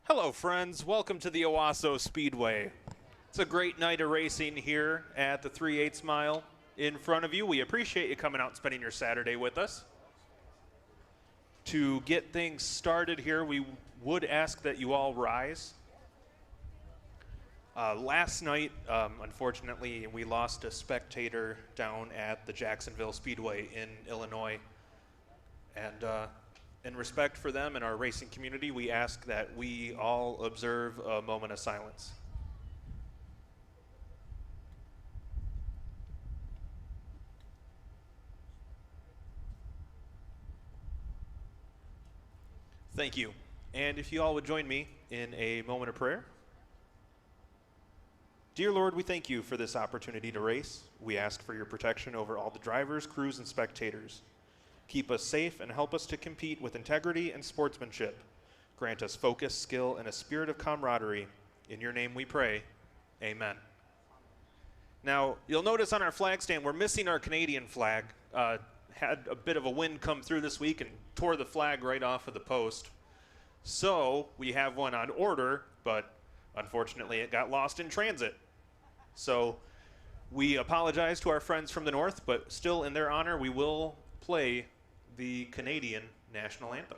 Hello, friends. Welcome to the Owasso Speedway. It's a great night of racing here at the 3/8 mile in front of you. We appreciate you coming out and spending your Saturday with us. To get things started here, we would ask that you all rise. Last night, unfortunately, we lost a spectator down at the Jacksonville Speedway in Illinois. And in respect for them and our racing community, we ask that we all observe a moment of silence. Thank you. And if you all would join me in a moment of prayer. Dear Lord, we thank you for this opportunity to race. We ask for your protection over all the drivers, crews, and spectators. Keep us safe and help us to compete with integrity and sportsmanship. Grant us focus, skill, and a spirit of camaraderie. In your name we pray. Amen. Now, you'll notice on our flag stand, we're missing our Canadian flag. Had a bit of a wind come through this week and tore the flag right off of the post. So we have one on order, but unfortunately it got lost in transit. So we apologize to our friends from the north, but still in their honor, we will play the Canadian national anthem.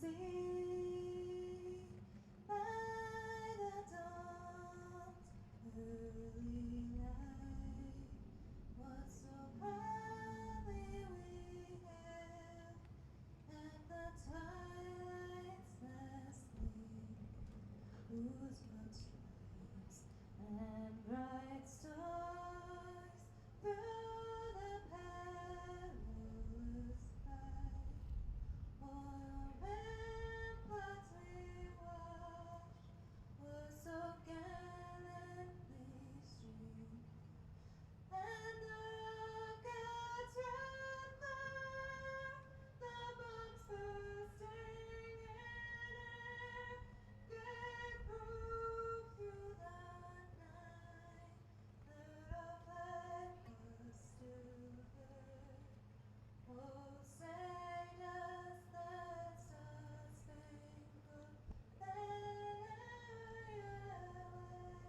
Say by the dawn's early light, what so proudly we hailed at the twilight's last gleam, whose broad stripes and bright stars through the perilous fight. O'er ramparts we watched, were so gallantly streamed, and the rockets red fire, the bombs bursting in air, gave proof through the night that our flag was still there. Oh, say does that star-spangled banner yet wave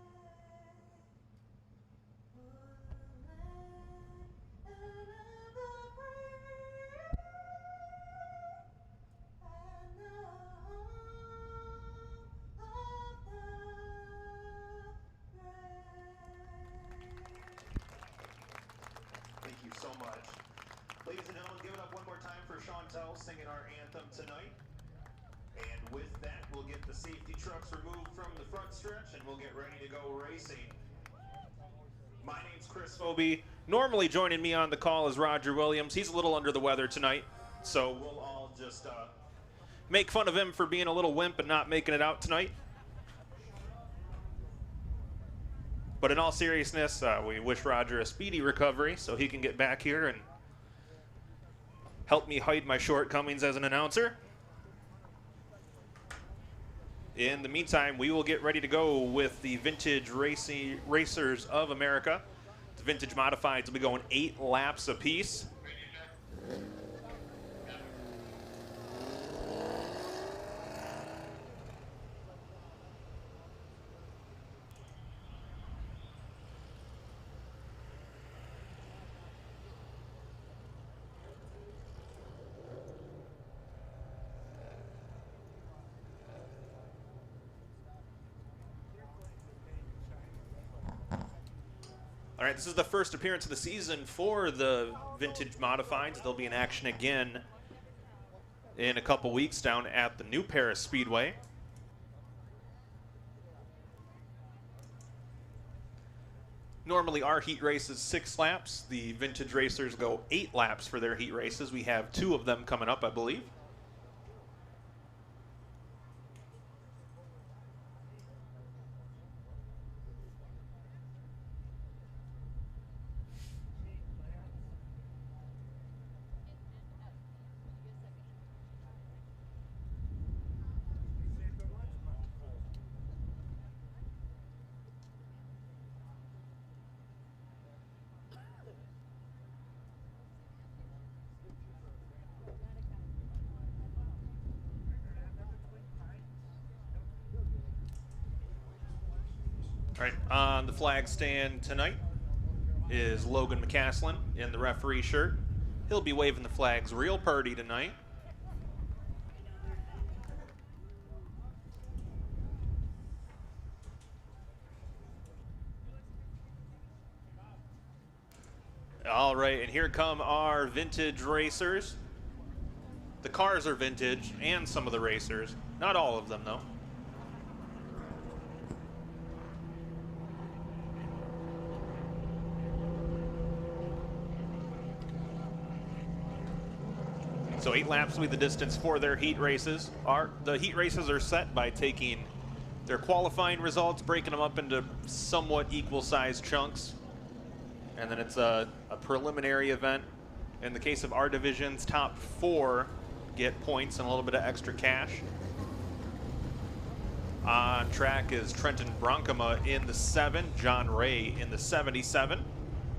o'er the land of the free and the home of the brave? Thank you so much. Ladies and gentlemen, give it up one more time for Chantel singing our anthem tonight. And with that, we'll we'll get the safety trucks removed from the front stretch and we'll get ready to go racing. My name's Chris Phobie. Normally joining me on the call is Roger Williams. He's a little under the weather tonight, so we'll all just make fun of him for being a little wimp and not making it out tonight. But in all seriousness, we wish Roger a speedy recovery so he can get back here and help me hide my shortcomings as an announcer. In the meantime, we will get ready to go with the Vintage Racers of America. The Vintage Modifieds will be going 8 laps apiece. All right, this is the first appearance of the season for the Vintage Modifieds. They'll be in action again in a couple weeks down at the New Paris Speedway. Normally our heat race is 6 laps. The Vintage Racers go 8 laps for their heat races. We have 2 of them coming up, I believe. All right, on the flag stand tonight is Logan McCaslin in the referee shirt. He'll be waving the flag's real party tonight. All right, and here come our Vintage Racers. The cars are vintage, and some of the racers. Not all of them, though. So 8 laps will be the distance for their heat races. The heat races are set by taking their qualifying results, breaking them up into somewhat equal-sized chunks. And then it's a preliminary event. In the case of our divisions, top 4 get points and a little bit of extra cash. On track is Trenton Bronkema in the 7, John Ray in the 77.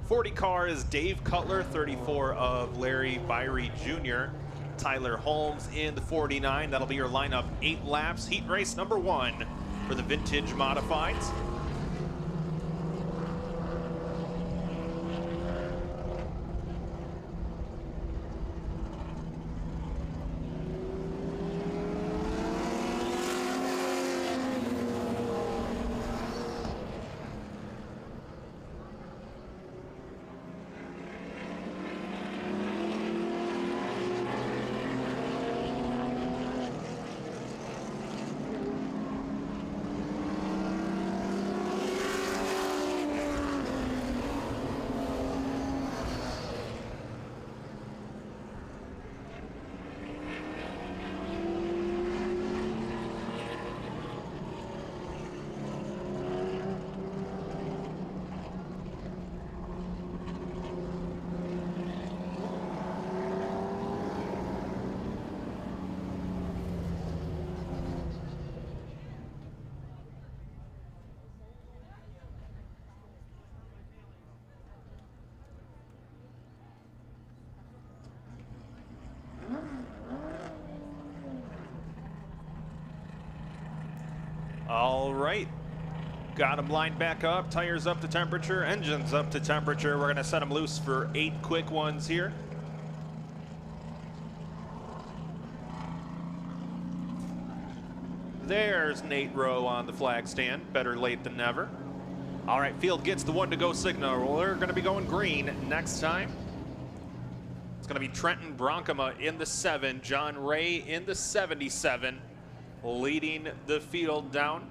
40 car is Dave Cutler, 34 of Larry Byrie Jr., Tyler Holmes in the 49. That'll be your lineup. 8 laps. Heat race number 1 for the Vintage Modifieds. All right, got them lined back up, tires up to temperature, engines up to temperature. We're gonna set them loose for 8 quick ones here. There's Nate Rowe on the flag stand, better late than never. All right, field gets the 1-to-go signal. We're gonna be going green next time. It's gonna be Trenton Bronkema in the 7, John Ray in the 77, leading the field down.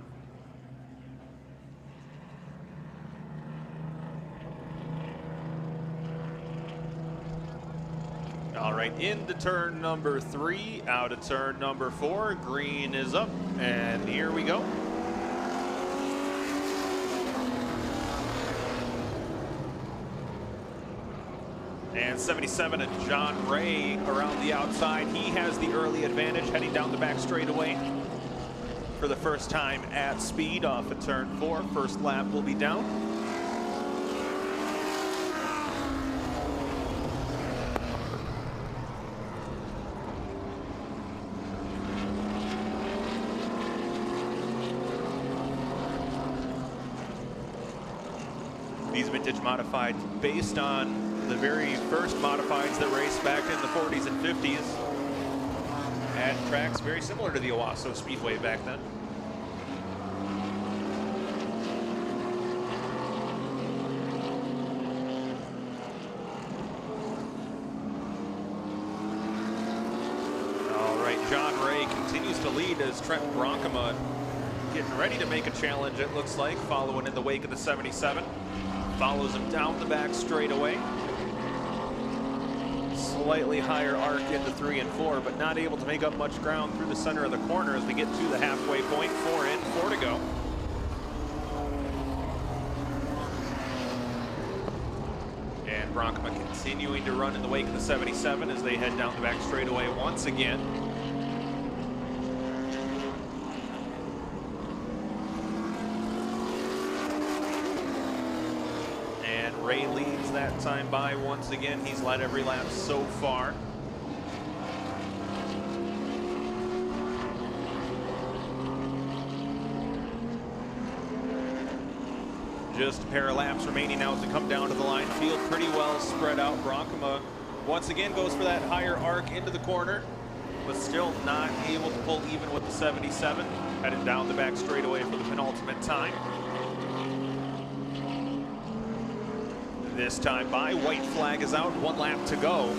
All right, into turn number 3, out of turn number 4. Green is up, and here we go. And 77 and John Ray around the outside. He has the early advantage heading down the back straightaway for the first time at speed off of turn 4. First lap will be down. These vintage modifieds based on the very first modifieds that raced back in the 40s and 50s at tracks very similar to the Owasso Speedway back then. All right, John Ray continues to lead as Trent Bronkema getting ready to make a challenge, it looks like, following in the wake of the 77. Follows him down the back straightaway. Slightly higher arc into 3 and 4, but not able to make up much ground through the center of the corner as we get to the halfway point. 4 in, 4 to go. And Bronkema continuing to run in the wake of the 77 as they head down the back straightaway once again. Ray leads that time by once again. He's led every lap so far. Just a pair of laps remaining now as we come down to the line. Field pretty well spread out. Bronkema once again goes for that higher arc into the corner, but still not able to pull even with the 77. Headed down the back straightaway for the penultimate time. This time by, white flag is out, 1 lap to go.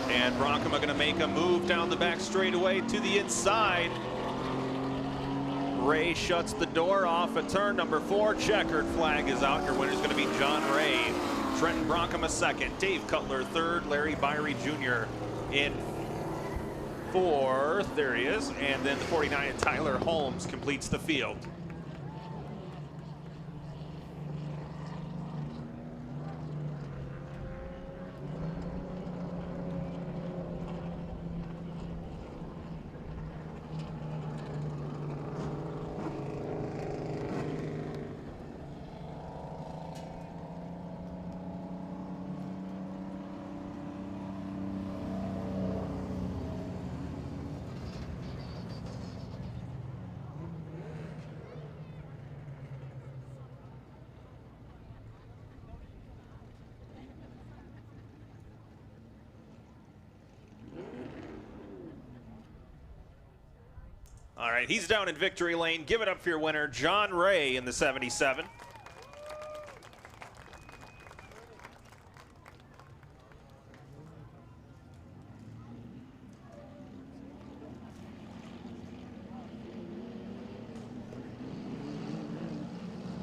And Bronkema gonna make a move down the back straightaway to the inside. Ray shuts the door off at turn number 4. Checkered flag is out. Your winner's gonna be John Ray. Trenton Bronkema second, Dave Cutler third, Larry Byrie Jr. in 4th, there he is, and then the 49, Tyler Holmes, completes the field. All right, he's down in victory lane. Give it up for your winner, John Ray in the 77.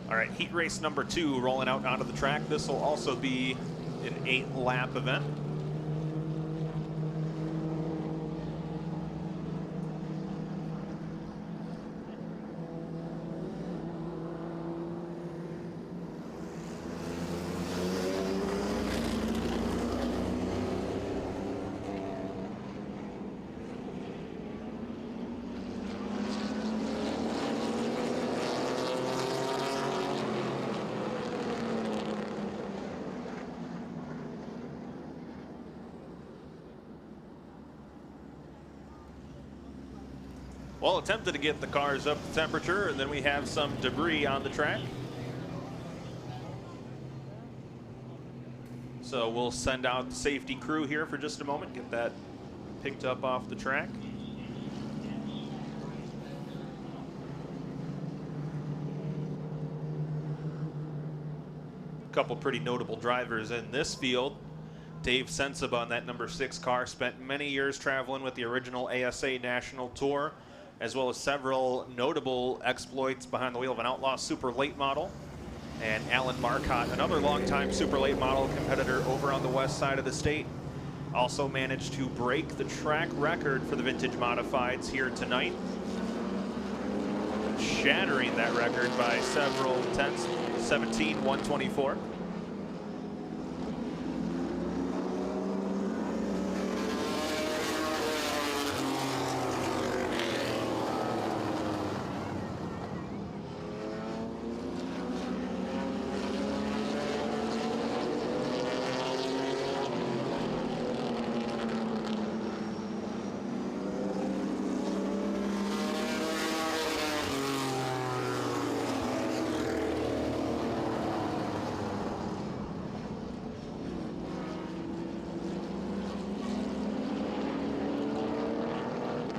All right, heat race number 2 rolling out onto the track. This will also be an 8-lap event. Well, attempted to get the cars up to temperature, and then we have some debris on the track. So we'll send out the safety crew here for just a moment, get that picked up off the track. couple pretty notable drivers in this field. Dave Sensiba on that number 6 car spent many years traveling with the original ASA National Tour, as well as several notable exploits behind the wheel of an Outlaw Super Late Model. And Alan Marcotte, another longtime Super Late Model competitor over on the west side of the state, also managed to break the track record for the Vintage Modifieds here tonight, shattering that record by several tenths, 17,124.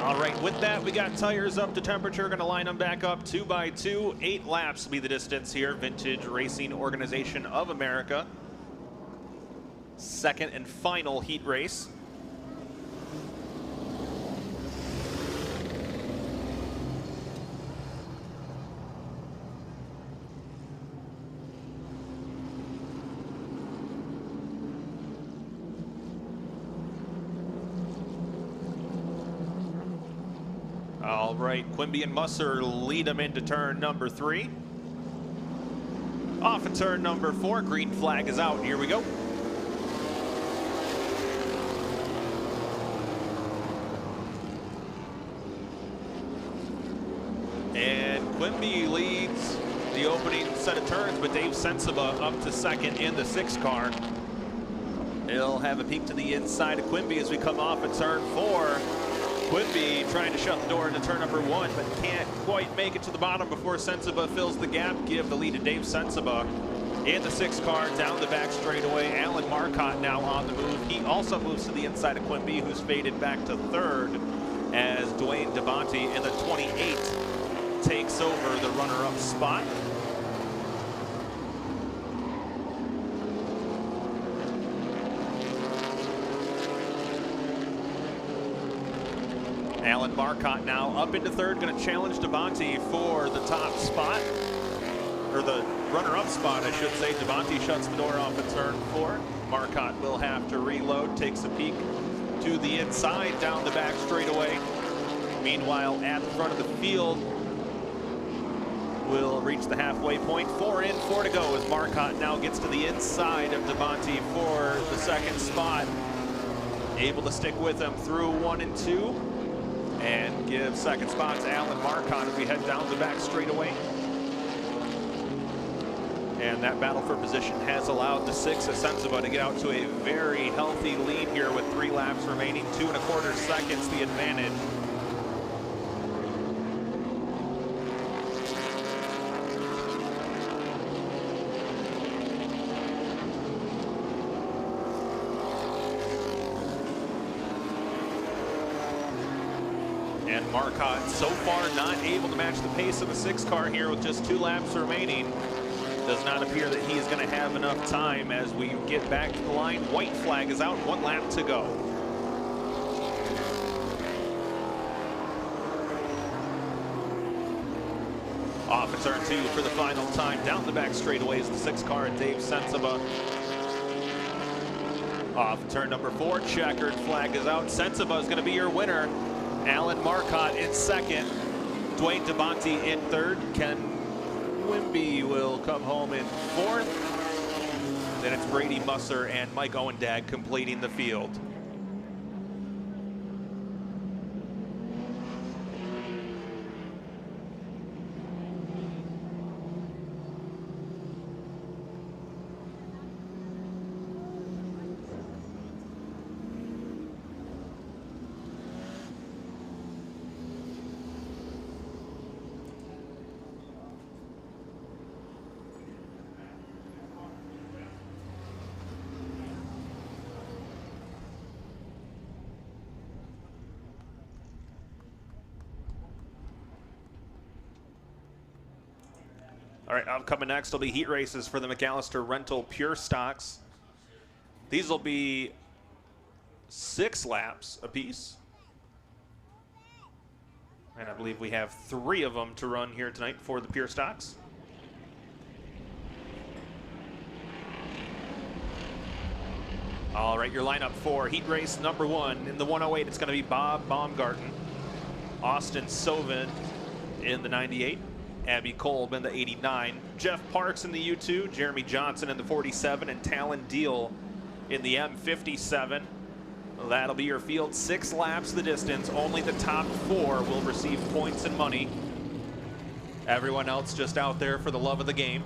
All right, with that, we got tires up to temperature. Going to line them back up 2 by 2. 8 laps will be the distance here. Vintage Racing Organization of America. Second and final heat race. All right, Quimby and Musser lead them into turn number 3. Off in turn number 4, green flag is out. Here we go. And Quimby leads the opening set of turns, but Dave Sensiba up to second in the 6 car. He'll have a peek to the inside of Quimby as we come off at turn 4. Quimby trying to shut the door into turn number 1, but can't quite make it to the bottom before Sensiba fills the gap. Give the lead to Dave Sensiba in the 6 car down the back straightaway. Alan Marcotte now on the move. He also moves to the inside of Quimby, who's faded back to 3rd as Dwayne Devonte in the 28 takes over the runner-up spot. Alan Marcotte now up into 3rd, going to challenge Devonte for the top spot, or the runner-up spot, I should say. Devonte shuts the door off at turn 4. Marcotte will have to reload, takes a peek to the inside, down the back straightaway. Meanwhile, at the front of the field, will reach the halfway point. 4 in, 4 to go as Marcotte now gets to the inside of Devonte for the 2nd spot. Able to stick with him through 1 and 2. And give 2nd spot to Alan Marcotte as we head down the back straightaway. And that battle for position has allowed the 6 of Sensiba to get out to a very healthy lead here with 3 laps remaining. 2 1/4 seconds the advantage. And Marcotte so far not able to match the pace of the 6 car here with just 2 laps remaining. Does not appear that he is going to have enough time as we get back to the line. White flag is out, 1 lap to go. Off at turn 2 for the final time. Down the back straightaways, the 6 car and Dave Sensiba. Off at turn number 4, checkered flag is out. Sensiba is going to be your winner. Alan Marcotte in 2nd, Dwayne Devonte in 3rd. Ken Quimby will come home in 4th. Then it's Brady Musser and Mike Owendag completing the field. All right, upcoming next will be heat races for the McAllister Rental Pure Stocks. These will be 6 laps apiece. And I believe we have 3 of them to run here tonight for the Pure Stocks. All right, your lineup for heat race number 1. In the 108, it's going to be Bob Baumgarten, Austin Sovin in the 98, Abby Kolb in the 89, Jeff Parks in the U2, Jeremy Johnson in the 47, and Talon Deal in the M57. That'll be your field. 6 laps the distance. Only the top 4 will receive points and money. Everyone else just out there for the love of the game.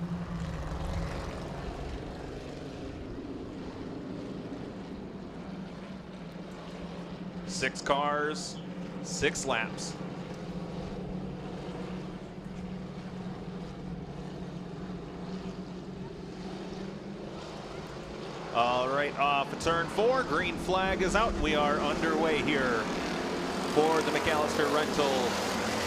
Six cars, 6 laps. All right, off of turn 4, green flag is out. We are underway here for the McAllister Rental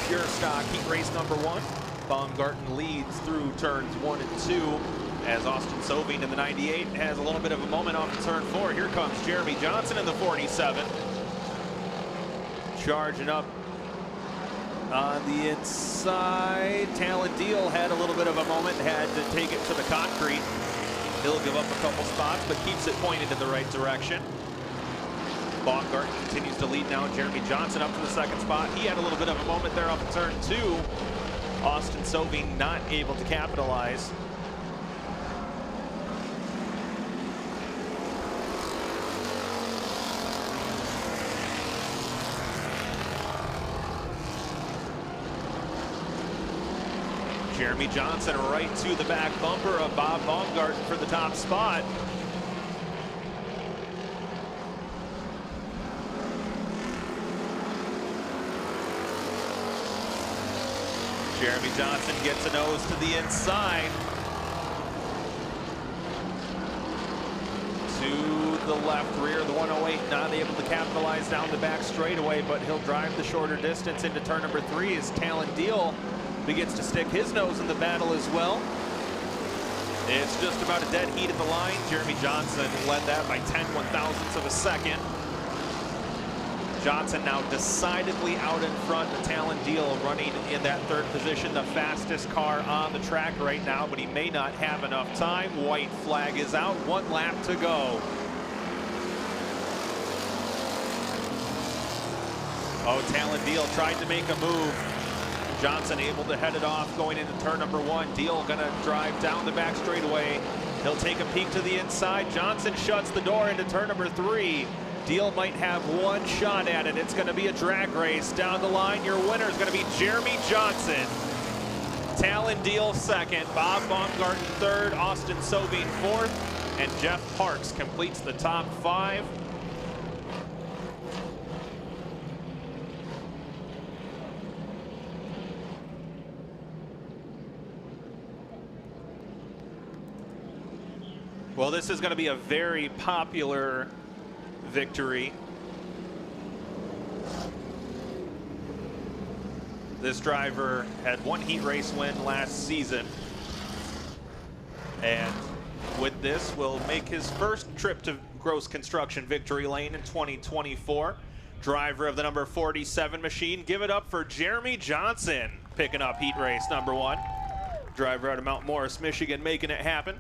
Pure Stock Heat Race number 1. Baumgarten leads through turns 1 and 2 as Austin Sovin in the 98 has a little bit of a moment off of turn 4. Here comes Jeremy Johnson in the 47. Charging up on the inside. Talon Deal had a little bit of a moment, had to take it to the concrete. He'll give up a couple spots, but keeps it pointed in the right direction. Baumgarten continues to lead now. Jeremy Johnson up to the 2nd spot. He had a little bit of a moment there off of turn 2. Austin Sovin not able to capitalize. Jeremy Johnson right to the back bumper of Bob Baumgarten for the top spot. Jeremy Johnson gets a nose to the inside. To the left rear, the 108 not able to capitalize down the back straightaway, but he'll drive the shorter distance into turn number 3 as Talon Deal begins to stick his nose in the battle as well. It's just about a dead heat at the line. Jeremy Johnson led that by 10/1000ths of a second. Johnson now decidedly out in front. The Talon Deal running in that 3rd position, the fastest car on the track right now, but he may not have enough time. White flag is out, 1 lap to go. Oh, Talon Deal tried to make a move. Johnson able to head it off going into turn number 1. Deal gonna drive down the back straightaway. He'll take a peek to the inside. Johnson shuts the door into turn number 3. Deal might have 1 shot at it. It's gonna be a drag race down the line. Your winner is gonna be Jeremy Johnson. Talon Deal 2nd, Bob Baumgarten 3rd, Austin Sovin 4th, and Jeff Parks completes the top 5. Well, this is going to be a very popular victory. This driver had 1 heat race win last season, and with this will make his first trip to Gross Construction Victory Lane in 2024. Driver of the number 47 machine, give it up for Jeremy Johnson, picking up heat race number 1. Driver out of Mount Morris, Michigan, making it happen.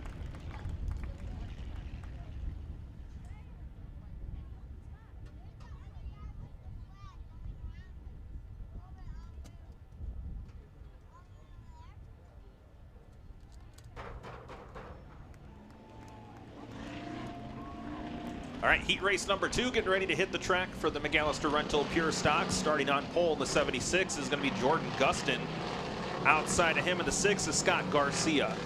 All right, heat race number 2, getting ready to hit the track for the McAllister Rental Pure Stocks. Starting on pole, the 76 is going to be Jordan Gustin. Outside of him in the 6 is Scott Garcia.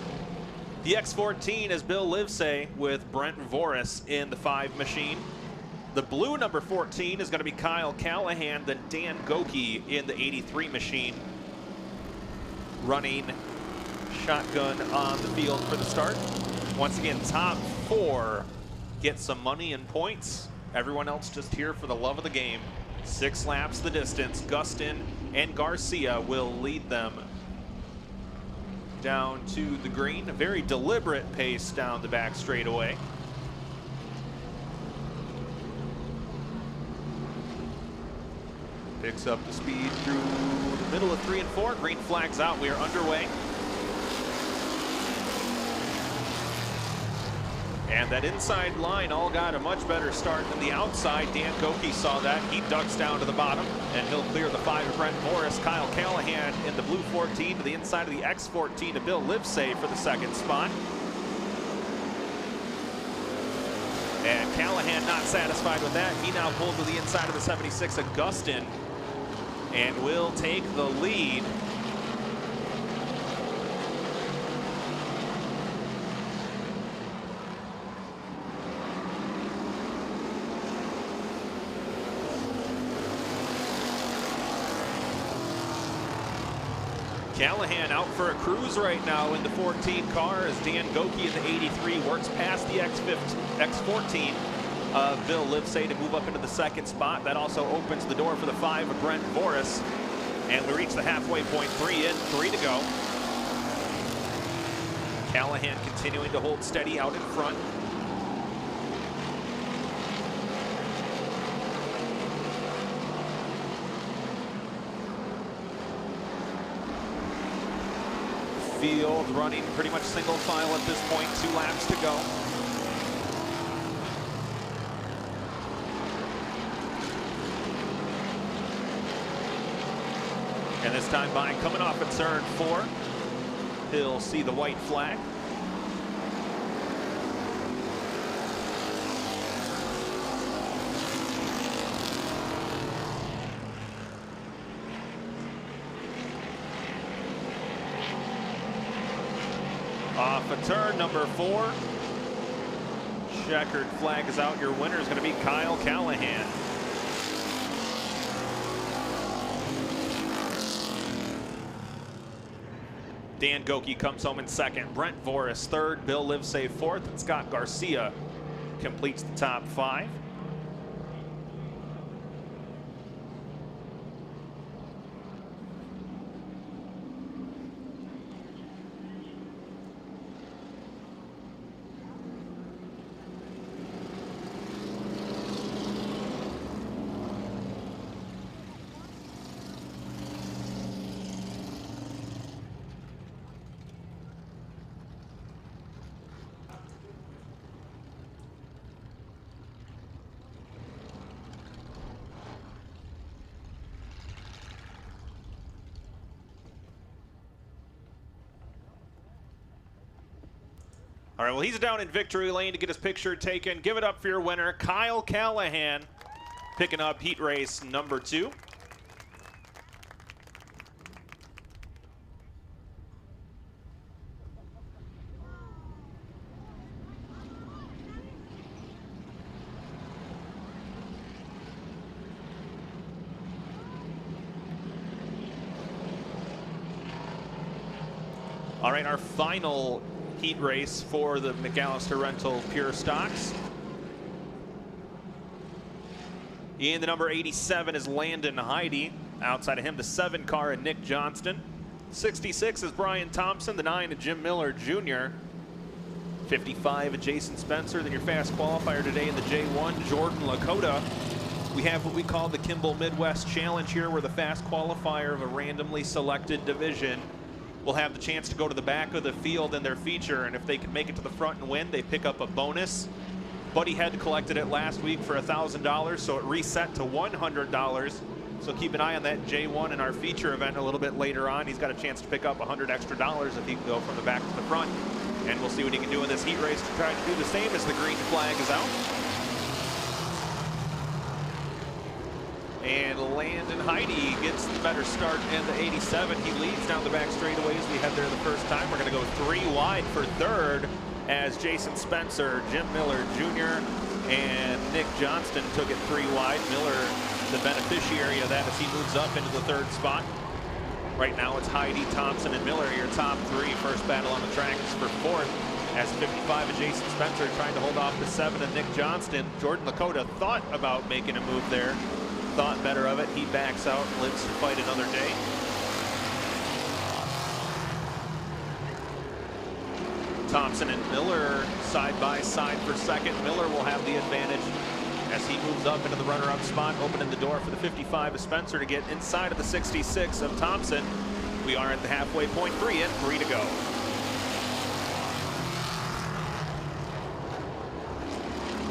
The X14 is Bill Livesay with Brent Voris in the 5 machine. The blue number 14 is going to be Kyle Callahan, then Dan Goki in the 83 machine. Running shotgun on the field for the start. Once again, top 4 get some money and points. Everyone else just here for the love of the game. 6 laps the distance. Gustin and Garcia will lead them. down to the green. A very deliberate pace down the back straightaway. Picks up the speed through the middle of 3 and 4. Green flags out. We are underway. And that inside line all got a much better start than the outside. Dan Goki saw that. He ducks down to the bottom, and he'll clear the 5 of Brent Morris. Kyle Callahan in the blue 14 to the inside of the X14 to Bill Livesay for the second spot. And Callahan not satisfied with that. He now pulls to the inside of the 76 Augustin and will take the lead. Callahan out for a cruise right now in the 14 car as Dan Goki in the 83 works past the X14 of Bill Livesay to move up into the second spot. That also opens the door for the 5 of Brent Voris. And we reach the halfway point, 3 in, 3 to go. Callahan continuing to hold steady out in front. Field running pretty much single file at this point, 2 laps to go. And this time by coming off at turn 4, he'll see the white flag. Off of turn number 4. Checkered flag is out. Your winner is going to be Kyle Callahan. Dan Goki comes home in second. Brent Voris third. Bill Livesay fourth. And Scott Garcia completes the top 5. All right, well, he's down in victory lane to get his picture taken. Give it up for your winner, Kyle Callahan, picking up heat race number 2. All right, our final heat race for the McAllister Rental Pure Stocks. In the number 87 is Landon Heidi. Outside of him, the 7 car and Nick Johnston. 66 is Brian Thompson. The 9 is Jim Miller Jr. 55 is Jason Spencer. Then your fast qualifier today in the J1, Jordan Lakota. We have what we call the Kimball Midwest Challenge here, where the fast qualifier of a randomly selected division will have the chance to go to the back of the field in their feature, and if they can make it to the front and win, they pick up a bonus. Buddy Head collected it last week for $1,000, so it reset to $100. So keep an eye on that J1 in our feature event a little bit later on. He's got a chance to pick up $100 extra if he can go from the back to the front. And we'll see what he can do in this heat race to try to do the same as the green flag is out. And Landon Heidi gets the better start in the 87. He leads down the back straightaways. We had there the first time. We're going to go 3 wide for third as Jason Spencer, Jim Miller Jr., and Nick Johnston took it 3 wide. Miller, the beneficiary of that as he moves up into the 3rd spot. Right now it's Heidi, Thompson, and Miller, your top 3. First battle on the track is for 4th. As 55 of Jason Spencer trying to hold off the 7 of Nick Johnston. Jordan Lakota thought about making a move there. Thought better of it. He backs out and lives to fight another day. Thompson and Miller side by side for second. Miller will have the advantage as he moves up into the runner-up spot, opening the door for the 55 of Spencer to get inside of the 66 of Thompson. We are at the halfway point, 3 in, 3 to go.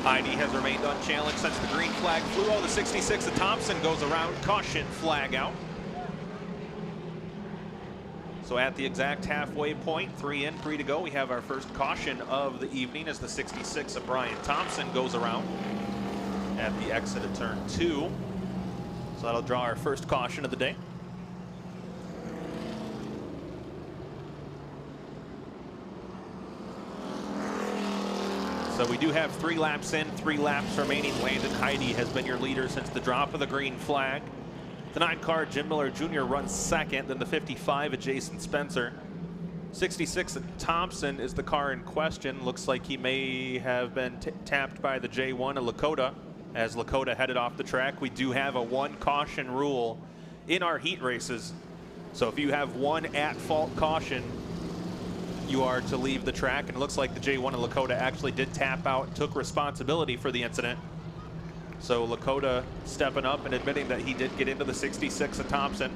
Heidi has remained unchallenged since the green flag flew. Oh, the 66 of Thompson goes around, caution flag out. So at the exact halfway point, 3 in, 3 to go, we have our first caution of the evening as the 66 of Brian Thompson goes around at the exit of turn 2. So that'll draw our first caution of the day. So we do have 3 laps in, 3 laps remaining. Landon Heidi has been your leader since the drop of the green flag. The 9 car, Jim Miller Jr. runs second, then the 55 of Jason Spencer. 66 of Thompson is the car in question. Looks like he may have been tapped by the J1 of Lakota as Lakota headed off the track. We do have a 1 caution rule in our heat races. So if you have 1 at-fault caution, you are to leave the track, and it looks like the J1 of Lakota actually did tap out and took responsibility for the incident. So Lakota stepping up and admitting that he did get into the 66 of Thompson.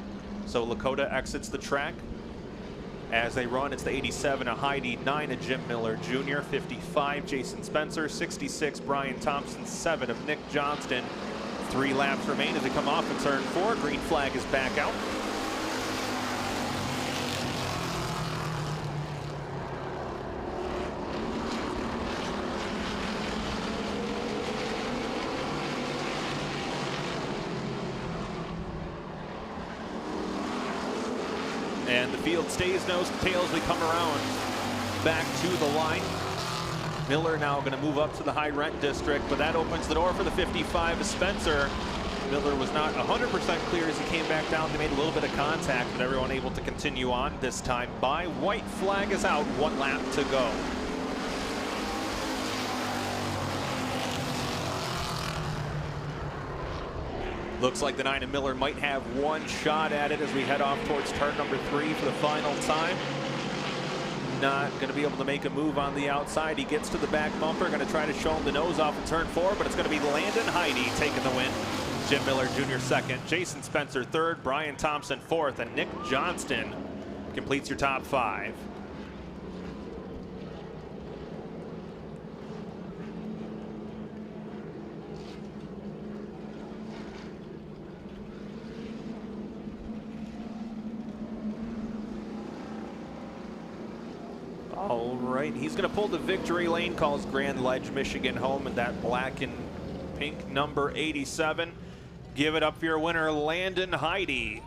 So Lakota exits the track. As they run, it's the 87 of Heidi, 9 of Jim Miller Jr., 55 Jason Spencer, 66 Brian Thompson, 7 of Nick Johnston. 3 laps remain as they come off in turn 4. Green flag is back out. And the field stays nose to tail as we come around back to the line. Miller now going to move up to the high rent district, but that opens the door for the 55 of Spencer. Miller was not 100% clear as he came back down. They made a little bit of contact, but everyone able to continue on this time by. White flag is out, 1 lap to go. Looks like the 9 of Miller might have 1 shot at it as we head off towards turn number 3 for the final time. Not going to be able to make a move on the outside. He gets to the back bumper, going to try to show him the nose off in turn 4, but it's going to be Landon Heidi taking the win. Jim Miller Jr. second, Jason Spencer third, Brian Thompson fourth, and Nick Johnston completes your top 5. All right, he's going to pull the victory lane, calls Grand Ledge, Michigan home in that black and pink number 87. Give it up for your winner, Landon Heidi.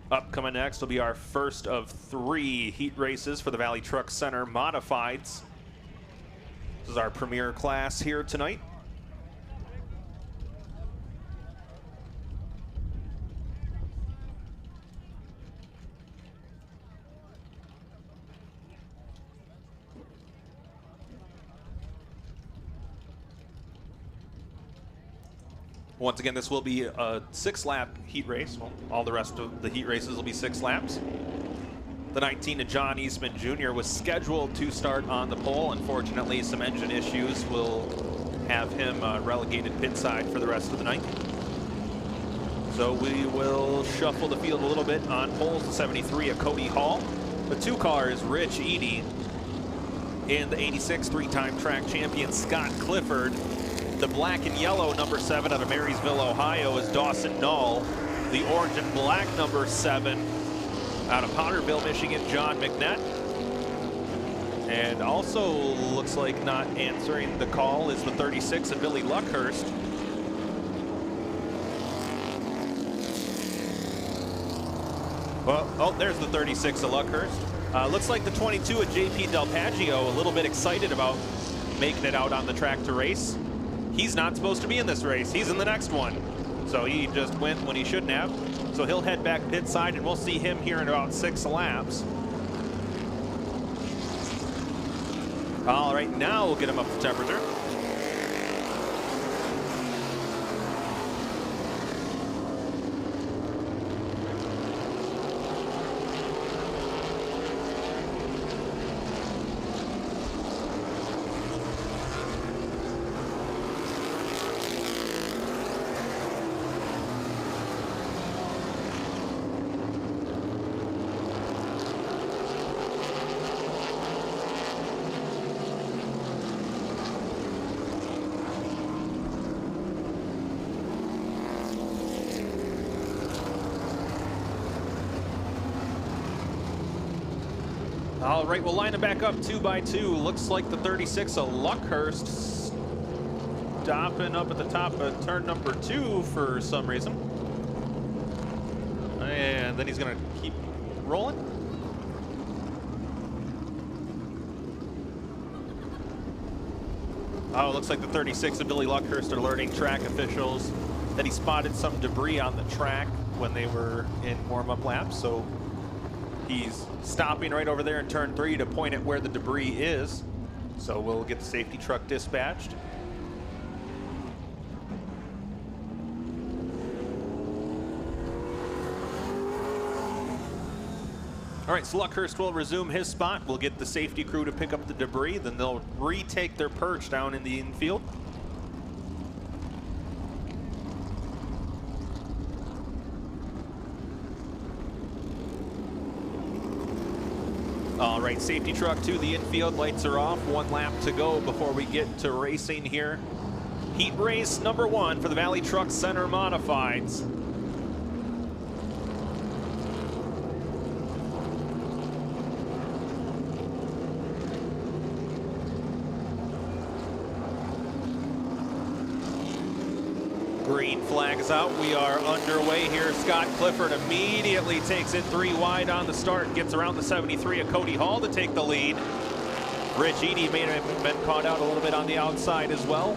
Upcoming next will be our first of 3 heat races for the Valley Truck Center Modifieds. This is our premier class here tonight. Once again, this will be a 6-lap heat race. Well, all the rest of the heat races will be 6 laps. The 19 of John Eastman Jr. was scheduled to start on the pole. Unfortunately, some engine issues will have him relegated pit side for the rest of the night. So we will shuffle the field a little bit on poles. The 73 of Cody Hall. The 2 cars, Rich Eady, and the 86 3-time track champion Scott Clifford. The black and yellow number 7 out of Marysville, Ohio is Dawson Null. The orange and black number 7 out of Potterville, Michigan, John McNett. And also looks like not answering the call is the 36 of Billy Luckhurst. Well, oh, there's the 36 of Luckhurst. Looks like the 22 of JP Del Paggio, a little bit excited about making it out on the track to race. He's not supposed to be in this race. He's in the next one. So he just went when he shouldn't have. So he'll head back pit side, and we'll see him here in about 6 laps. All right, now we'll get him up to temperature. All right, we'll line them back up 2 by 2. Looks like the 36 of Luckhurst stopping up at the top of turn number 2 for some reason. And then he's going to keep rolling. Oh, it looks like the 36 of Billy Luckhurst are alerting track officials that he spotted some debris on the track when they were in warm-up laps. So he's stopping right over there in turn 3 to point at where the debris is. So we'll get the safety truck dispatched. All right, so Luckhurst will resume his spot. We'll get the safety crew to pick up the debris. Then they'll retake their perch down in the infield. All right, safety truck to the infield. Lights are off. 1 lap to go before we get to racing here. Heat race number 1 for the Valley Truck Center Modifieds. Green flag is out. We are underway here. Scott Clifford immediately takes it 3 wide on the start. Gets around the 73 of Cody Hall to take the lead. Rich Eady may have been caught out a little bit on the outside as well.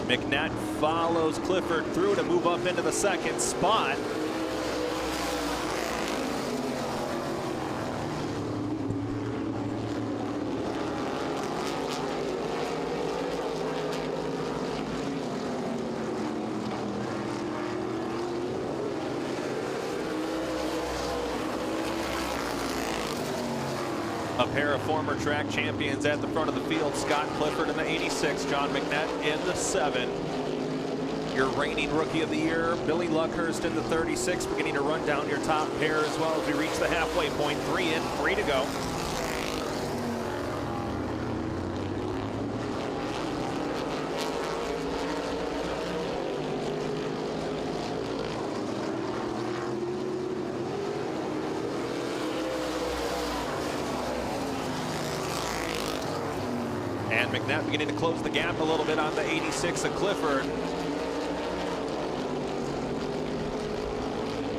McNett follows Clifford through to move up into the 2nd spot. A pair of former track champions at the front of the field. Scott Clifford in the 86, John McNett in the 7. Your reigning Rookie of the Year, Billy Luckhurst in the 36, beginning to run down your top pair as well as we reach the halfway point. 3 in, 3 to go. And McNett beginning to close the gap a little bit on the 86 of Clifford.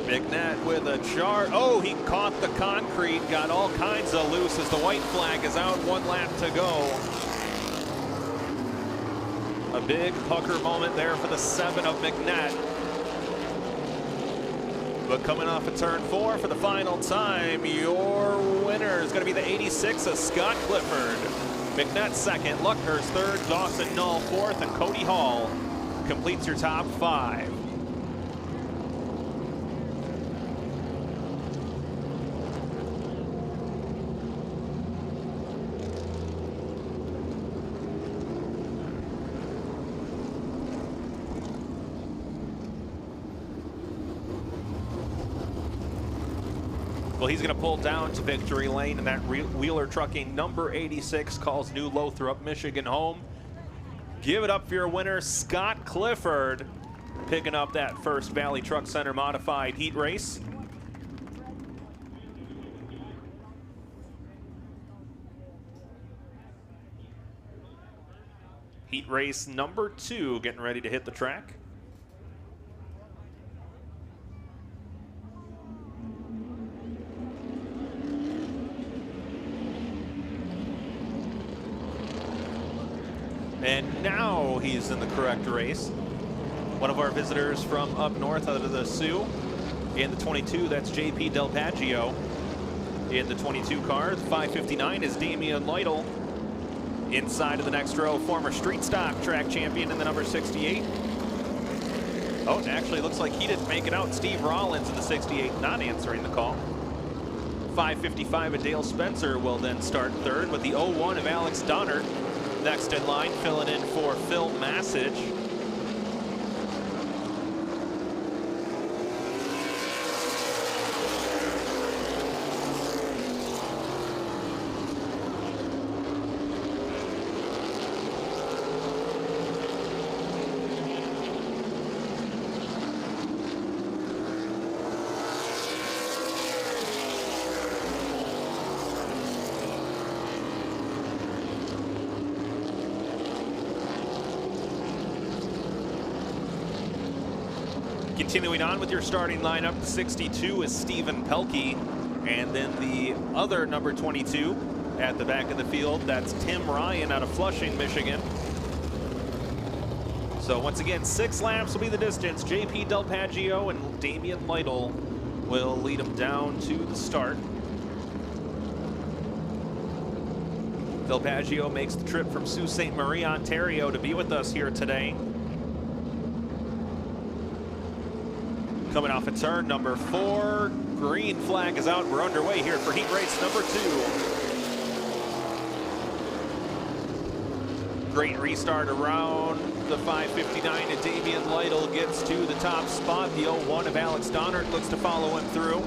McNett with a charge. Oh, he caught the concrete, got all kinds of loose as the white flag is out. 1 lap to go. A big pucker moment there for the 7 of McNett. But coming off of turn 4 for the final time, your winner is going to be the 86 of Scott Clifford. McNett 2nd, Luckhurst 3rd, Dawson Null 4th, and Cody Hall completes your top 5. Well, he's going to pull down to victory lane, and that Wheeler Trucking number 86 calls New Lothrop, Michigan home. Give it up for your winner, Scott Clifford, picking up that first Valley Truck Center Modified heat race. Heat race number 2 getting ready to hit the track. And now he's in the correct race. One of our visitors from up north out of the Sioux. In the 22, that's JP Del Paggio. In the 22 car, 559 is Damian Lytle. Inside of the next row, former street stock track champion in the number 68. Oh, it actually looks like he didn't make it out. Steve Rollins in the 68, not answering the call. 555 of Dale Spencer will then start 3rd, with the 01 of Alex Donner next in line, filling in for Phil Massage. Continuing on with your starting lineup, the 62 is Stephen Pelkey, and then the other number 22 at the back of the field, that's Tim Ryan out of Flushing, Michigan. So once again, 6 laps will be the distance. JP Del Paggio and Damian Lytle will lead them down to the start. Del Paggio makes the trip from Sault Ste. Marie, Ontario to be with us here today. Coming off of turn number 4, green flag is out. We're underway here for heat race number 2. Great restart around the 5:59, and Damian Lytle gets to the top spot. The 01 of Alex Donnert looks to follow him through.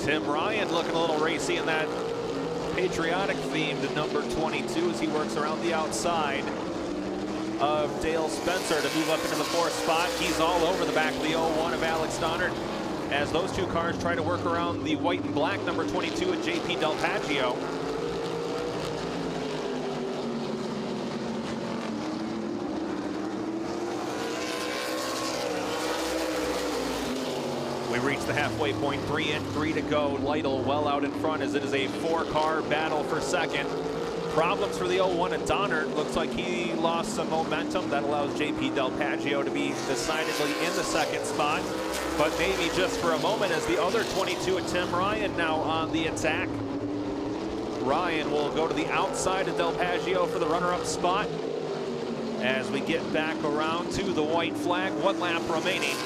Tim Ryan looking a little racy in that patriotic themed number 22 as he works around the outside of Dale Spencer to move up into the 4th spot. He's all over the back of the 01 of Alex Donnert as those two cars try to work around the white and black number 22 at JP Del Paggio. We reach the halfway point, 3 in, 3 to go. Lytle well out in front as it is a 4-car battle for second. Problems for the 01 at Donnert. Looks like he lost some momentum. That allows JP Del Paggio to be decidedly in the 2nd spot. But maybe just for a moment as the other 22 at Tim Ryan now on the attack. Ryan will go to the outside of Del Paggio for the runner-up spot. As we get back around to the white flag, 1 lap remaining.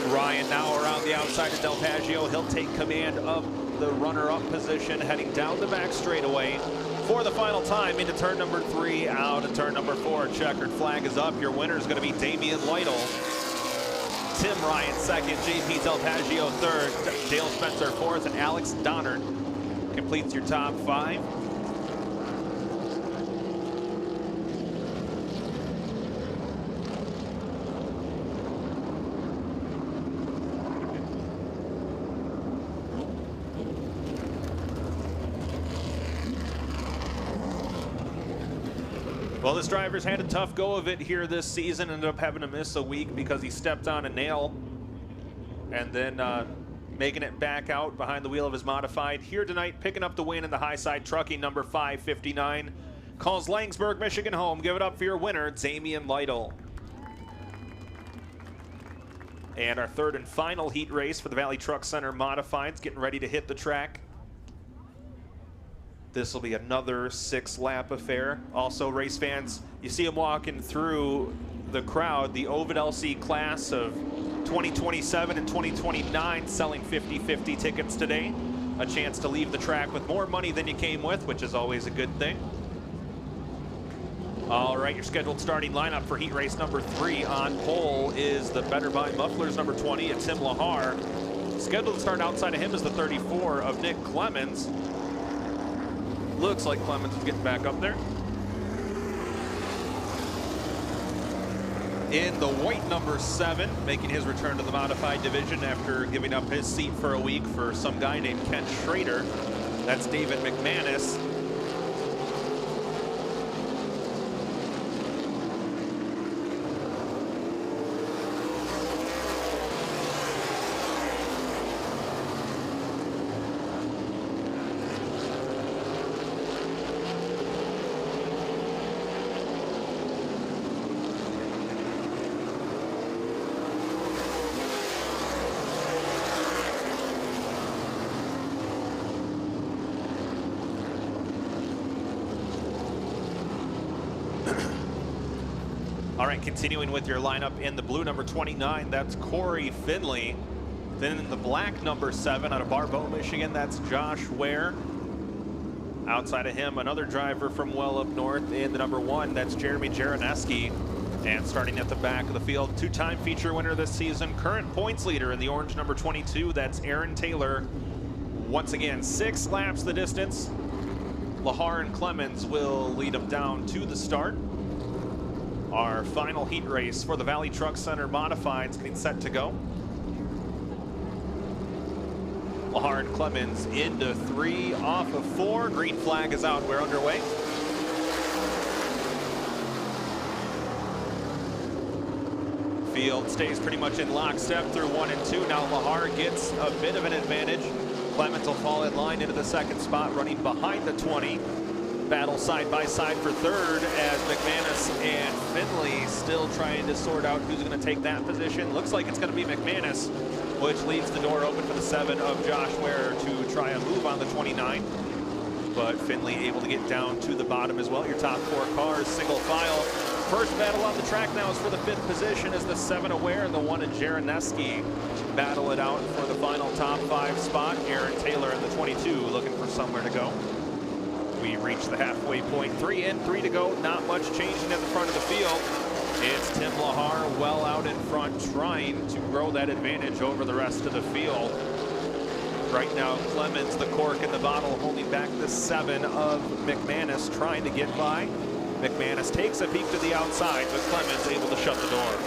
Ryan now around the outside of Del Paggio. He'll take command of the runner-up position, heading down the back straightaway for the final time into turn number 3, out of turn number 4. Checkered flag is up. Your winner is going to be Damian Lytle. Tim Ryan 2nd, JP Del Paggio 3rd, Dale Spencer 4th, and Alex Donnert completes your top 5. Well, this driver's had a tough go of it here this season. Ended up having to miss a week because he stepped on a nail and then making it back out behind the wheel of his modified. Here tonight, picking up the win in the high side trucking number 559. Calls Langsburg, Michigan home. Give it up for your winner, Damian Lytle. And our 3rd and final heat race for the Valley Truck Center Modifieds, getting ready to hit the track. This will be another 6-lap affair. Also, race fans, you see them walking through the crowd. The Ovid LC class of 2027 and 2029 selling 50-50 tickets today. A chance to leave the track with more money than you came with, which is always a good thing. All right, your scheduled starting lineup for heat race number 3 on pole is the Better Buy Mufflers number 20 at Tim Lahar. Scheduled to start outside of him is the 34 of Nick Clemens. Looks like Clemens is getting back up there. In the white number 7, making his return to the modified division after giving up his seat for a week for some guy named Ken Schrader. That's David McManus. All right, continuing with your lineup in the blue number 29, that's Corey Finley. Then in the black number 7 out of Barbeau, Michigan, that's Josh Ware. Outside of him, another driver from well up north in the number 1, that's Jeremy Jaraneski. And starting at the back of the field, 2-time feature winner this season, current points leader in the orange number 22, that's Aaron Taylor. Once again, 6 laps the distance. Lahar and Clemens will lead them down to the start. Our final heat race for the Valley Truck Center Modifieds getting set to go. Lahar and Clemens into 3 off of 4. Green flag is out. We're underway. Field stays pretty much in lockstep through 1 and 2. Now Lahar gets a bit of an advantage. Clemens will fall in line into the second spot, running behind the 20. Battle side by side for third as McManus and Finley still trying to sort out who's going to take that position. Looks like it's going to be McManus, which leaves the door open for the 7 of Josh Ware to try a move on the 29. But Finley able to get down to the bottom as well. Your top 4 cars, single file. First battle on the track now is for the 5th position as the 7 of Ware and the 1 of Jaraneski battle it out for the final top 5 spot. Aaron Taylor in the 22 looking for somewhere to go. We reach the halfway point. 3 in, 3 to go. Not much changing at the front of the field. It's Tim Lahar well out in front, trying to grow that advantage over the rest of the field. Right now, Clemens, the cork in the bottle, holding back the 7 of McManus, trying to get by. McManus takes a peek to the outside, but Clemens able to shut the door.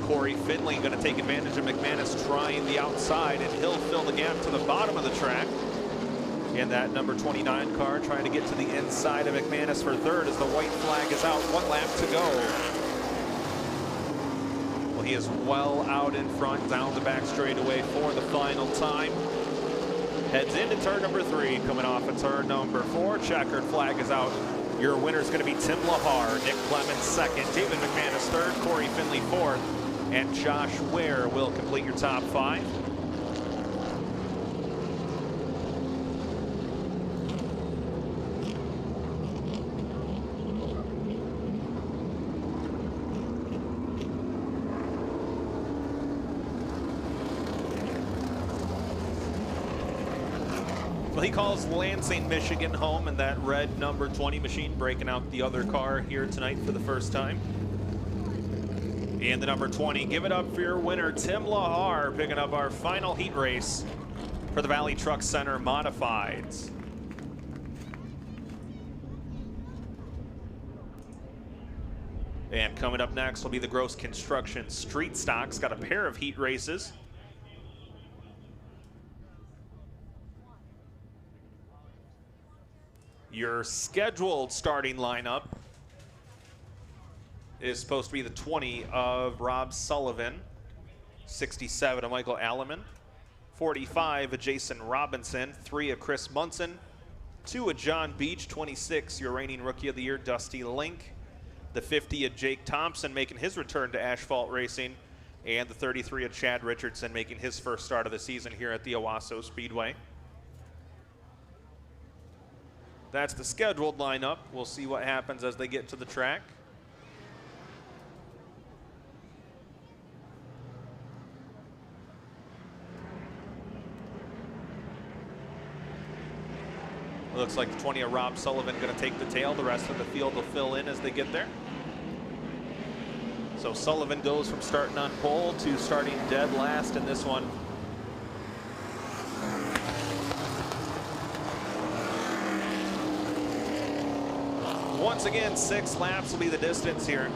Corey Finley going to take advantage of McManus trying the outside, and he'll fill the gap to the bottom of the track. And that number 29 car trying to get to the inside of McManus for third as the white flag is out. 1 lap to go. Well, he is well out in front, down the back straightaway for the final time. Heads into turn number 3, coming off of turn number 4. Checkered flag is out. Your winner is going to be Tim Lahar, Nick Clemens second, David McManus third, Corey Finley fourth, and Josh Ware will complete your top 5. Well, he calls Lansing, Michigan home, and that red number 20 machine breaking out the other car here tonight for the first time. And the number 20, give it up for your winner, Tim Lahar, picking up our final heat race for the Valley Truck Center Modifieds. And coming up next will be the Gross Construction Street Stocks. Got a pair of heat races. Your scheduled starting lineup is supposed to be the 20 of Rob Sullivan, 67 of Michael Alleman, 45 of Jason Robinson, 3 of Chris Munson, 2 of John Beach, 26, your reigning Rookie of the Year, Dusty Link, the 50 of Jake Thompson making his return to asphalt racing, and the 33 of Chad Richardson making his first start of the season here at the Owasso Speedway. That's the scheduled lineup. We'll see what happens as they get to the track. Looks like the 20 of Rob Sullivan going to take the tail. The rest of the field will fill in as they get there. So Sullivan goes from starting on pole to starting dead last in this one. Once again, 6 laps will be the distance here.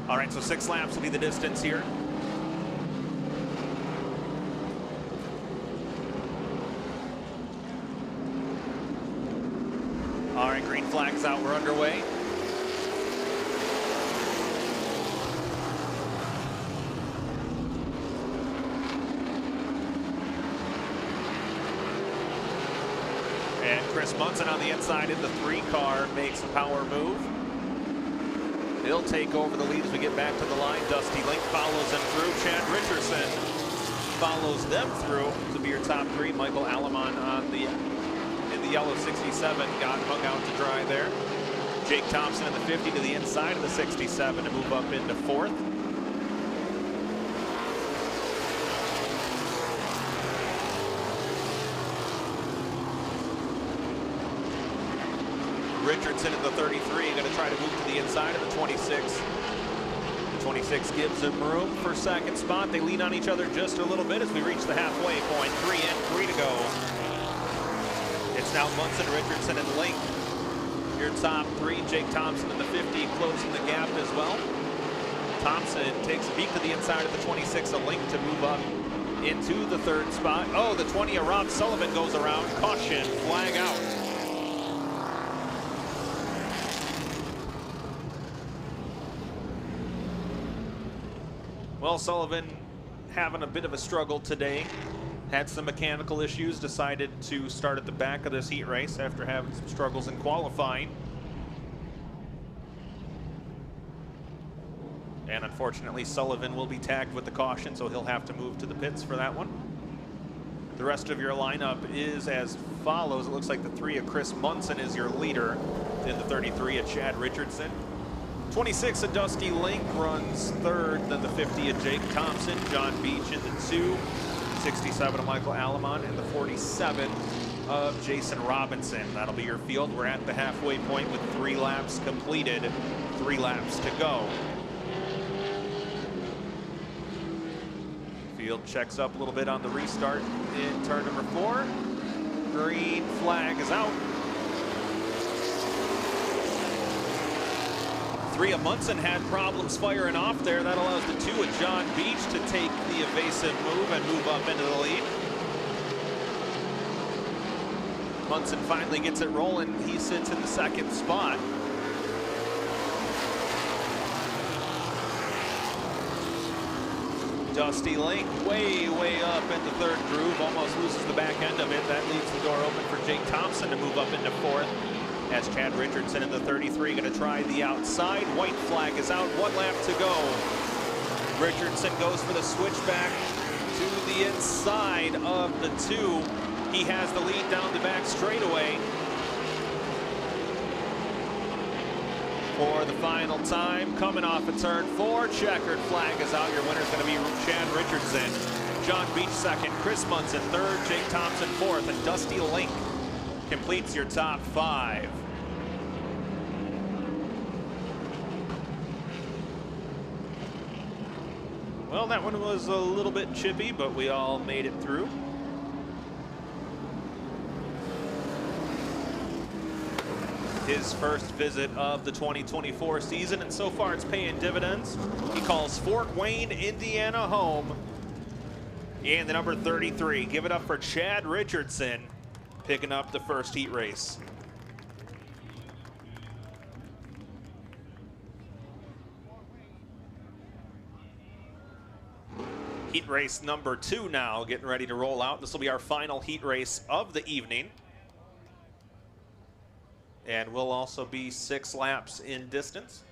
All right, so 6 laps will be the distance here. All right, green flag's out, we're underway. And Chris Munson on the inside in the 3 car makes a power move. He'll take over the lead as we get back to the line. Dusty Link follows him through. Chad Richardson follows them through to be your top 3. Michael Alamon in the yellow 67 got hung out to dry there. Jake Thompson in the 50 to the inside of the 67 to move up into 4th. Richardson in the 33, going to try to move to the inside of the 26. The 26 gives him room for second spot. They lean on each other just a little bit as we reach the halfway point. 3 in, 3 to go. It's now Munson, Richardson, and Link. Your top 3, Jake Thompson in the 50, closing the gap as well. Thompson takes a peek to the inside of the 26, a Link to move up into the 3rd spot. Oh, the 20 of Rob Sullivan goes around. Caution, flag out. Well, Sullivan having a bit of a struggle today. Had some mechanical issues, decided to start at the back of this heat race after having some struggles in qualifying. And unfortunately, Sullivan will be tagged with the caution, so he'll have to move to the pits for that one. The rest of your lineup is as follows. It looks like the 3 of Chris Munson is your leader. In the 33 of Chad Richardson. 26 of Dusty Link runs 3rd, then the 50 of Jake Thompson, John Beach in the 2, 67 of Michael Alamon, and the 47 of Jason Robinson. That'll be your field. We're at the halfway point with 3 laps completed, 3 laps to go. Field checks up a little bit on the restart in turn number 4. Green flag is out. 3 of Munson had problems firing off there. That allows the 2 of John Beach to take the evasive move and move up into the lead. Munson finally gets it rolling. He sits in the 2nd spot. Dusty Link way up in the 3rd groove, almost loses the back end of it. That leaves the door open for Jake Thompson to move up into 4th. As Chad Richardson in the 33 going to try the outside. White flag is out, 1 lap to go. Richardson goes for the switchback to the inside of the 2. He has the lead down the back straightaway. For the final time, coming off of turn 4, checkered flag is out. Your winner's going to be Chad Richardson. John Beach 2nd, Chris Munson 3rd, Jake Thompson 4th, and Dusty Link completes your top 5. Well, that one was a little bit chippy, but we all made it through. His first visit of the 2024 season, and so far it's paying dividends. He calls Fort Wayne, Indiana home. And the number 33, give it up for Chad Richardson, picking up the first heat race. Heat race number 2 now, getting ready to roll out. This will be our final heat race of the evening. And will also be 6 laps in distance.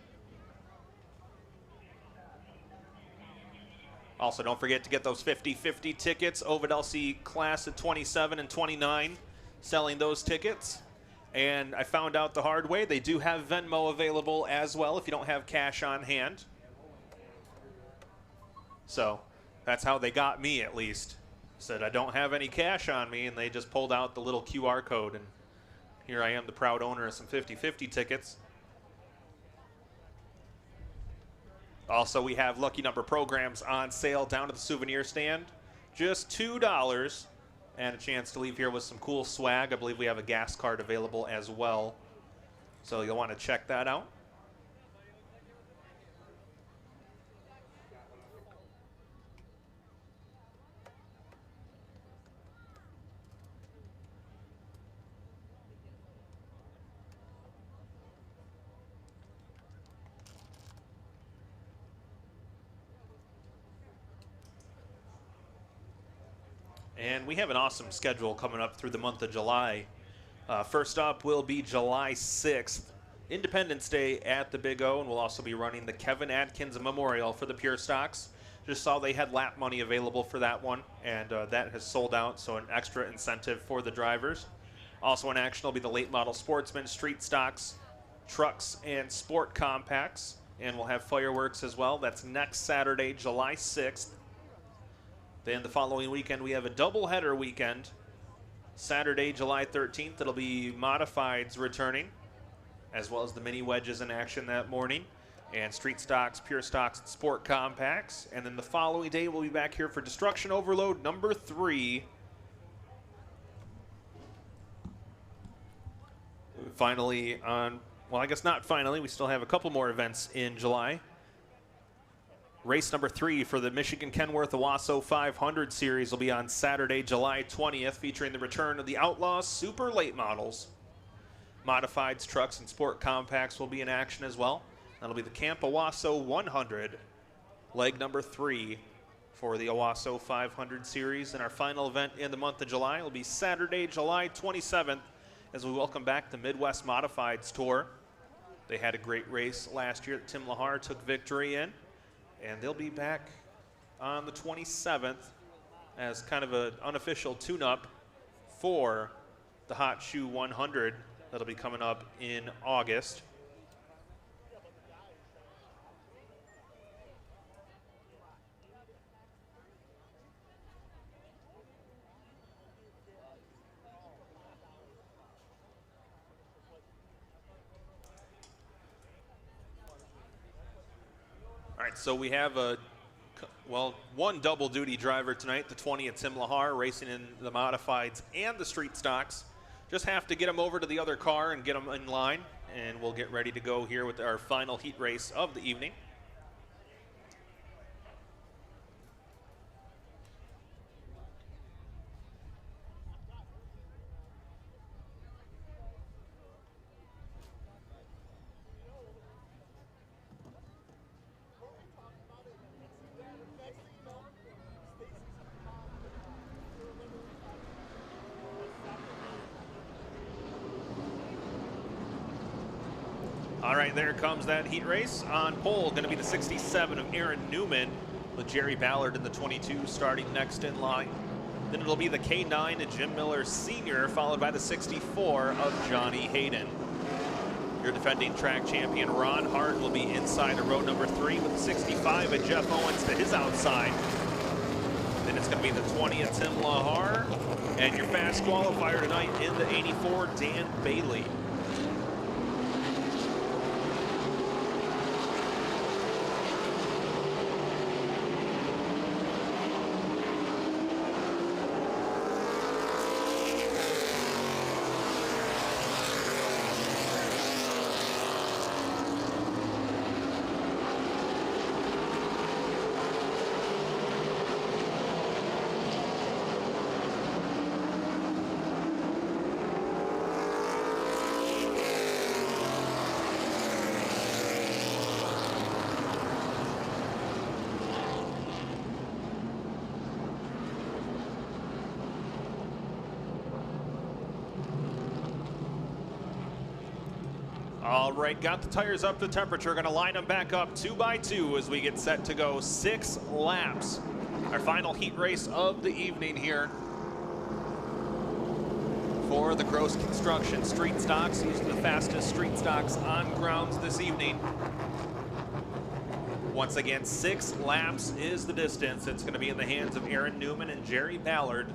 Also, don't forget to get those 50-50 tickets. Ovid LC class at 27 and 29. Selling those tickets. And I found out the hard way, they do have Venmo available as well if you don't have cash on hand. So that's how they got me, at least. Said I don't have any cash on me, and they just pulled out the little QR code, and here I am, the proud owner of some 50-50 tickets. Also, we have lucky number programs on sale down at the souvenir stand. Just $2. And a chance to leave here with some cool swag. I believe we have a gas card available as well. So you'll want to check that out. And we have an awesome schedule coming up through the month of July. First up will be July 6th, Independence Day at the Big O, and we'll also be running the Kevin Atkins Memorial for the Pure Stocks. Just saw they had lap money available for that one, and that has sold out, so an extra incentive for the drivers. Also in action will be the late model sportsmen, street stocks, trucks, and sport compacts, and we'll have fireworks as well. That's next Saturday, July 6th. Then the following weekend, we have a doubleheader weekend. Saturday, July 13th, it'll be modifieds returning, as well as the mini wedges in action that morning, and street stocks, pure stocks, and sport compacts. And then the following day, we'll be back here for Destruction Overload number 3. Finally on, well, I guess not finally, we still have a couple more events in July. Race number 3 for the Michigan Kenworth Owasso 500 series will be on Saturday, July 20th, featuring the return of the Outlaws Super Late Models. Modifieds, trucks, and sport compacts will be in action as well. That'll be the Camp Owasso 100, leg number 3 for the Owasso 500 series. And our final event in the month of July will be Saturday, July 27th, as we welcome back the Midwest Modifieds Tour. They had a great race last year that Tim Lahar took victory in. And they'll be back on the 27th as kind of an unofficial tune-up for the Hot Shoe 100 that'll be coming up in August. All right, so we have one double duty driver tonight, the 20 at Tim Lahar, racing in the modifieds and the street stocks. Just have to get him over to the other car and get him in line, and we'll get ready to go here with our final heat race of the evening. All right, there comes that heat race. On pole, going to be the 67 of Aaron Newman, with Jerry Ballard in the 22 starting next in line. Then it'll be the K9 of Jim Miller Sr., followed by the 64 of Johnny Hayden. Your defending track champion, Ron Hart, will be inside of row number 3 with the 65 of Jeff Owens to his outside. Then it's going to be the 20 of Tim Lahar, and your fast qualifier tonight in the 84, Dan Bailey. All right, got the tires up to temperature. Going to line them back up 2 by 2 as we get set to go 6 laps. Our final heat race of the evening here for the Gross Construction Street Stocks, using the fastest street stocks on grounds this evening. Once again, 6 laps is the distance. It's going to be in the hands of Aaron Newman and Jerry Ballard,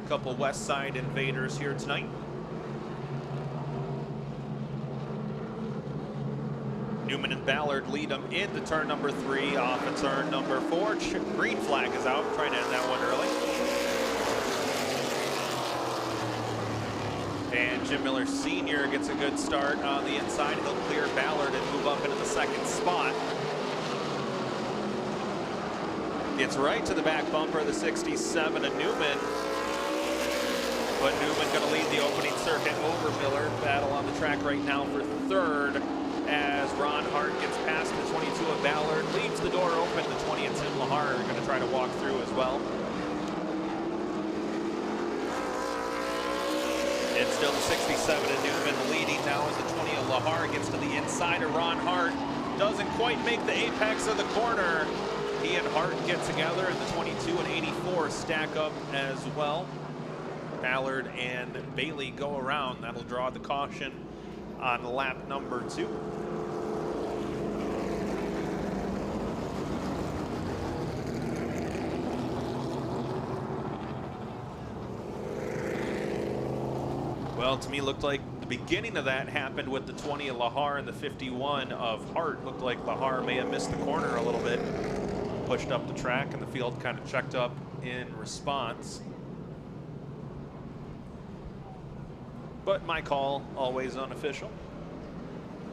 a couple West Side invaders here tonight. Newman and Ballard lead them into turn number 3, off of turn number 4. Green flag is out, trying to end that one early. And Jim Miller Sr. gets a good start on the inside. He'll clear Ballard and move up into the 2nd spot. Gets right to the back bumper, the 67 of Newman. But Newman going to lead the opening circuit over Miller. Battle on the track right now for 3rd. As Ron Hart gets past the 22 of Ballard, leaves the door open. The 20 of Tim Lahar are going to try to walk through as well. It's still the 67 of Newman leading now as the 20 of Lahar gets to the inside of Ron Hart. Doesn't quite make the apex of the corner. He and Hart get together, and the 22 and 84 stack up as well. Ballard and Bailey go around. That'll draw the caution on lap number 2. Well, to me, looked like the beginning of that happened with the 20 of Lahar and the 51 of Hart. Looked like Lahar may have missed the corner a little bit. Pushed up the track, and the field kind of checked up in response. But my call, always unofficial.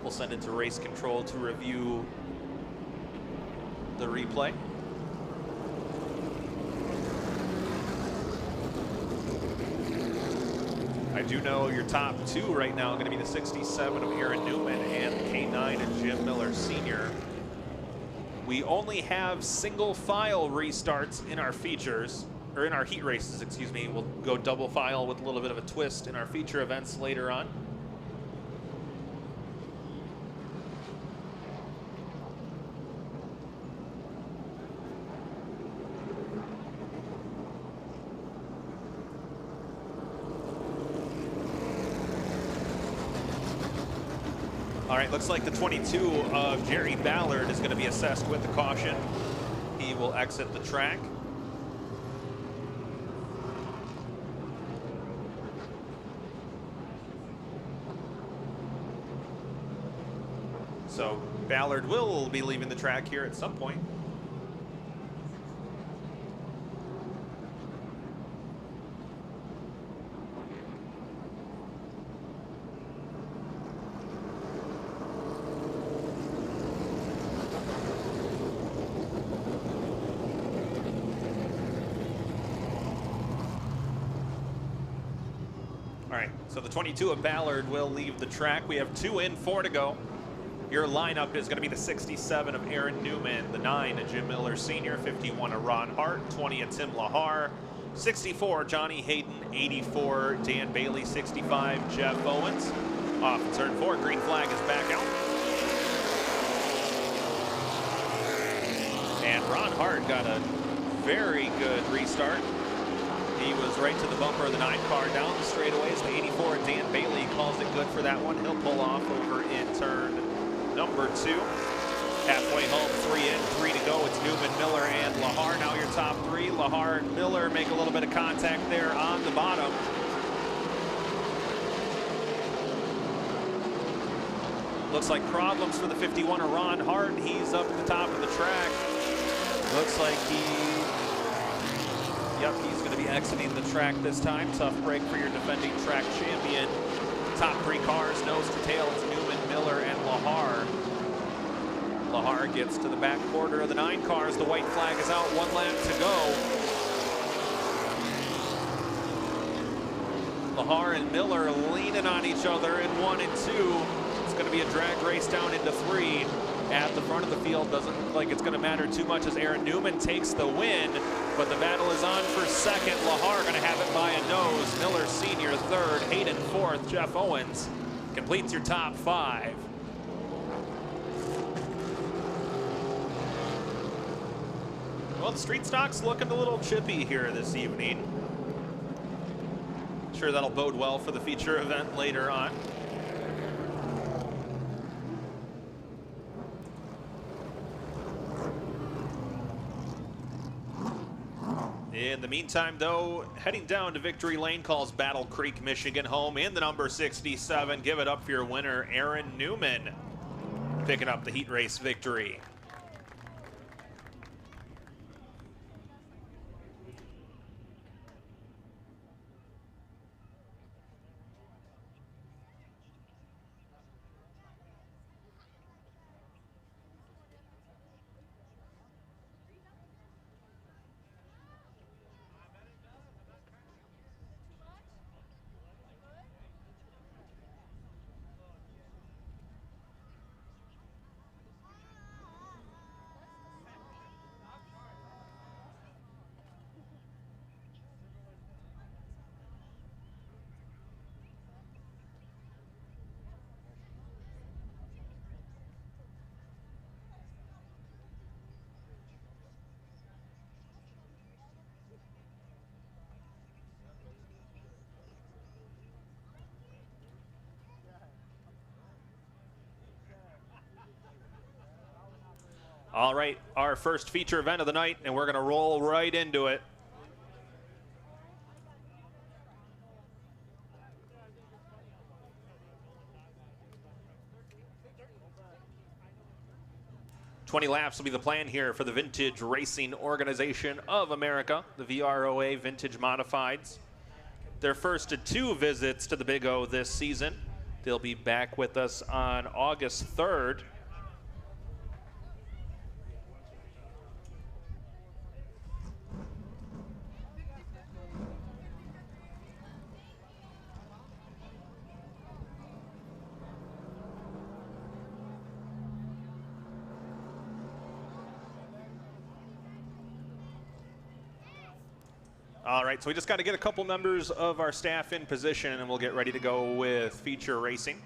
We'll send it to race control to review the replay. I do know your top 2 right now are going to be the 67 of Aaron Newman and the K9 of Jim Miller Sr. We only have single file restarts in our features, or in our heat races, excuse me. We'll go double file with a little bit of a twist in our feature events later on. All right, looks like the 22 of Jerry Ballard is going to be assessed with the caution. He will exit the track. So Ballard will be leaving the track here at some point. So the 22 of Ballard will leave the track. We have 2 in, 4 to go. Your lineup is going to be the 67 of Aaron Newman, the 9 of Jim Miller Sr., 51 of Ron Hart, 20 of Tim Lahar, 64 Johnny Hayden, 84 Dan Bailey, 65 Jeff Owens. Off in turn 4, green flag is back out. And Ron Hart got a very good restart. He was right to the bumper of the 9 car down the straightaways. The 84 Dan Bailey calls it good for that one. He'll pull off over in turn number 2. Halfway home, 3 in, 3 to go. It's Newman, Miller, and Lahar. Now your top 3. Lahar and Miller make a little bit of contact there on the bottom. Looks like problems for the 51 of Ron Hart. He's up at the top of the track. Looks like he's going to be exiting the track this time. Tough break for your defending track champion. Top 3 cars, nose to tail. It's Newman, Miller, and Lahar. Lahar gets to the back quarter of the 9 cars. The white flag is out. 1 lap to go. Lahar and Miller leaning on each other in 1 and 2. It's going to be a drag race down into 3. At the front of the field, doesn't look like it's going to matter too much as Aaron Newman takes the win, but the battle is on for second. Lahar going to have it by a nose. Miller Sr. third, Hayden fourth, Jeff Owens completes your top 5. Well, the street stock's looking a little chippy here this evening. Sure that'll bode well for the feature event later on. In the meantime, though, heading down to victory lane calls Battle Creek, Michigan home in the number 67. Give it up for your winner, Aaron Newman, picking up the heat race victory. All right, our first feature event of the night, and we're going to roll right into it. "20 laps will be the plan here for the Vintage Racing Organization of America, the VROA Vintage Modifieds. Their first of 2 visits to the Big O this season. They'll be back with us on August 3rd. All right, so we just got to get a couple members of our staff in position, and we'll get ready to go with feature racing.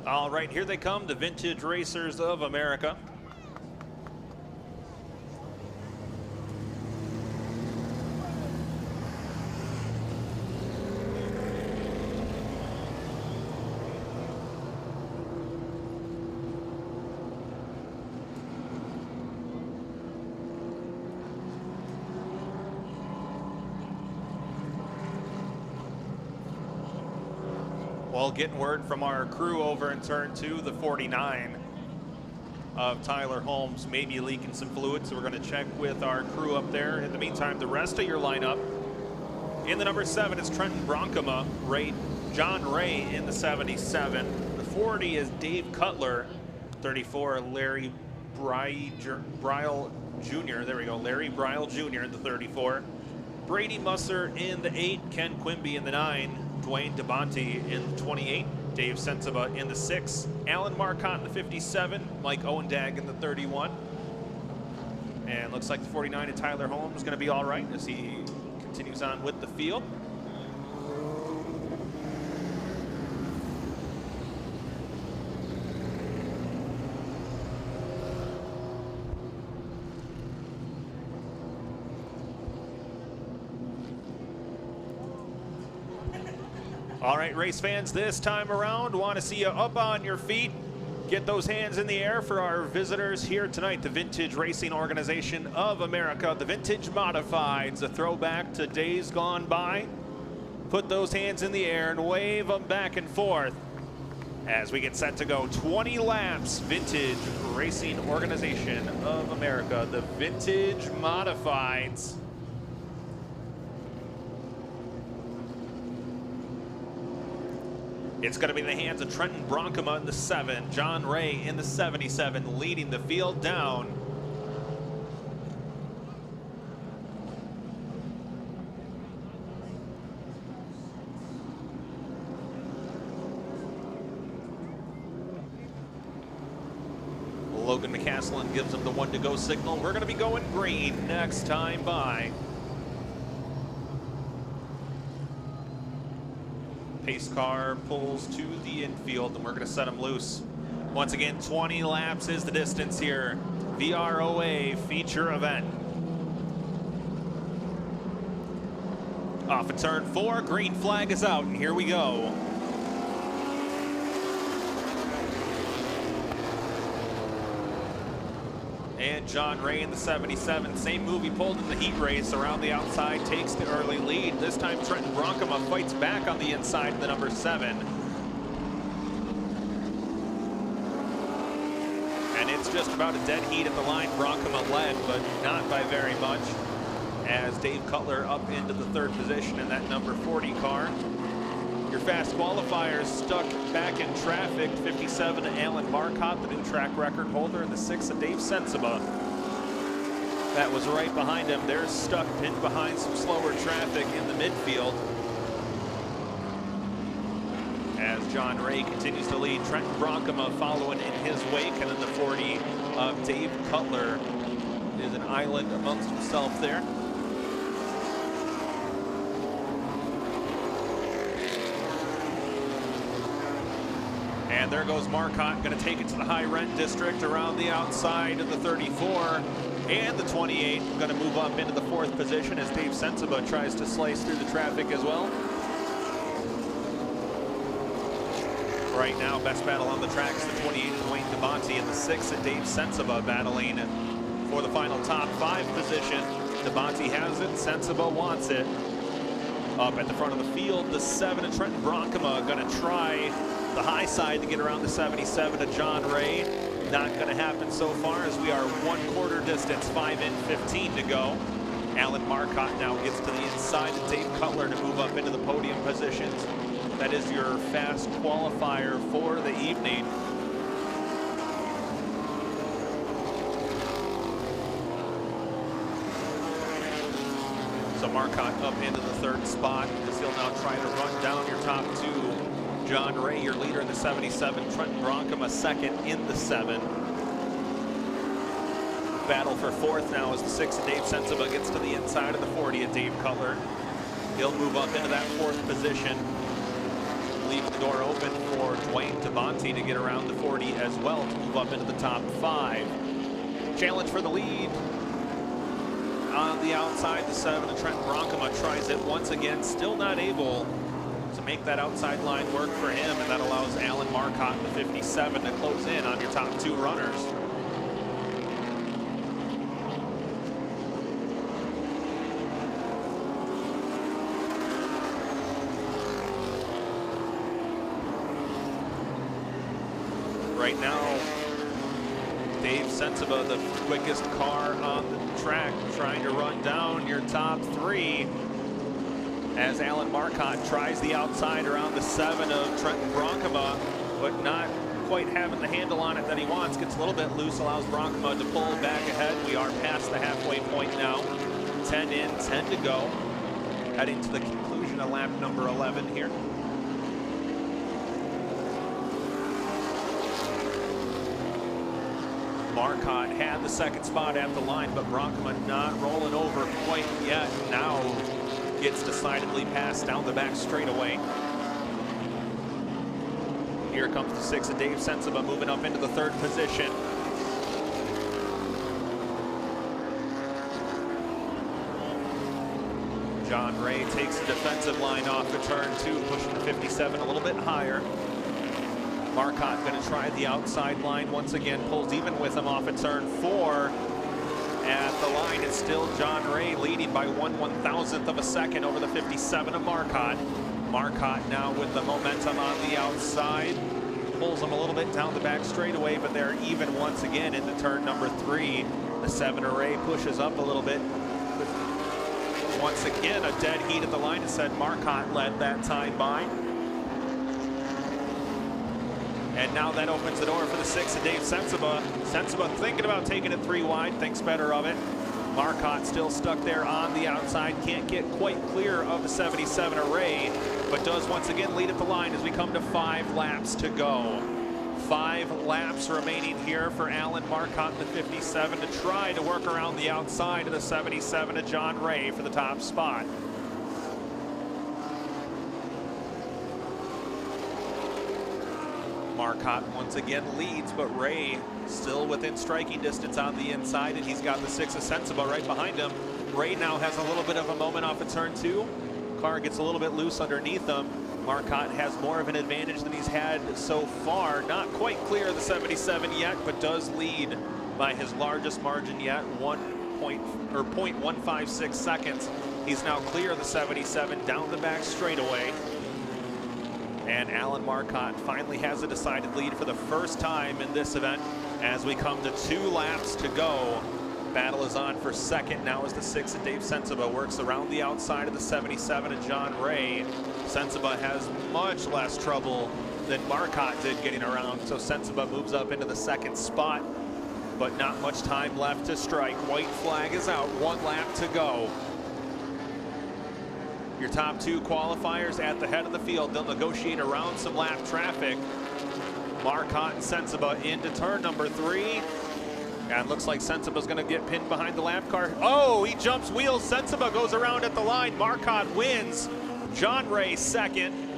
All right, here they come, the Vintage Racers of America. Well, getting word from our crew over in turn 2, the 49 of Tyler Holmes may be leaking some fluid, so we're going to check with our crew up there. In the meantime, the rest of your lineup. In the number 7 is Trenton Bronkema, John Ray in the 77. The 40 is Dave Cutler. 34, Larry Brile Jr. There we go, Larry Brile Jr. in the 34. Brady Musser in the 8, Ken Quimby in the 9, Dwayne DeBonte in the 28, Dave Sensiba in the 6, Alan Marcotte in the 57, Mike Owendag in the 31. And looks like the 49 of Tyler Holmes is going to be all right as he continues on with the field. All right, race fans, this time around, want to see you up on your feet. Get those hands in the air for our visitors here tonight, the Vintage Racing Organization of America, the Vintage Modifieds, a throwback to days gone by. Put those hands in the air and wave them back and forth as we get set to go 20 laps. Vintage Racing Organization of America, the Vintage Modifieds. It's going to be in the hands of Trenton Bronkema in the 7, John Ray in the 77, leading the field down. Logan McCaslin gives him the 1 to go signal. We're going to be going green next time by. Pace car pulls to the infield, and we're going to set him loose. Once again, 20 laps is the distance here. VROA feature event. Off of turn 4, green flag is out, and here we go. And John Ray in the 77, same move he pulled in the heat race around the outside, takes the early lead. This time Trenton Bronkema fights back on the inside of the number 7. And it's just about a dead heat at the line. Bronkema led, but not by very much, as Dave Cutler up into the 3rd position in that number 40 car. Your fast qualifiers stuck back in traffic. 57, Alan Marcotte, the new track record holder, and the 6 of Dave Sensiba. That was right behind him. They're stuck pinned behind some slower traffic in the midfield, as John Ray continues to lead. Trenton Bronkema following in his wake, and then the 40 of Dave Cutler is an island amongst himself there. And there goes Marcotte, going to take it to the high rent district around the outside of the 34 and the 28. Going to move up into the 4th position as Dave Sensiba tries to slice through the traffic as well. Right now, best battle on the track is the 28 of Dwayne DeBonte and the 6 of Dave Sensiba battling for the final top 5 position. DeBonte has it, Sensiba wants it. Up at the front of the field, the 7 of Trenton Bronkema going to try the high side to get around the 77 of John Ray. Not going to happen so far, as we are 1/4 distance, 5 in, 15 to go. Alan Marcotte now gets to the inside of Dave Cutler to move up into the podium positions. That is your fast qualifier for the evening. So Marcotte up into the 3rd spot, as he'll now try to run down your top 2. John Ray, your leader in the 77. Trenton Bronkema 2nd in the 7. Battle for 4th now as the 6 of Dave Sensiba gets to the inside of the 40 of Dave Cutler. He'll move up into that 4th position. Leave the door open for Dwayne DeBonte to get around the 40 as well to move up into the top 5. Challenge for the lead. On the outside, the 7 of Trenton Bronkema tries it once again, still not able to make that outside line work for him, and that allows Alan Marcotte, the 57, to close in on your top 2 runners. Right now, Dave Sensiba, the quickest car on the track, trying to run down your top 3. As Alan Marcotte tries the outside around the 7 of Trenton Bronkema, but not quite having the handle on it that he wants. Gets a little bit loose, allows Bronkema to pull back ahead. We are past the halfway point now. 10 in, 10 to go. Heading to the conclusion of lap number 11 here. Marcotte had the 2nd spot at the line, but Bronkema not rolling over quite yet. Now gets decidedly passed down the back straightaway. Here comes the 6 of Dave Sensiba moving up into the 3rd position. John Ray takes the defensive line off the turn 2, pushing the 57 a little bit higher. Marcotte going to try the outside line once again, pulls even with him off at turn 4. At the line, it's still John Ray leading by 1/1000th of a second over the 57 of Marcotte. Marcotte now with the momentum on the outside. Pulls him a little bit down the back straightaway, but they're even once again into turn number 3. The 7 of Ray pushes up a little bit. Once again, a dead heat at the line. It said Marcotte led that time by. And now that opens the door for the 6 of Dave Sensiba. Sensiba thinking about taking it 3 wide, thinks better of it. Marcotte still stuck there on the outside, can't get quite clear of the 77 array, but does once again lead at the line as we come to 5 laps to go. 5 laps remaining here for Alan Marcotte, the 57, to try to work around the outside of the 77 of John Ray for the top spot. Marcotte once again leads, but Ray still within striking distance on the inside, and he's got the 6 of Sensiba right behind him. Ray now has a little bit of a moment off of turn 2. Car gets a little bit loose underneath him. Marcotte has more of an advantage than he's had so far. Not quite clear of the 77 yet, but does lead by his largest margin yet, 0.156 seconds. He's now clear of the 77 down the back straightaway. And Alan Marcotte finally has a decided lead for the first time in this event as we come to 2 laps to go. Battle is on for second now as the 6 of Dave Sensiba works around the outside of the 77 of John Ray. Sensiba has much less trouble than Marcotte did getting around, so Sensiba moves up into the 2nd spot, but not much time left to strike. White flag is out, 1 lap to go. Your top 2 qualifiers at the head of the field. They'll negotiate around some lap traffic. Marcotte and Sensiba into turn number 3. And looks like Sensiba's going to get pinned behind the lap car. Oh, he jumps wheels. Sensiba goes around at the line. Marcotte wins. John Ray second.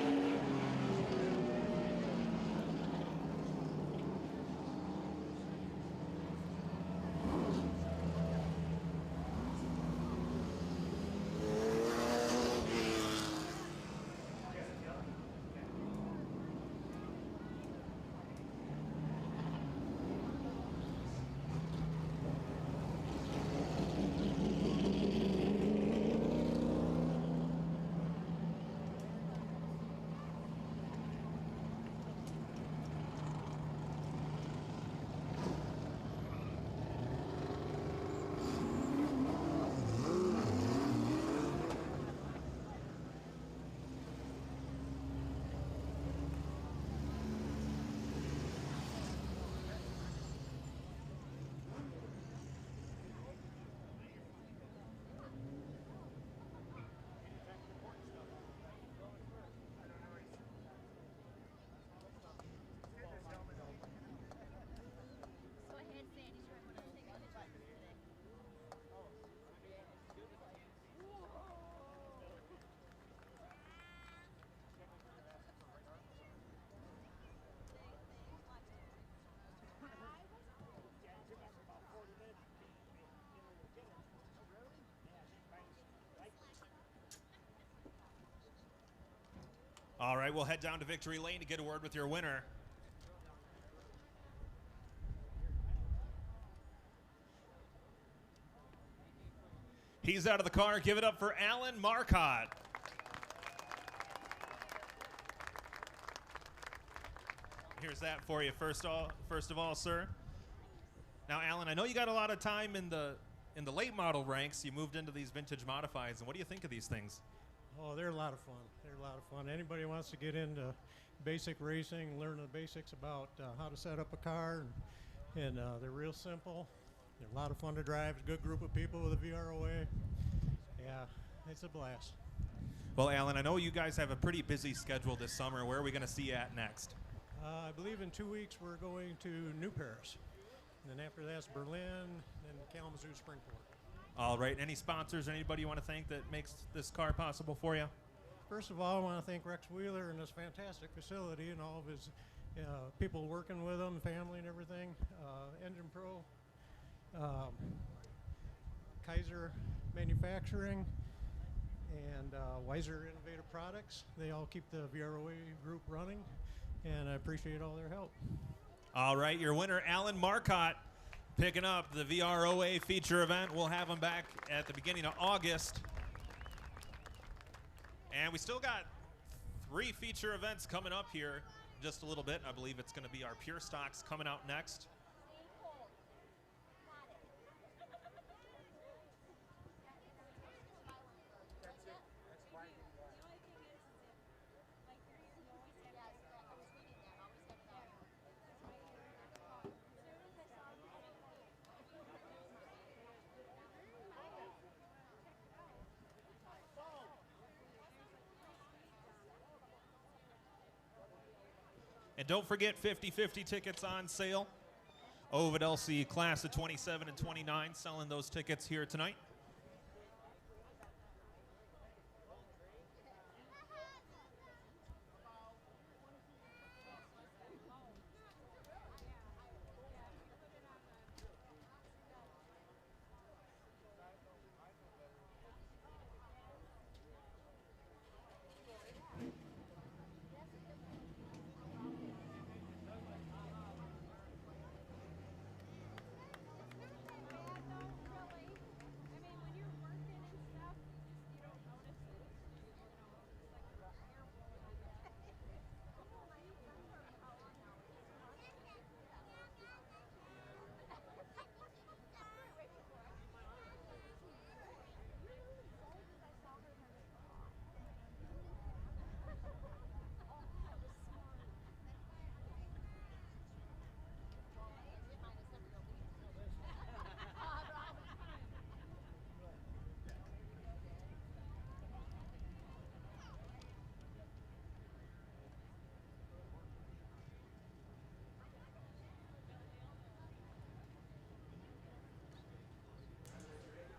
All right, we'll head down to victory lane to get a word with your winner. He's out of the car. Give it up for Alan Marcotte. Here's that for you. First of all, sir. Now, Alan, I know you got a lot of time in the late model ranks. You moved into these vintage modifieds, and what do you think of these things? Oh, they're a lot of fun. They're a lot of fun. Anybody who wants to get into basic racing, learn the basics about how to set up a car, and they're real simple. They're a lot of fun to drive. A good group of people with a VROA. Yeah, it's a blast. Well, Alan, I know you guys have a pretty busy schedule this summer. Where are we going to see you at next? I believe in 2 weeks we're going to New Paris. And then after that's Berlin, then Kalamazoo, Springport. All right. Any sponsors or anybody you want to thank that makes this car possible for you? First of all, I want to thank Rex Wheeler and this fantastic facility and all of his people working with him, family and everything. Engine Pro, Kaiser Manufacturing, and Weiser Innovative Products. They all keep the VROA group running, and I appreciate all their help. All right. Your winner, Alan Marcotte, picking up the VROA feature event. We'll have him back at the beginning of August. And we still got 3 feature events coming up here in just a little bit. I believe it's going to be our Pure Stocks coming out next. And don't forget 50/50 tickets on sale. Ovid LC class of 27 and 29 selling those tickets here tonight.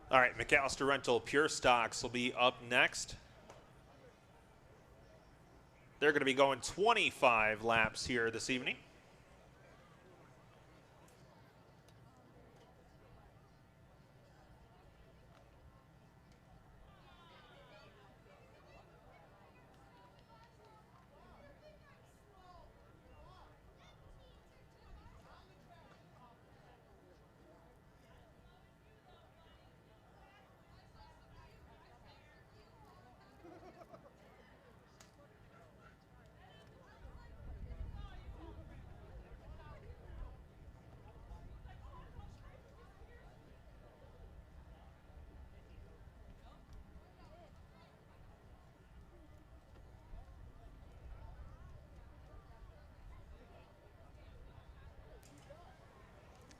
All right, McAllister Rental Pure Stocks will be up next. They're going to be going 25 laps here this evening.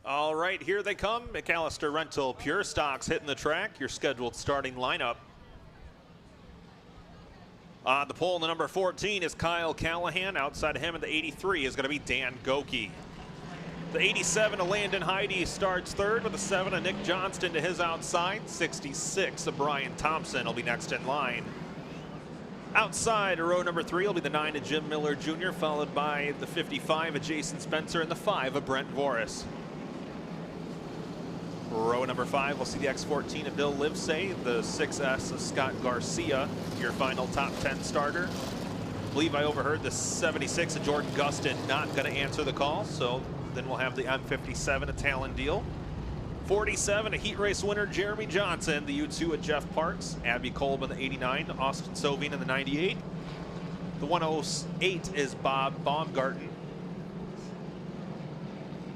All right, here they come. McAllister Rental Pure Stocks hitting the track. Your scheduled starting lineup. On the pole, the number 14 is Kyle Callahan. Outside of him in the 83 is going to be Dan Goki. The 87 of Landon Heide starts third with the 7 of Nick Johnston to his outside. 66 of Brian Thompson will be next in line. Outside of row number 3 will be the 9 of Jim Miller Jr., followed by the 55 of Jason Spencer and the 5 of Brent Voris. Row number 5, we'll see the X14 of Bill Livesay, the 6S of Scott Garcia, your final top 10 starter. I believe I overheard the 76 of Jordan Gustin not going to answer the call, so then we'll have the M57 of Talon Deal. 47 a heat race winner Jeremy Johnson, the U2 of Jeff Parks, Abby Kolb in the 89, Austin Sovine in the 98. The 108 is Bob Baumgarten.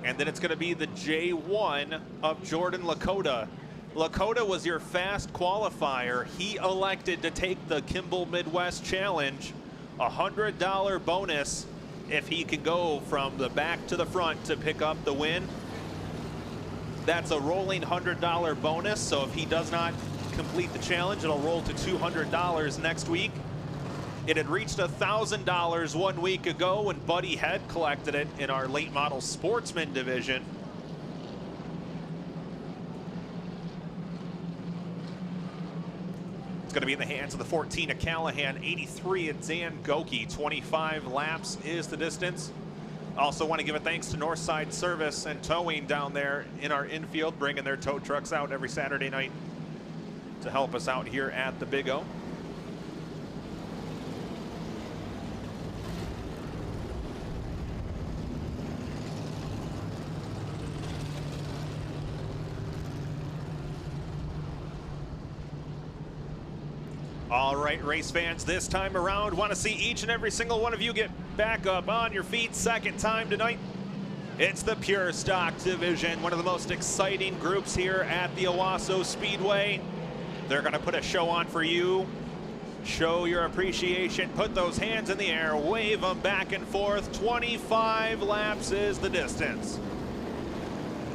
And then it's going to be the J1 of Jordan Lakota. Lakota was your fast qualifier. He elected to take the Kimball Midwest Challenge, $100 bonus if he can go from the back to the front to pick up the win. That's a rolling $100 bonus, so if he does not complete the challenge, it'll roll to $200 next week. It had reached $1,000 1 week ago when Buddy Head collected it in our late model sportsman division. It's going to be in the hands of the 14 of Callahan, 83 of Dan Goki. 25 laps is the distance. Also want to give a thanks to Northside Service and Towing down there in our infield, bringing their tow trucks out every Saturday night to help us out here at the Big O. All right, race fans, this time around, want to see each and every single one of you get back up on your feet. Second time tonight. It's the Pure Stock Division, one of the most exciting groups here at the Owasso Speedway. They're going to put a show on for you. Show your appreciation, put those hands in the air, wave them back and forth. 25 laps is the distance.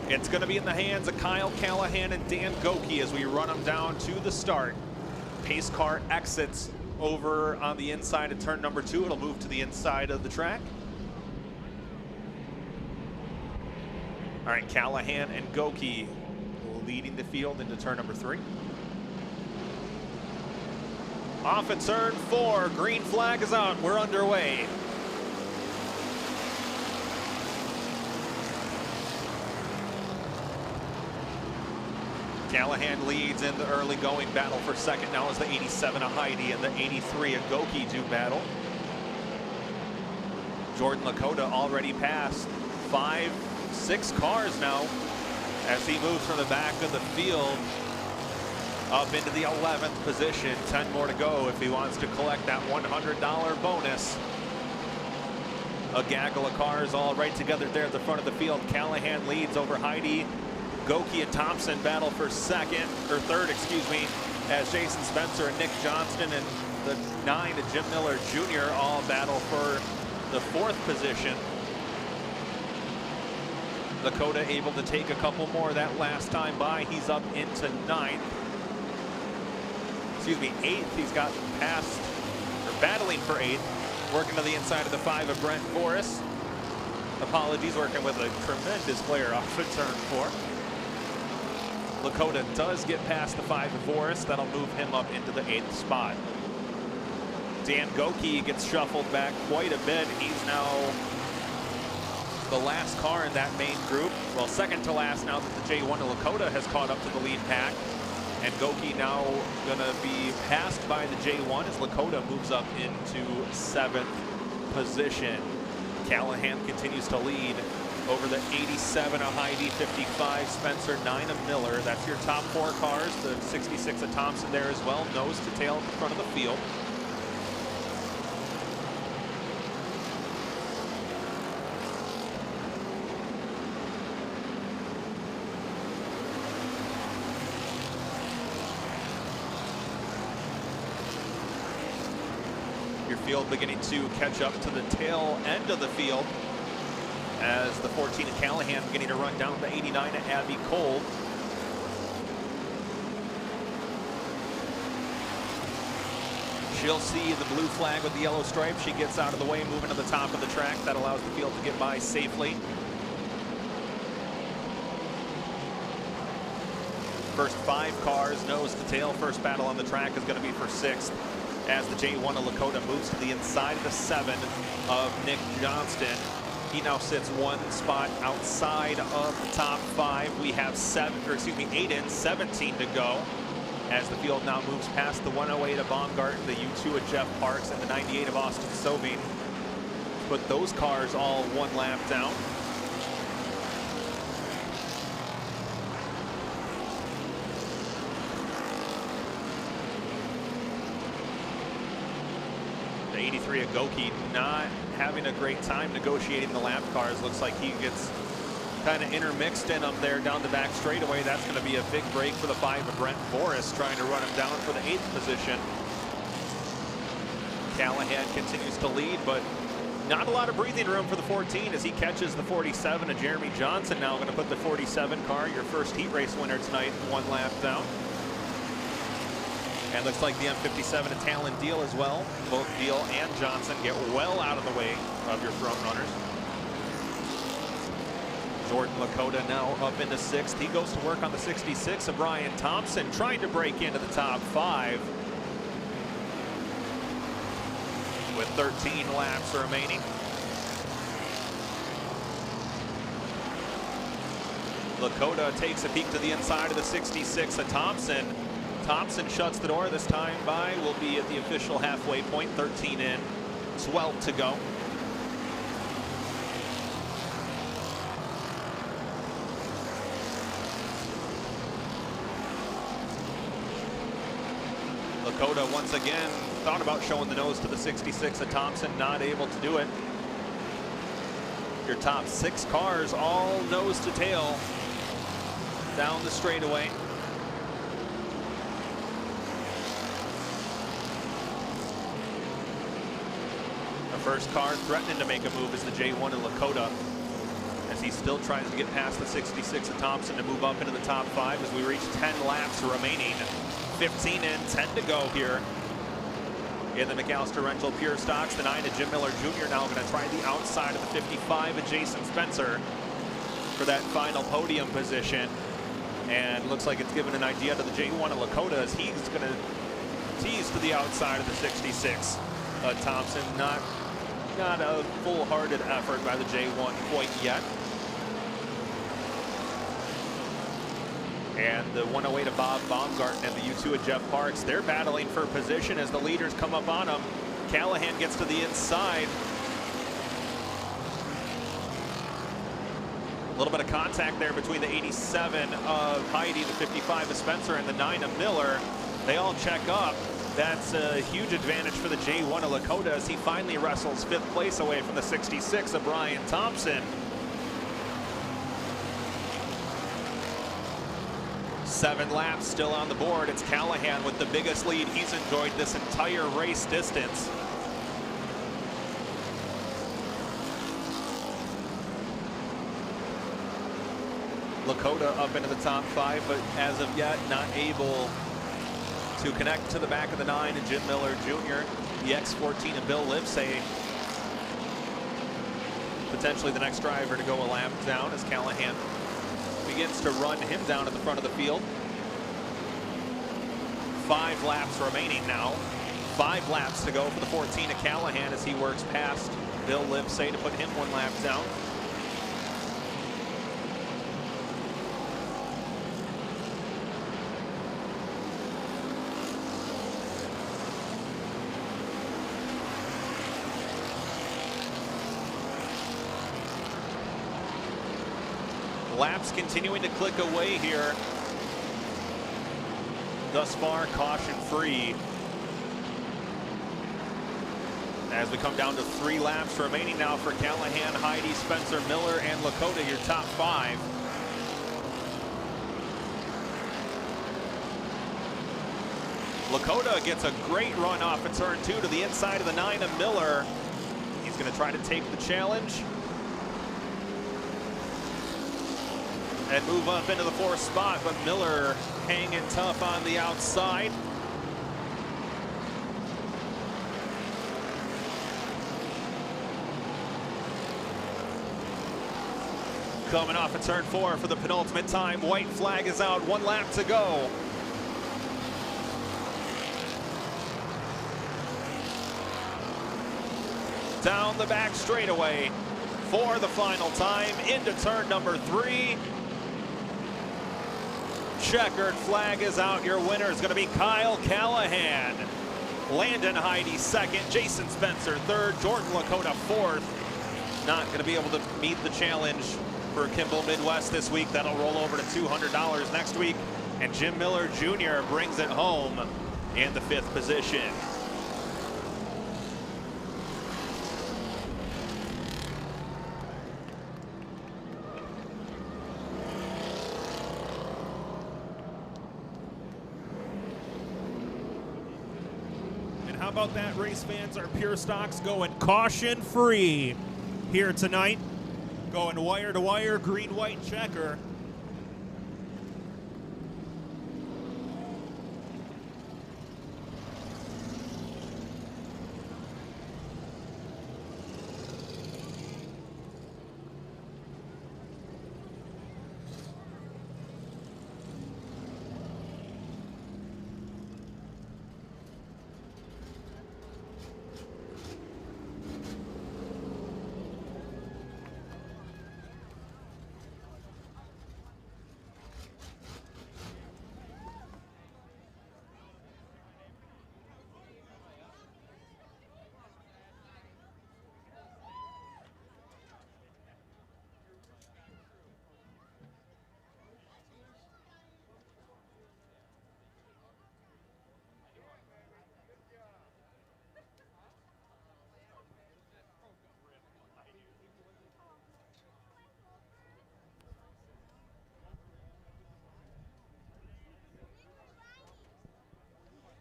It's going to be in the hands of Kyle Callahan and Dan Goki as we run them down to the start. Pace car exits over on the inside of turn number 2. It'll move to the inside of the track. All right, Callahan and Goki leading the field into turn number 3. Off at turn 4, green flag is out, we're underway. Callahan leads in the early going battle for second now as the 87 of Heide and the 83 of Goki do battle. Jordan Lakota already passed 5-6 cars now as he moves from the back of the field up into the 11th position. 10 more to go if he wants to collect that $100 bonus. A gaggle of cars all right together there at the front of the field. Callahan leads over Heide. Goki and Thompson battle for third, excuse me, as Jason Spencer and Nick Johnston and the 9 of Jim Miller Jr. all battle for the 4th position. Lakota able to take a couple more that last time by. He's up into 9th. Excuse me, 8th. He's got past, or battling for 8th. Working to the inside of the 5 of Brent Forrest. Apologies, working with a tremendous player off of turn 4. Lakota does get past the 5 of Boris. That'll move him up into the 8th spot. Dan Goki gets shuffled back quite a bit. He's now the last car in that main group. Well, second to last now that the J1 of Lakota has caught up to the lead pack. And Goki now going to be passed by the J1 as Lakota moves up into 7th position. Callahan continues to lead over the 87 of Heidi, 55 Spencer, 9 of Miller. That's your top 4 cars. The 66 of Thompson there as well, nose to tail at the front of the field. Your field beginning to catch up to the tail end of the field as the 14 of Callahan beginning to run down the 89 of Abby Cole. She'll see the blue flag with the yellow stripe. She gets out of the way, moving to the top of the track. That allows the field to get by safely. First 5 cars, nose to tail. First battle on the track is going to be for 6th as the J1 of Lakota moves to the inside of the 7 of Nick Johnston. He now sits 1 spot outside of the top 5. We have 8 in, 17 to go as the field now moves past the 108 of Baumgarten, the U2 of Jeff Parks, and the 98 of Austin Sovine. Put those cars all 1 lap down. The 83 of Goki not having a great time negotiating the lap cars. Looks like he gets kind of intermixed in them there down the back straightaway. That's going to be a big break for the 5 of Brent Boris, trying to run him down for the 8th position. Callahan continues to lead, but not a lot of breathing room for the 14 as he catches the 47 of Jeremy Johnson. Now going to put the 47 car, your first heat race winner tonight, 1 lap down. And looks like the M57 of Talon Deal as well. Both Deal and Johnson get well out of the way of your front runners. Jordan Lakota now up into 6th. He goes to work on the 66 of Brian Thompson, trying to break into the top 5 with 13 laps remaining. Lakota takes a peek to the inside of the 66 of Thompson. Thompson shuts the door this time by. Will be at the official halfway point, 13 in, 12 to go. Lakota once again thought about showing the nose to the 66 of Thompson, not able to do it. Your top 6 cars all nose to tail down the straightaway. The first car threatening to make a move is the J1 in Lakota, as he still tries to get past the 66 of Thompson to move up into the top 5 as we reach 10 laps remaining. 15 in, 10 to go here in the McAllister Rental Pure Stocks. The 9 of Jim Miller Jr. now going to try the outside of the 55 of Jason Spencer for that final podium position. And looks like it's given an idea to the J1 of Lakota as he's going to tease to the outside of the 66. Thompson, not a full-hearted effort by the J1 quite yet. And the 108 of Bob Baumgarten and the U2 of Jeff Parks, they're battling for position as the leaders come up on them. Callahan gets to the inside. A little bit of contact there between the 87 of Heidi, the 55 of Spencer, and the 9 of Miller. They all check up. That's a huge advantage for the J1 of Lakota as he finally wrestles 5th place away from the 66 of Brian Thompson. 7 laps still on the board. It's Callahan with the biggest lead he's enjoyed this entire race distance. Lakota up into the top 5, but as of yet not able to connect to the back of the 9 of Jim Miller Jr. The X14 of Bill Livesay, potentially the next driver to go a lap down as Callahan begins to run him down at the front of the field. 5 laps remaining now. 5 laps to go for the 14 of Callahan as he works past Bill Livesay to put him 1 lap down. Laps continuing to click away here. Thus far, caution free. As we come down to 3 laps remaining now for Callahan, Heidi, Spencer Miller, and Lakota, your top 5. Lakota gets a great run off of turn 2 to the inside of the 9 of Miller. He's going to try to take the challenge and move up into the 4th spot, but Miller hanging tough on the outside. Coming off of turn 4 for the penultimate time. White flag is out, 1 lap to go. Down the back straightaway for the final time into turn number 3. Checkered flag is out. Your winner is going to be Kyle Callahan. Landon Heidi second, Jason Spencer third, Jordan Lakota 4th. Not going to be able to meet the challenge for Kimball Midwest this week. That'll roll over to $200 next week. And Jim Miller Jr. brings it home in the 5th position. How about that, race fans? Our Pure Stocks going caution free here tonight. Going wire to wire, green, white checker.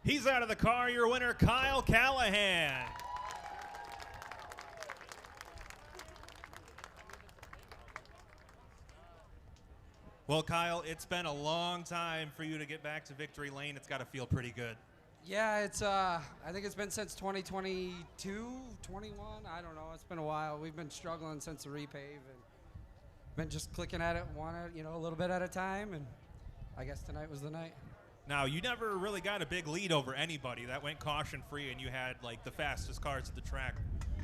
He's out of the car, your winner, Kyle Callahan. Well, Kyle, it's been a long time for you to get back to victory lane. It's got to feel pretty good. Yeah, it's I think it's been since 2022, 21, I don't know. It's been a while. We've been struggling since the repave and been just clicking at it a little bit at a time, and I guess tonight was the night. Now, you never really got a big lead over anybody. That went caution free, and you had like the fastest cars at the track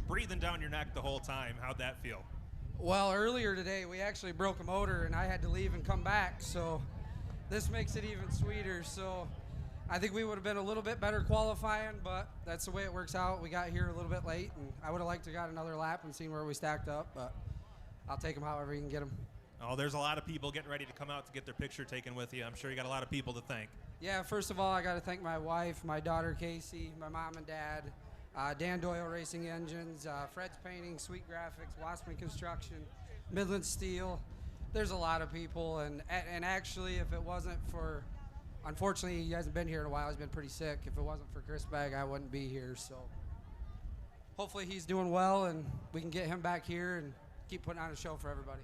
breathing down your neck the whole time. How'd that feel? Well, earlier today we actually broke a motor and I had to leave and come back, so this makes it even sweeter. So I think we would have been a little bit better qualifying, but that's the way it works out. We got here a little bit late, and I would have liked to got another lap and seen where we stacked up, but I'll take them however you can get them. Oh, there's a lot of people getting ready to come out to get their picture taken with you. I'm sure you got a lot of people to thank. Yeah, first of all, I got to thank my wife, my daughter Casey, my mom and dad, Dan Doyle Racing Engines, Fred's Painting, Sweet Graphics, Wassman Construction, Midland Steel. There's a lot of people, and actually, if it wasn't for, unfortunately, he hasn't been here in a while. He's been pretty sick. If it wasn't for Chris Bagg, I wouldn't be here. So hopefully he's doing well, and we can get him back here and keep putting on a show for everybody.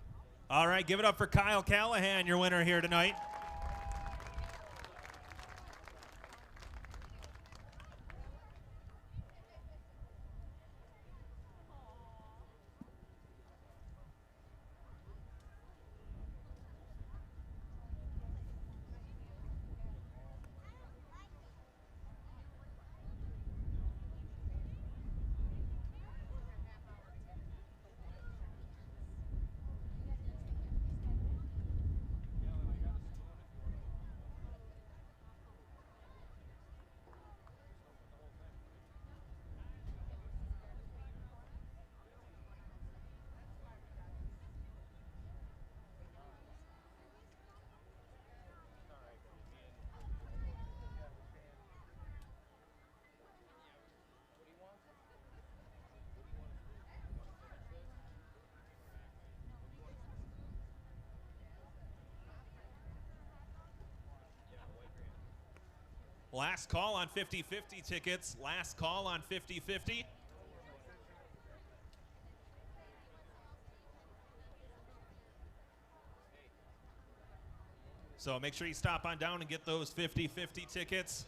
All right, give it up for Kyle Callahan, your winner here tonight. Last call on 50-50 tickets. Last call on 50-50. So make sure you stop on down and get those 50-50 tickets.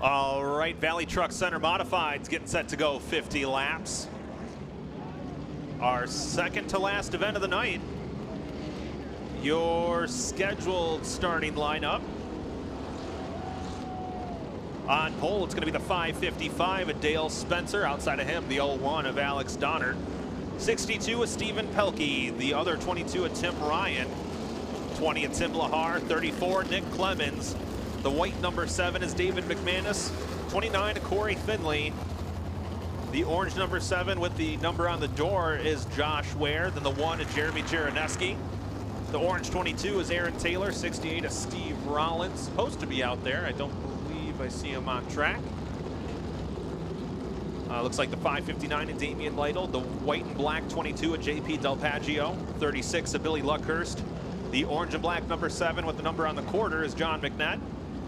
All right, Valley Truck Center Modifieds getting set to go 50 laps. Our second to last event of the night. Your scheduled starting lineup. On pole, it's going to be the 555 of Dale Spencer. Outside of him, the 01 of Alex Donner. 62 of Stephen Pelkey. The other 22 of Tim Ryan. 20 of Tim Lahar. 34 Nick Clemens. The white number 7 is David McManus. 29 of Corey Finley. The orange number 7 with the number on the door is Josh Ware. Then the 1 is Jeremy Jaraneski. The orange 22 is Aaron Taylor. 68 is Steve Rollins. Supposed to be out there. I don't believe I see him on track. Looks like the 559 of Damian Lytle. The white and black 22 of JP Del Paggio. 36 of Billy Luckhurst. The orange and black number 7 with the number on the quarter is John McNett.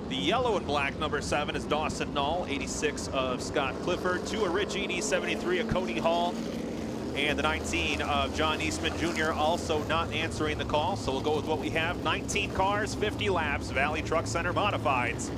The yellow and black number 7 is Dawson Null. 86 of Scott Clifford. 2 of Rich Eady. 73 of Cody Hall. And the 19 of John Eastman Jr. also not answering the call. So we'll go with what we have. 19 cars, 50 laps, Valley Truck Center Modifieds.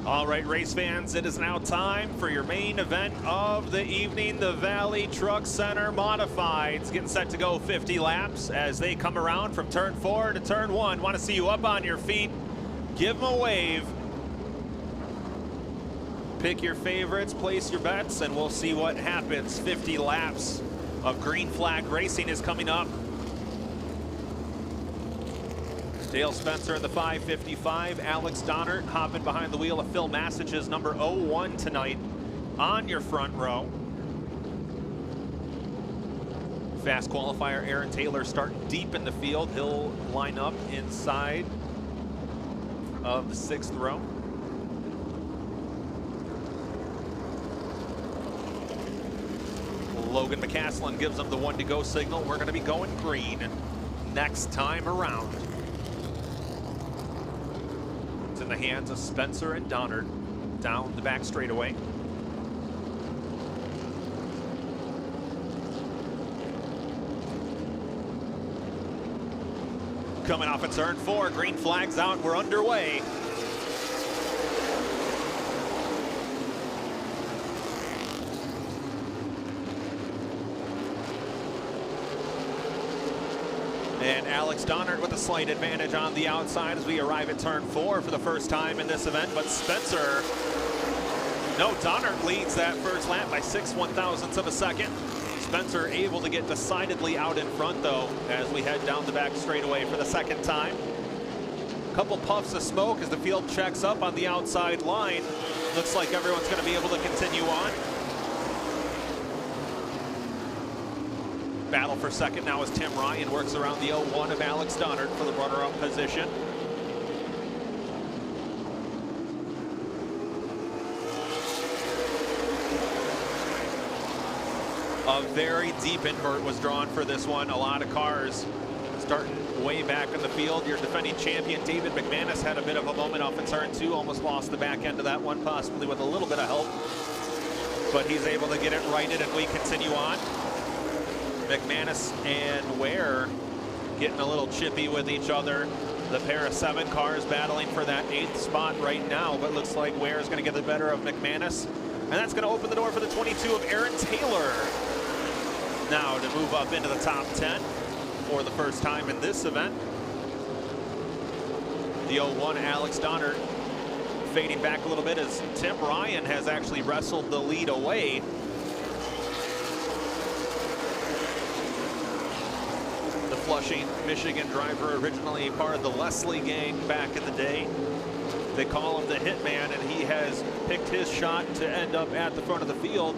All right, race fans, it is now time for your main event of the evening, the Valley Truck Center Modifieds. Getting set to go 50 laps as they come around from turn 4 to turn 1. Want to see you up on your feet. Give them a wave. Pick your favorites, place your bets, and we'll see what happens. 50 laps of green flag racing is coming up. Dale Spencer in the 555. Alex Donner hopping behind the wheel of Phil Massage's number 01 tonight on your front row. Fast qualifier Aaron Taylor starting deep in the field. He'll line up inside of the 6th row. Logan McCaslin gives them the 1 to go signal. We're going to be going green next time around. It's in the hands of Spencer and Donner down the back straightaway. Coming off of turn 4, green flags out, we're underway. And Alex Donner with a slight advantage on the outside as we arrive at turn 4 for the first time in this event, but Spencer, no, Donner leads that first lap by 6/1000ths of a second. Spencer able to get decidedly out in front though as we head down the back straightaway for the second time. Couple puffs of smoke as the field checks up on the outside line. Looks like everyone's going to be able to continue on. Battle for second now as Tim Ryan works around the 01 of Alex Donner for the runner-up position. A very deep invert was drawn for this one. A lot of cars starting way back in the field. Your defending champion, David McManus, had a bit of a moment off in turn 2. Almost lost the back end of that one, possibly with a little bit of help. But he's able to get it righted and we continue on. McManus and Ware getting a little chippy with each other. The pair of 7 cars battling for that 8th spot right now, but looks like Ware is going to get the better of McManus. And that's going to open the door for the 22 of Aaron Taylor. Now to move up into the top 10 for the first time in this event. The 01 Alex Donner fading back a little bit as Tim Ryan has actually wrestled the lead away. The Flushing, Michigan driver, originally part of the Leslie gang back in the day. They call him the Hitman, and he has picked his shot to end up at the front of the field.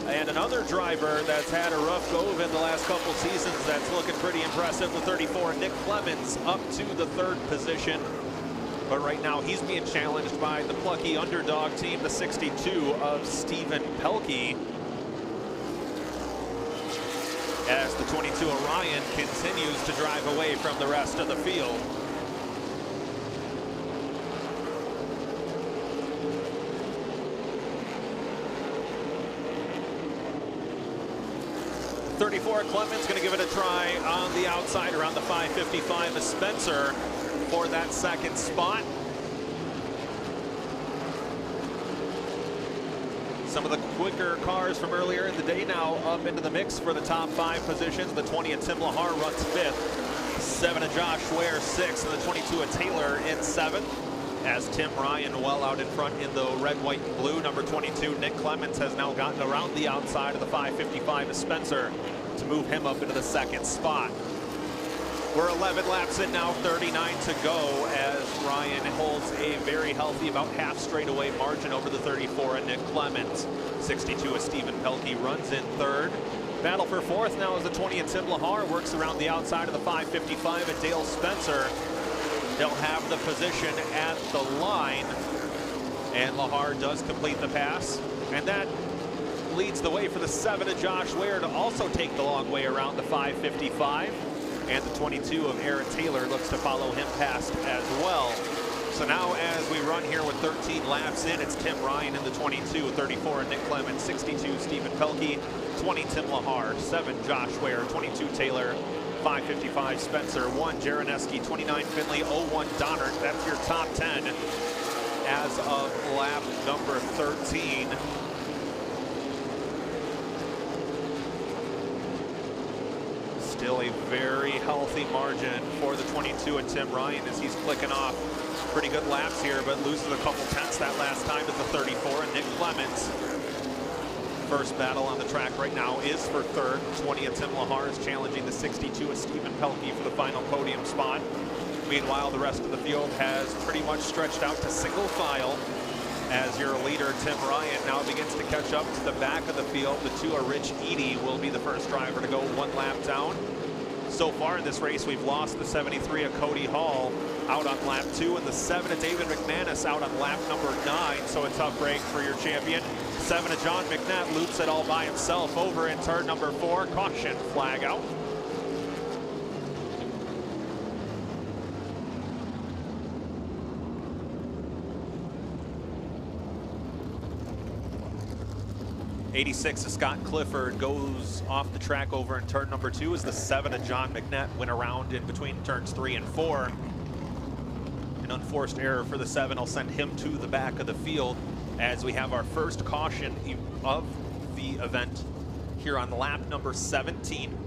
And another driver that's had a rough go of it the last couple seasons that's looking pretty impressive, the 34, Nick Clemens, up to the 3rd position. But right now he's being challenged by the plucky underdog team, the 62 of Stephen Pelkey. As the 22 Orion continues to drive away from the rest of the field. Clemens going to give it a try on the outside around the 555 of Spencer for that 2nd spot. Some of the quicker cars from earlier in the day now up into the mix for the top 5 positions. The 20 of Tim Lahar runs 5th. 7 of Josh Ware 6th, and the 22 of Taylor in 7th. As Tim Ryan well out in front in the red, white, and blue. Number 22, Nick Clemens, has now gotten around the outside of the 555 of Spencer to move him up into the 2nd spot. We're 11 laps in now, 39 to go, as Ryan holds a very healthy, about half straightaway margin over the 34 and Nick Clemens. 62 of Stephen Pelkey runs in 3rd. Battle for 4th now as the 20 of Tim Lahar works around the outside of the 555 and Dale Spencer. They'll have the position at the line, and Lahar does complete the pass, and that leads the way for the 7 of Josh Ware to also take the long way around the 555, and the 22 of Aaron Taylor looks to follow him past as well. So now as we run here with 13 laps in, it's Tim Ryan in the 22, 34 Nick Clemens, 62 Stephen Pelkey, 20 Tim Lahar, 7 Josh Ware, 22 Taylor, 555 Spencer, 1 Jaraneski, 29 Finley, 01 Donner. That's your top 10 as of lap number 13. Still a very healthy margin for the 22 and Tim Ryan as he's clicking off pretty good laps here, but loses a couple tenths that last time to the 34 and Nick Clemens. First battle on the track right now is for 3rd. 20 of Tim Lahar is challenging the 62 of Stephen Pelkey for the final podium spot. Meanwhile, the rest of the field has pretty much stretched out to single file as your leader, Tim Ryan, now begins to catch up to the back of the field. The 2 are Rich Eady will be the first driver to go 1 lap down. So far in this race, we've lost the 73 of Cody Hall out on lap 2 and the 7 of David McManus out on lap number 9. So a tough break for your champion. 7 of John McNett loops it all by himself over in turn number 4. Caution flag out. '86 of Scott Clifford goes off the track over in turn number 2 as the 7 of John McNett went around in between turns 3 and 4. An unforced error for the 7 will send him to the back of the field as we have our first caution of the event here on lap number 17.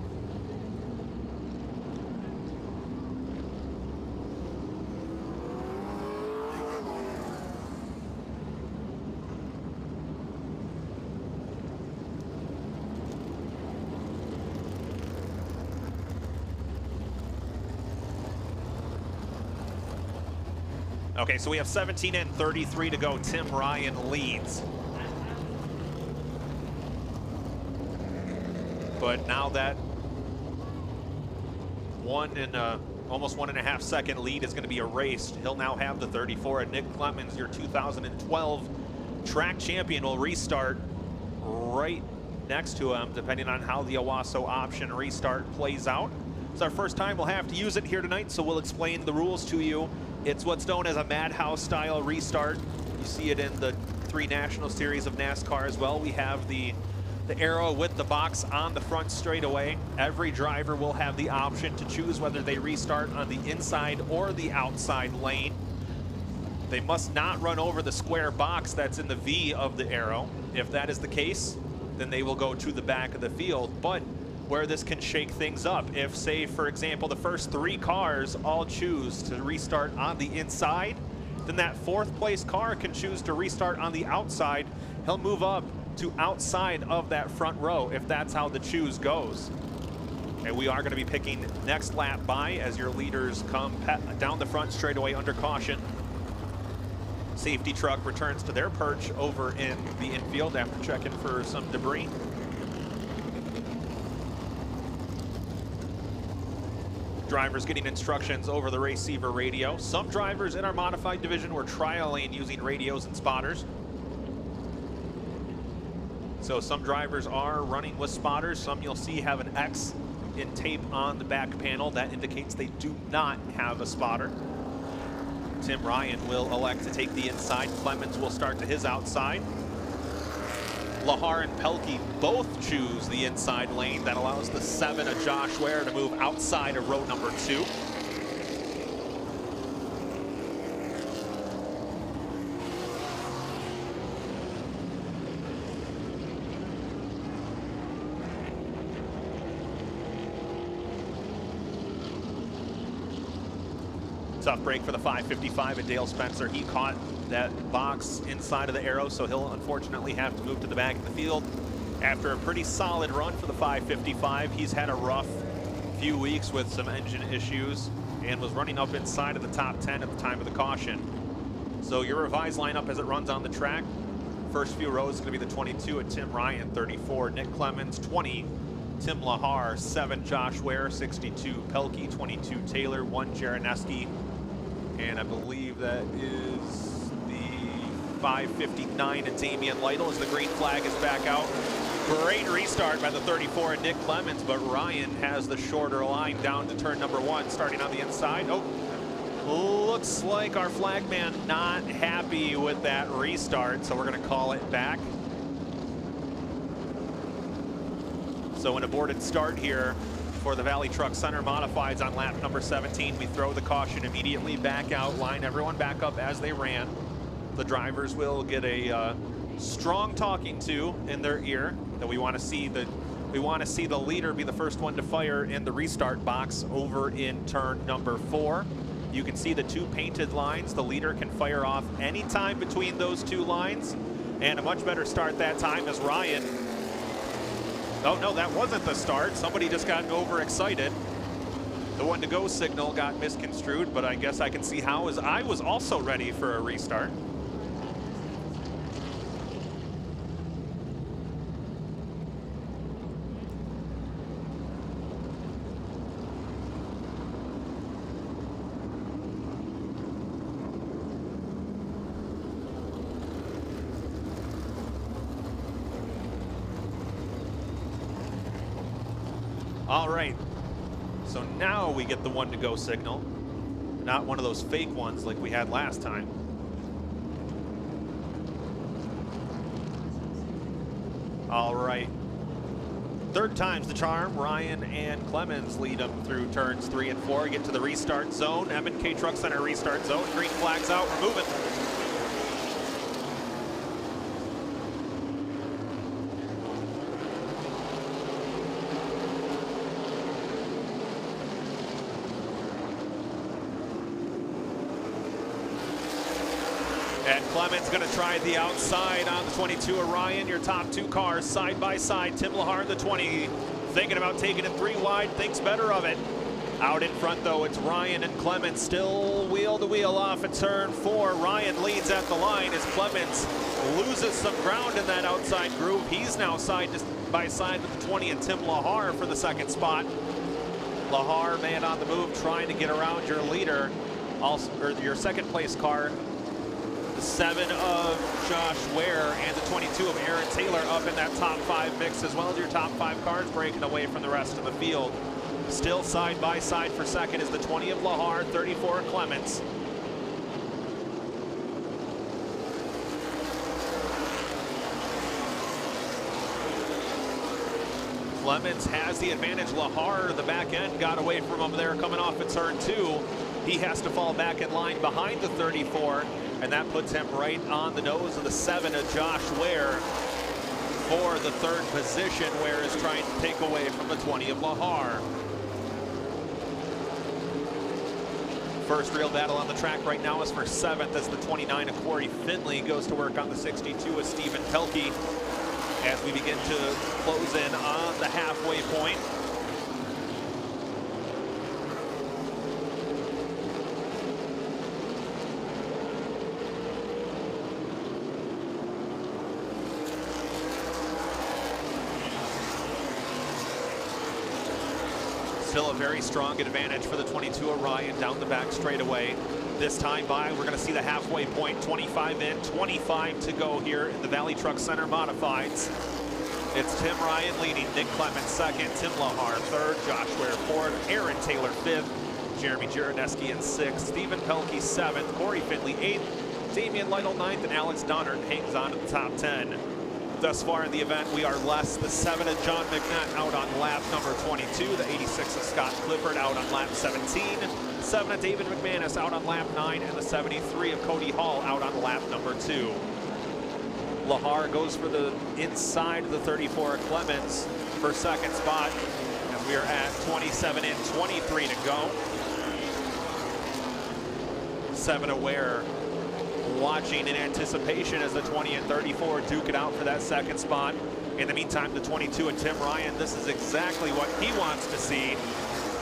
Okay, so we have 17 and 33 to go. Tim Ryan leads. But now that almost 1.5 second lead is going to be erased. He'll now have the 34. And Nick Clemens, your 2012 track champion, will restart right next to him, depending on how the Owasso option restart plays out. It's our first time we'll have to use it here tonight, so we'll explain the rules to you. It's what's known as a Madhouse style restart. You see it in the 3 National Series of NASCAR as well. We have the arrow with the box on the front straightaway. Every driver will have the option to choose whether they restart on the inside or the outside lane. They must not run over the square box that's in the V of the arrow. If that is the case, then they will go to the back of the field. But where this can shake things up, if, say, for example, the first 3 cars all choose to restart on the inside, then that 4th place car can choose to restart on the outside. He'll move up to outside of that front row if that's how the choose goes. And we are going to be picking next lap by as your leaders come down the front straightaway under caution. Safety truck returns to their perch over in the infield after checking for some debris. Drivers getting instructions over the receiver radio. Some drivers in our modified division were trialing using radios and spotters. So some drivers are running with spotters. Some you'll see have an X in tape on the back panel. That indicates they do not have a spotter. Tim Ryan will elect to take the inside. Clemens will start to his outside. Lahar and Pelkey both choose the inside lane. That allows the 7 of Josh Ware to move outside of row number 2. Tough break for the 555 at Dale Spencer. He caught that box inside of the arrow, so he'll unfortunately have to move to the back of the field. After a pretty solid run for the 555, he's had a rough few weeks with some engine issues and was running up inside of the top 10 at the time of the caution. So your revised lineup as it runs on the track, first few rows is going to be the 22 at Tim Ryan, 34 Nick Clemens, 20 Tim Lahar, 7 Josh Ware, 62 Pelkey, 22 Taylor, 1 Jaraneski, and I believe that is the 559 at Damian Lytle as the green flag is back out. Great restart by the 34 and Nick Clemens, but Ryan has the shorter line down to turn number 1, starting on the inside. Oh, looks like our flagman not happy with that restart, so we're going to call it back. So an aborted start here for the Valley Truck Center Modifieds on lap number 17. We throw the caution immediately back out, line everyone back up as they ran. The drivers will get a strong talking to in their ear that we want to see the leader be the first one to fire in the restart box over in turn number 4. You can see the 2 painted lines. The leader can fire off any time between those 2 lines, and a much better start that time as Ryan. Oh no, that wasn't the start. Somebody just got overexcited. The 1 to go signal got misconstrued, but I guess I can see how, as I was also ready for a restart. All right, so now we get the 1 to go signal, not one of those fake ones like we had last time. All right, third time's the charm. Ryan and Clemens lead them through turns 3 and 4, get to the restart zone. M&K Truck Center restart zone, green flags out, we're moving. And Clemens going to try the outside on the 22 of Ryan. Your top 2 cars side by side. Tim Lahar, the 20, thinking about taking it 3 wide, thinks better of it. Out in front, though, it's Ryan and Clemens still wheel to wheel off at turn 4. Ryan leads at the line as Clemens loses some ground in that outside groove. He's now side by side with the 20 and Tim Lahar for the second spot. Lahar, man on the move, trying to get around your leader, also, or your second place car. The 7 of Josh Ware and the 22 of Aaron Taylor up in that top 5 mix, as well as your top 5 cars breaking away from the rest of the field. Still side by side for second is the 20 of Lahar, 34 of Clemens. Clemens has the advantage. Lahar, the back end, got away from him there coming off at turn 2. He has to fall back in line behind the 34, and that puts him right on the nose of the 7 of Josh Ware for the 3rd position. Ware is trying to take away from the 20 of Lahar. First real battle on the track right now is for 7th as the 29 of Corey Finley goes to work on the 62 of Stephen Pelkey as we begin to close in on the halfway point. Still a very strong advantage for the 22 of Ryan down the back straightaway. This time by, we're going to see the halfway point, 25 in, 25 to go here in the Valley Truck Center Modifieds. It's Tim Ryan leading, Nick Clemens second, Tim Lahar third, Josh Ware fourth, Aaron Taylor fifth, Jeremy Jaraneski in sixth, Stephen Pelkey seventh, Corey Finley eighth, Damian Lytle ninth, and Alex Donner hangs on to the top 10. Thus far in the event, we are less. The 7 of John McNutt out on lap number 22. The 86 of Scott Clifford out on lap 17. 7 of David McManus out on lap 9. And the 73 of Cody Hall out on lap number 2. Lahar goes for the inside of the 34 of Clemens for second spot. And we are at 27 in, 23 to go. 7 of Ware watching in anticipation as the 20 and 34 duke it out for that second spot. In the meantime, the 22 and Tim Ryan, this is exactly what he wants to see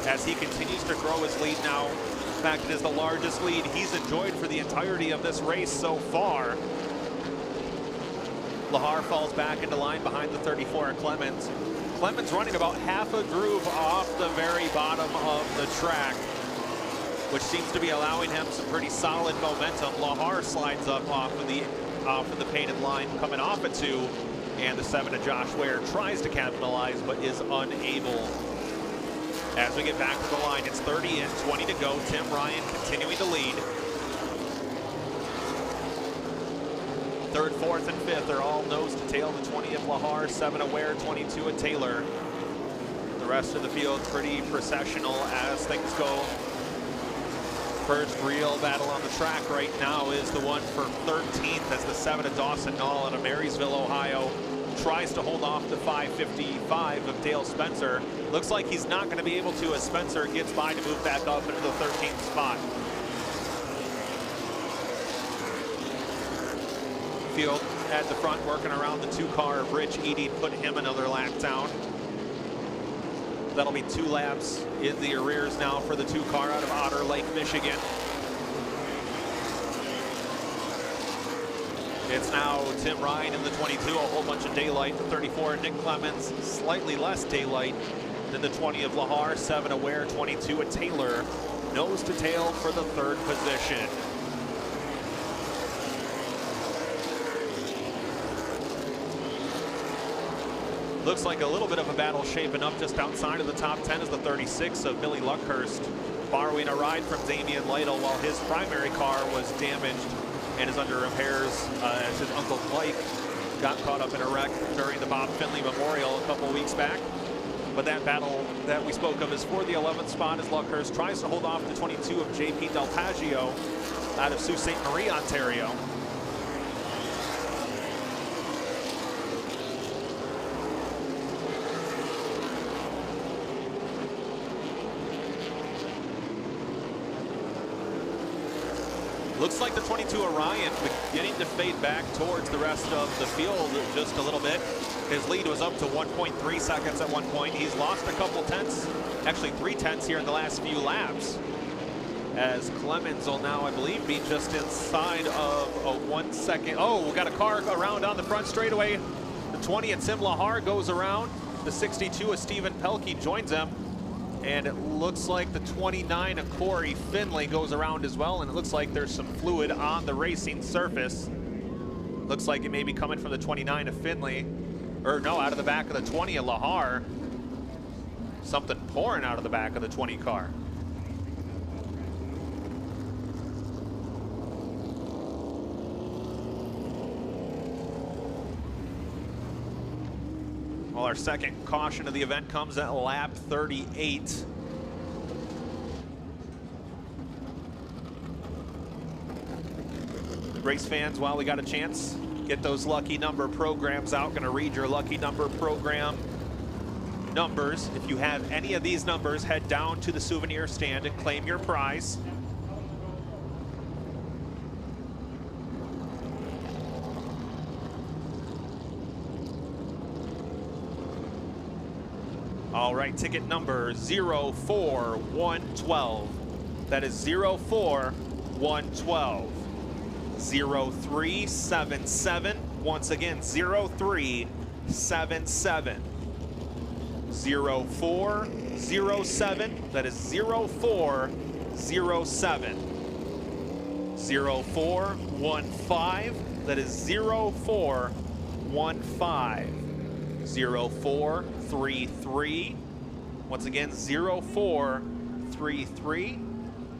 as he continues to grow his lead now. In fact, it is the largest lead he's enjoyed for the entirety of this race so far. Lahar falls back into line behind the 34 of Clemens. Clemens running about half a groove off the very bottom of the track, which seems to be allowing him some pretty solid momentum. Lahar slides up off of the painted line coming off at 2, and the 7 of Josh Ware tries to capitalize but is unable. As we get back to the line, it's 30 in, 20 to go. Tim Ryan continuing to lead. 3rd, 4th, and 5th are all nose to tail. The 20 of Lahar, 7 of Ware, 22 of Taylor. The rest of the field pretty processional as things go. First real battle on the track right now is the one for 13th as the 7 of Dawson Knoll out of Marysville, Ohio tries to hold off the 5:55 of Dale Spencer. Looks like he's not going to be able to as Spencer gets by to move back up into the 13th spot. Field at the front working around the 2 car of Rich Eady, put him another lap down. That'll be 2 laps in the arrears now for the 2 car out of Otter Lake, Michigan. It's now Tim Ryan in the 22, a whole bunch of daylight. The 34, Nick Clemens, slightly less daylight than the 20 of Lahar, 7 a Ware, 22 a Taylor. Nose to tail for the 3rd position. Looks like a little bit of a battle shaping up just outside of the top 10 as the 36 of Billy Luckhurst borrowing a ride from Damian Lytle while his primary car was damaged and is under repairs as his uncle Mike got caught up in a wreck during the Bob Finley Memorial a couple weeks back. But that battle that we spoke of is for the 11th spot as Luckhurst tries to hold off the 22 of JP Del Taggio out of Sault Ste. Marie, Ontario. Looks like the 22 Orion beginning to fade back towards the rest of the field just a little bit. His lead was up to 1.3 seconds at one point. He's lost a couple tenths, actually 3 tenths here in the last few laps. As Clemens will now, I believe, be just inside of a 1 second. Oh, we got a car around on the front straightaway. The 20 at Tim Lahar goes around. The 62 of Stephen Pelkey joins him. And it looks like the 29 of Corey Finley goes around as well. And it looks like there's some fluid on the racing surface. Looks like it may be coming from the 29 of Finley. Or no, out of the back of the 20 of Lahar. Something pouring out of the back of the 20 car. Well, our second caution of the event comes at lap 38. Race fans, while we got a chance, get those lucky number programs out. Gonna read your lucky number program numbers. If you have any of these numbers, head down to the souvenir stand and claim your prize. All right, ticket number 04112. That is 04112. 0377. Once again, 0377. 0407. That is 0407. 0415. That is 0415. 0433. Once again, 0433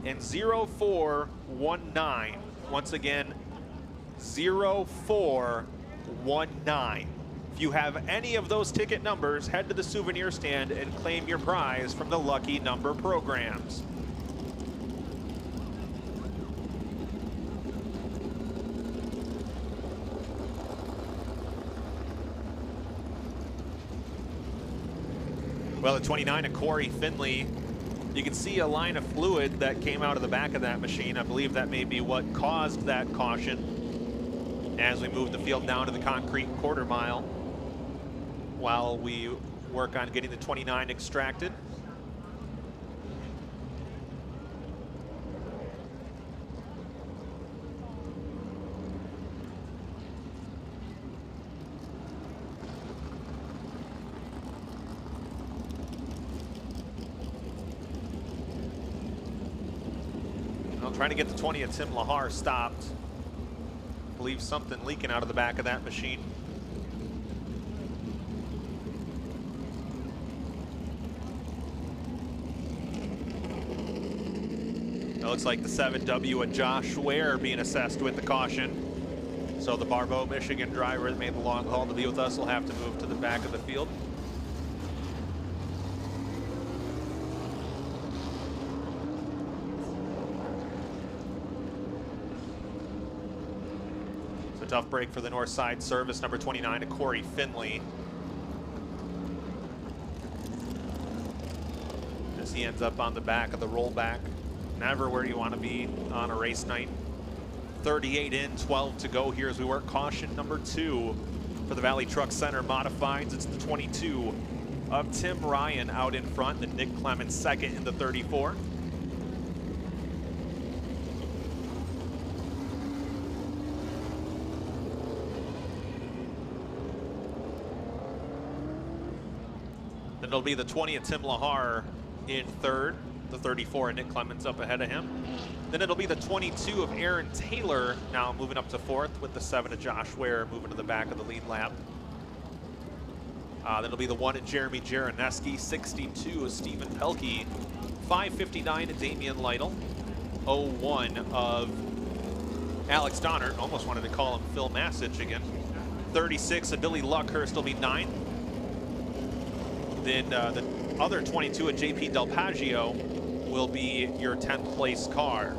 and 0419. Once again, 0419. If you have any of those ticket numbers, head to the souvenir stand and claim your prize from the lucky number programs. Well, at 29 of Corey Finley, you can see a line of fluid that came out of the back of that machine. I believe that may be what caused that caution as we move the field down to the concrete quarter mile while we work on getting the 29 extracted. Trying to get the 20 at Tim Lahar stopped. I believe something leaking out of the back of that machine. It looks like the 7W at Josh Ware being assessed with the caution. So the Barbeau, Michigan driver that made the long haul to be with us will have to move to the back of the field. Tough break for the north side service, number 29 to Corey Finley. As he ends up on the back of the rollback. Never where you want to be on a race night. 38 in, 12 to go here as we work caution number 2 for the Valley Truck Center Modifieds. It's the 22 of Tim Ryan out in front, then Nick Clemens second in the 34. Then it'll be the 20 of Tim Lahar in third, the 34 of Nick Clemens up ahead of him. Then it'll be the 22 of Aaron Taylor now moving up to fourth, with the 7 of Josh Ware moving to the back of the lead lap. Then it'll be the 1 of Jeremy Jaraneski, 62 of Stephen Pelkey, 5:59 of Damian Lytle, 01 of Alex Donner, almost wanted to call him Phil Massich again, 36 of Billy Luckhurst will be 9th. Then the other 22 of JP Del Paggio will be your 10th place car.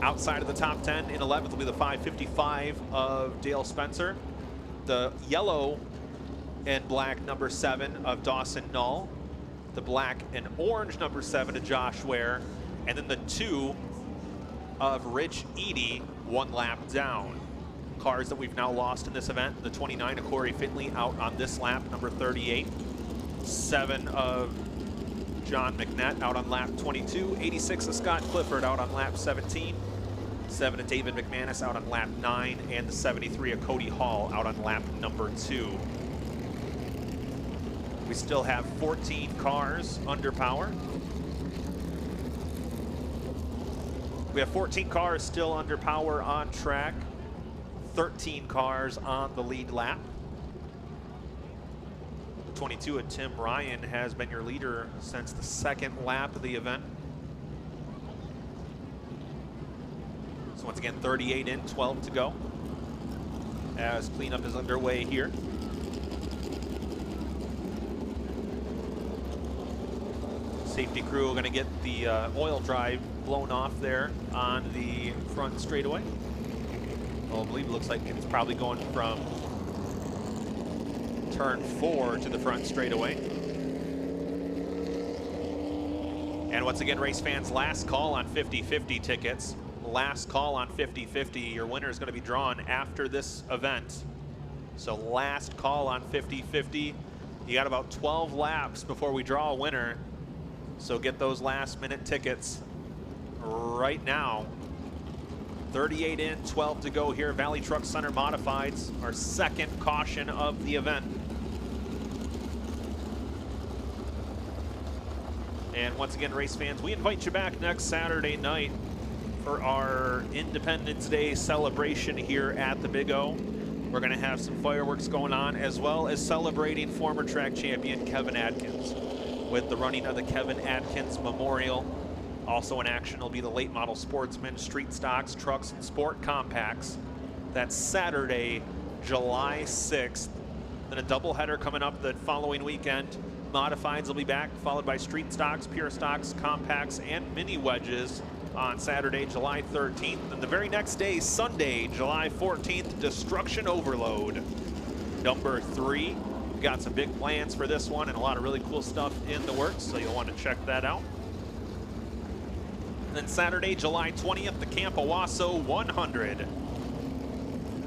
Outside of the top 10 in 11th will be the 5:55 of Dale Spencer, the yellow and black number 7 of Dawson Null, the black and orange number 7 of Josh Ware, and then the 2 of Rich Eady, 1 lap down. Cars that we've now lost in this event, the 29 of Corey Finley out on this lap, number 38, 7 of John McNett out on lap 22, 86 of Scott Clifford out on lap 17, 7 of David McManus out on lap 9, and the 73 of Cody Hall out on lap number 2. We still have 14 cars under power. We have 14 cars still under power on track, 13 cars on the lead lap. 22 of Tim Ryan has been your leader since the second lap of the event. So once again, 38 in, 12 to go as cleanup is underway here. Safety crew are going to get the oil drive blown off there on the front straightaway. Well, I believe it looks like it's probably going from turn 4 to the front straightaway. And once again, race fans, last call on 50-50 tickets. Last call on 50-50. Your winner is going to be drawn after this event. So last call on 50-50. You got about 12 laps before we draw a winner. So get those last minute tickets right now. 38 in, 12 to go here. Valley Truck Center Modifieds, our second caution of the event. And once again, race fans, we invite you back next Saturday night for our Independence Day celebration here at the Big O. We're going to have some fireworks going on, as well as celebrating former track champion Kevin Atkins with the running of the Kevin Atkins Memorial. Also in action will be the late model sportsman, street stocks, trucks, and sport compacts. That's Saturday, July 6th. Then a doubleheader coming up the following weekend. Modifieds will be back, followed by street stocks, pure stocks, compacts, and mini wedges on Saturday, July 13th. And the very next day, Sunday, July 14th, Destruction Overload. Number 3. We've got some big plans for this one and a lot of really cool stuff in the works, so you'll want to check that out. And then Saturday, July 20th, the Camp Owasso 100.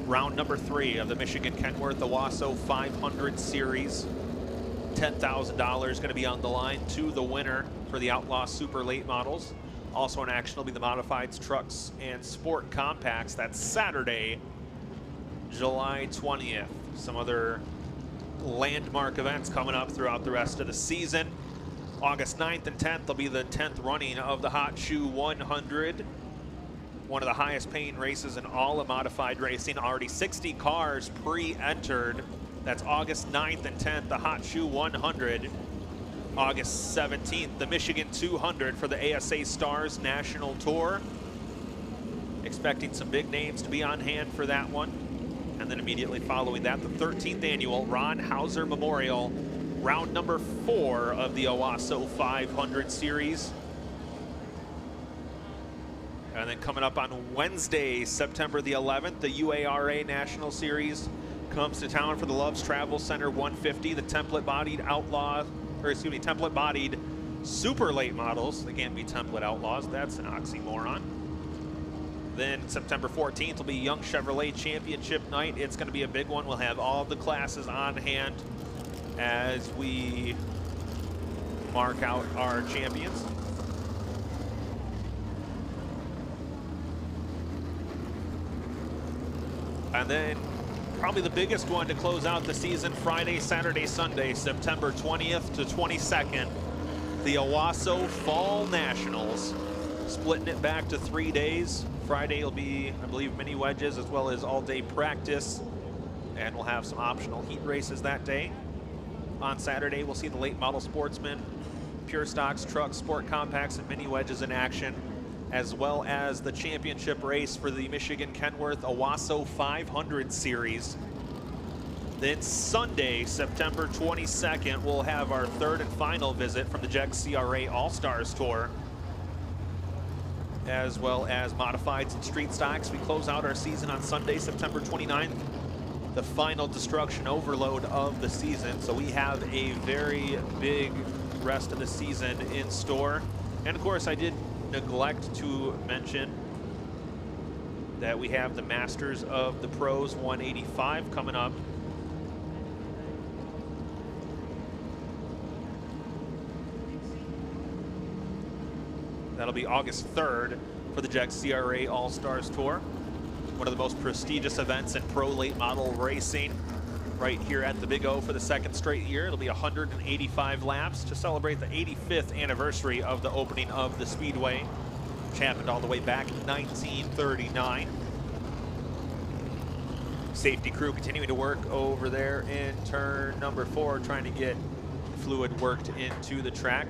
Round number 3 of the Michigan Kenworth Owasso 500 Series. $10,000 going to be on the line to the winner for the Outlaw Super Late Models. Also in action will be the Modifieds, Trucks, and Sport Compacts. That's Saturday, July 20th. Some other landmark events coming up throughout the rest of the season. August 9th and 10th will be the 10th running of the Hot Shoe 100. One of the highest paying races in all of modified racing. Already 60 cars pre-entered. That's August 9th and 10th, the Hot Shoe 100. August 17th, the Michigan 200 for the ASA Stars National Tour. Expecting some big names to be on hand for that one. And then immediately following that, the 13th annual Ron Hauser Memorial, round number 4 of the Owasso 500 Series. And then coming up on Wednesday, September the 11th, the UARA National Series comes to town for the Love's Travel Center 150, the template-bodied template-bodied super late models. They can't be template outlaws. That's an oxymoron. Then September 14th will be Young Chevrolet Championship Night. It's going to be a big one. We'll have all the classes on hand. as we mark out our champions. And then probably the biggest one to close out the season, Friday, Saturday, Sunday, September 20th to 22nd, the Owasso Fall Nationals, splitting it back to 3 days. Friday will be, I believe, mini wedges as well as all-day practice, and we'll have some optional heat races that day. On Saturday, we'll see the late model sportsmen, pure stocks, trucks, sport compacts, and mini wedges in action, as well as the championship race for the Michigan Kenworth Owasso 500 Series. Then Sunday, September 22nd, we'll have our third and final visit from the Jegs CRA All-Stars Tour, as well as modifieds and street stocks. We close out our season on Sunday, September 29th, the final destruction overload of the season. So we have a very big rest of the season in store. And of course, I did neglect to mention that we have the Masters of the Pros 185 coming up. That'll be August 3rd for the Jegs CRA All-Stars Tour. One of the most prestigious events in pro late model racing right here at the Big O for the second straight year. It'll be 185 laps to celebrate the 85th anniversary of the opening of the Speedway, which happened all the way back in 1939. Safety crew continuing to work over there in turn number 4, trying to get fluid worked into the track.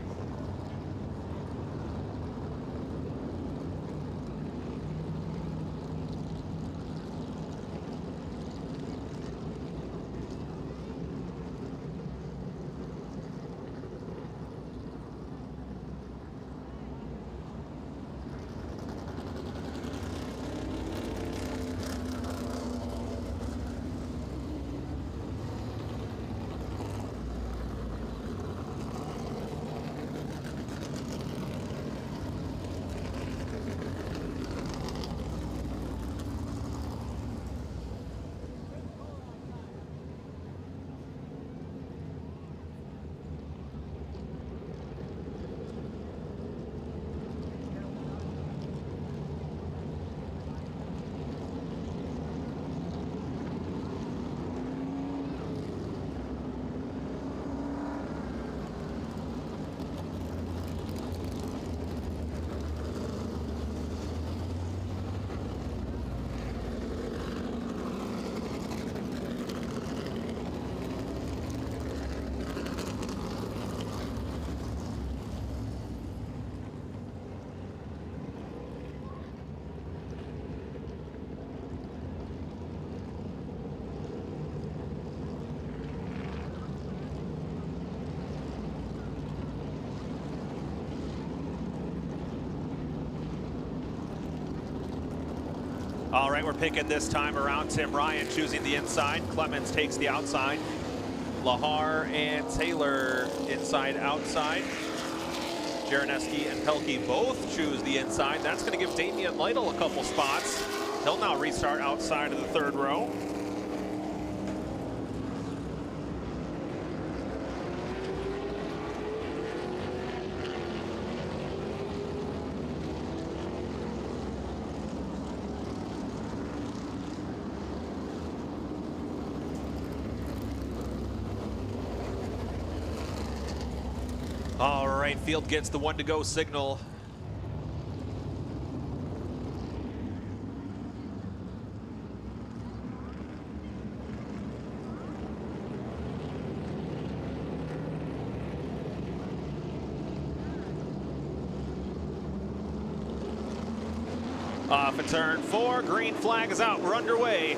All right, we're picking this time around. Tim Ryan choosing the inside. Clemens takes the outside. Lahar and Taylor inside, outside. Jaraneski and Pelkey both choose the inside. That's going to give Damian Lytle a couple spots. He'll now restart outside of the third row. All right, field gets the 1-to-go signal. Off at turn 4, green flag is out, we're underway.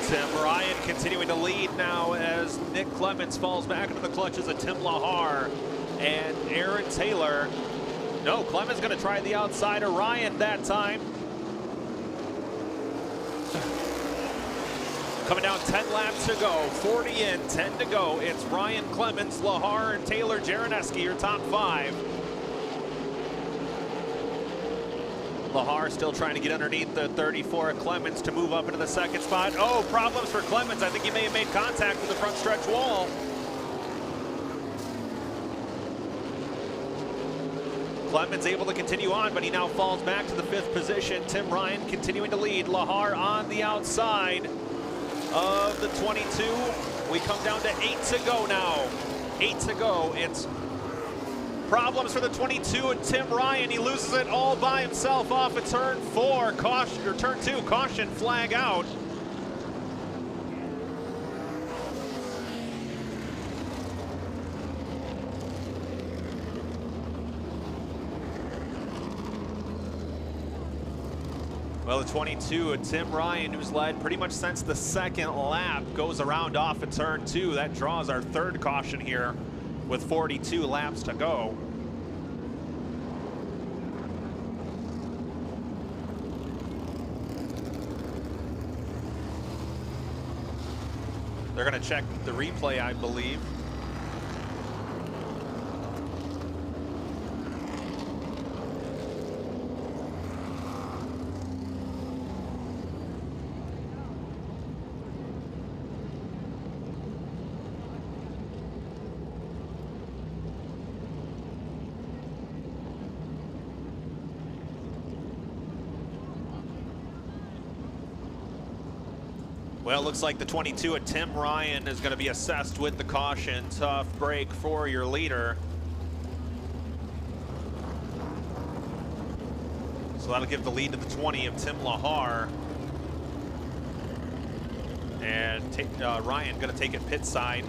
Tim Ryan continuing to lead now as Nick Clemens falls back into the clutches of Tim Lahar and Aaron Taylor. No, Clemens going to try the outside of Ryan that time. Coming down 10 laps to go, 40 in, 10 to go. It's Ryan Clements, Lahar, and Taylor Jaraneski, your top 5. Lahar still trying to get underneath the 34 of Clements to move up into the second spot. Oh, problems for Clements. I think he may have made contact with the front stretch wall. Clements able to continue on, but he now falls back to the 5th position. Tim Ryan continuing to lead. Lahar on the outside of the 22. We come down to 8 to go now. 8 to go. It's problems for the 22 and Tim Ryan. He loses it all by himself off of turn 4. Caution, or turn 2. Caution flag out. Well, the 22, Tim Ryan, who's led pretty much since the second lap, goes around off of turn 2. That draws our 3rd caution here with 42 laps to go. They're going to check the replay, I believe. Well, it looks like the 22 at Tim Ryan is going to be assessed with the caution. Tough break for your leader. So that'll give the lead to the 20 of Tim Lahar. And Ryan going to take it pit side.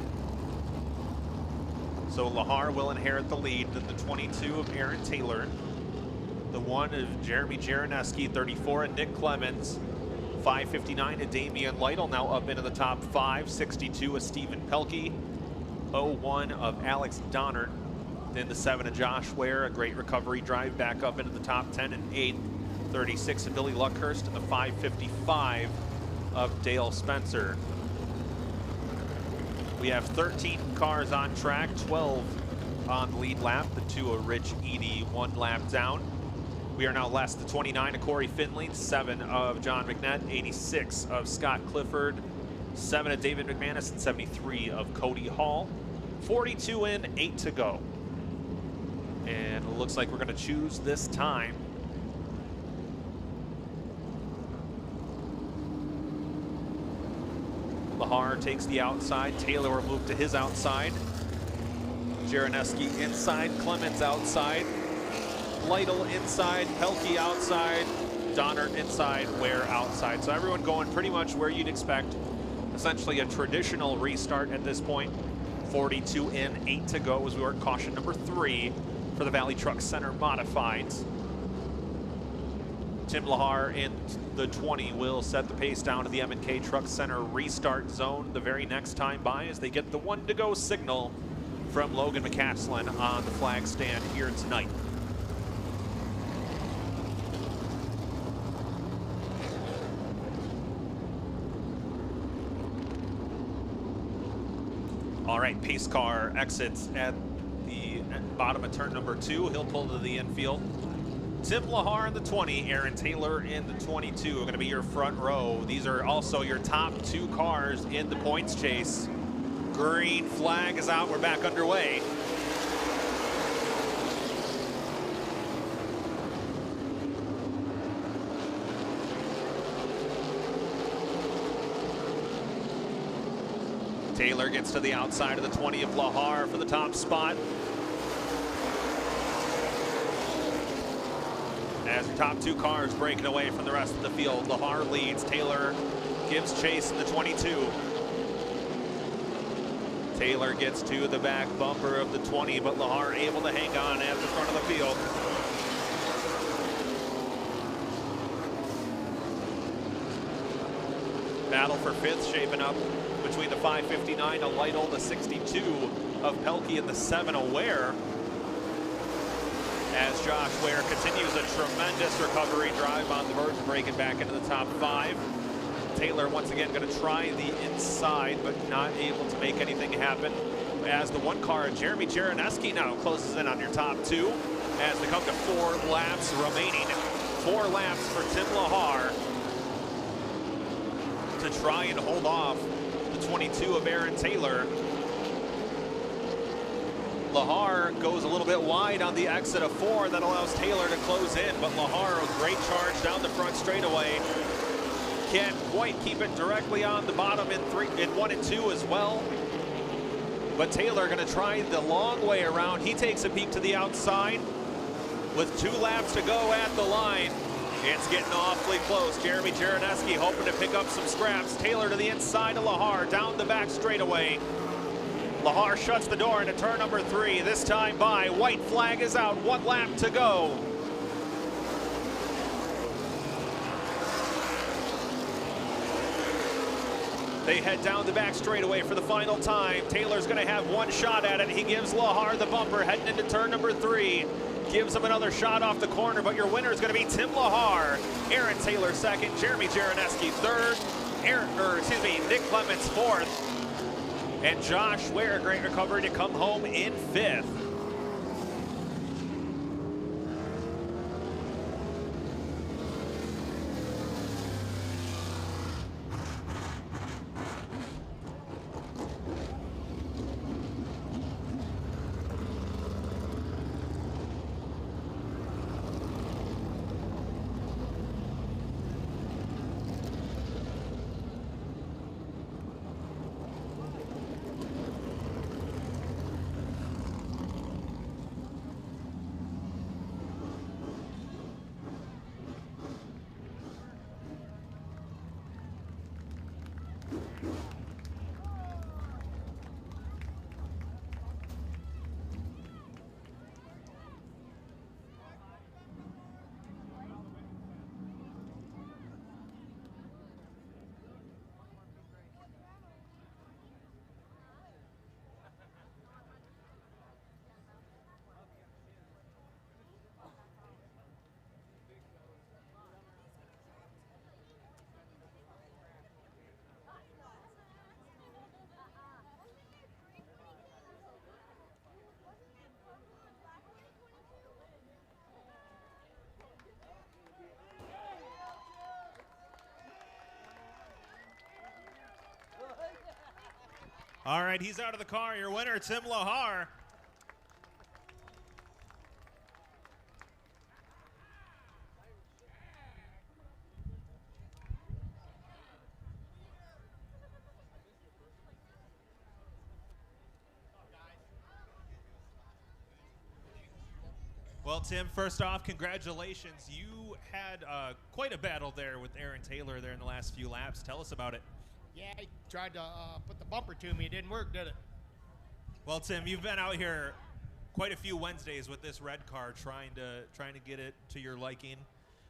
So Lahar will inherit the lead. Then the 22 of Aaron Taylor. The 1 of Jeremy Jaraneski, 34 and Nick Clements. 5:59 to Damian Lytle, now up into the top 5. 62 of Stephen Pelkey. 01 of Alex Donnert. Then the 7 of Josh Ware, a great recovery drive back up into the top 10 and 8. 36 of Billy Luckhurst, and the 5:55 of Dale Spencer. We have 13 cars on track, 12 on the lead lap. The 2 of Rich Eady, 1 lap down. We are now less the 29 of Corey Finley, 7 of John McNett, 86 of Scott Clifford, 7 of David McManus, and 73 of Cody Hall. 42 in, 8 to go. And it looks like we're going to choose this time. Lahar takes the outside. Taylor will move to his outside. Jaraneski inside. Clements outside. Lytle inside. Pelkey outside. Donnert inside. Ware outside. So everyone going pretty much where you'd expect. Essentially a traditional restart at this point. 42 in, 8 to go as we work caution number 3 for the Valley Truck Center Modifieds. Tim Lahar in the 20 will set the pace down to the M&K Truck Center restart zone the very next time by as they get the 1 to go signal from Logan McCaslin on the flag stand here tonight. All right, pace car exits at the bottom of turn number 2. He'll pull to the infield. Tim Lahar in the 20, Aaron Taylor in the 22 are going to be your front row. These are also your top 2 cars in the points chase. Green flag is out. We're back underway. Taylor gets to the outside of the 20 of Lahar for the top spot. As your top 2 cars breaking away from the rest of the field, Lahar leads. Taylor gives chase in the 22. Taylor gets to the back bumper of the 20, but Lahar able to hang on at the front of the field. Battle for 5th shaping up between the 5:59 of Lytle, the 62 of Pelkey, and the 7 of Ware. As Josh Ware continues a tremendous recovery drive on the verge of breaking back into the top 5. Taylor once again going to try the inside, but not able to make anything happen. As the one car, Jeremy Jaraneski now closes in on your top two as they come to 4 laps remaining. 4 laps for Tim Lahar to try and hold off the 22 of Aaron Taylor. Lahar goes a little bit wide on the exit of 4. That allows Taylor to close in, but Lahar, a great charge down the front straightaway. Can't quite keep it directly on the bottom in 1 and 2 as well. But Taylor going to try the long way around. He takes a peek to the outside with 2 laps to go at the line. It's getting awfully close. Jeremy Jaraneski hoping to pick up some scraps. Taylor to the inside of Lahar, down the back straightaway. Lahar shuts the door into turn number 3. This time by. White flag is out. 1 lap to go. They head down the back straightaway for the final time. Taylor's going to have 1 shot at it. He gives Lahar the bumper heading into turn number 3. Gives him another shot off the corner, but your winner is going to be Tim Lahar. Aaron Taylor second, Jeremy Jaraneski third, Nick Clements fourth, and Josh Ware, great recovery to come home in 5th. All right, he's out of the car. Your winner, Tim Lahar. Well, Tim, first off, congratulations. You had quite a battle there with Aaron Taylor there in the last few laps. Tell us about it. Yeah, he tried to put the bumper to me. It didn't work, did it? Well, Tim, you've been out here quite a few Wednesdays with this red car, trying to get it to your liking,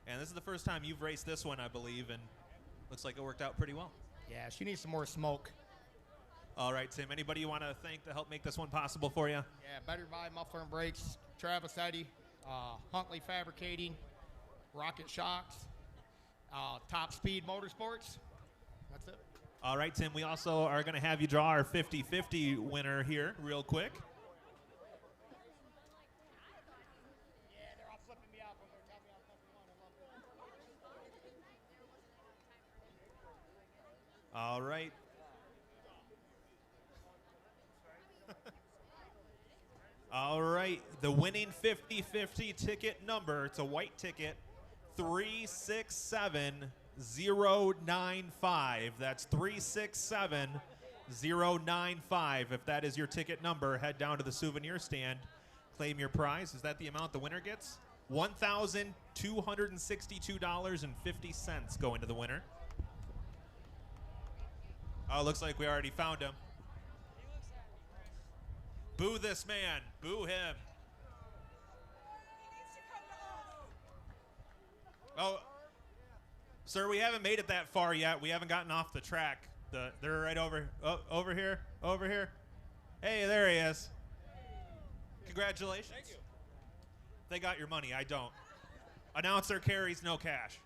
and this is the first time you've raced this one, I believe, and looks like it worked out pretty well. Yeah, she needs some more smoke. All right, Tim. Anybody you want to thank to help make this one possible for you? Yeah, Better Buy Muffler and Brakes, Travis Eddy, Huntley Fabricating, Rocket Shocks, Top Speed Motorsports. That's it. All right, Tim. We also are going to have you draw our 50-50 winner here real quick. Yeah, they're all flipping me out when they're telling me I'm flipping one. I love it. All right. All right, the winning 50-50 ticket number, it's a white ticket, 367095. That's 367095. If that is your ticket number, head down to the souvenir stand, claim your prize. Is that the amount the winner gets? $1,262.50 going to the winner. Oh, looks like we already found him. Boo this man. Boo him. Oh, sir, we haven't made it that far yet. We haven't gotten off the track. They're right over here. Over here. Hey, there he is. Congratulations. Thank you. They got your money. I don't. Announcer carries no cash.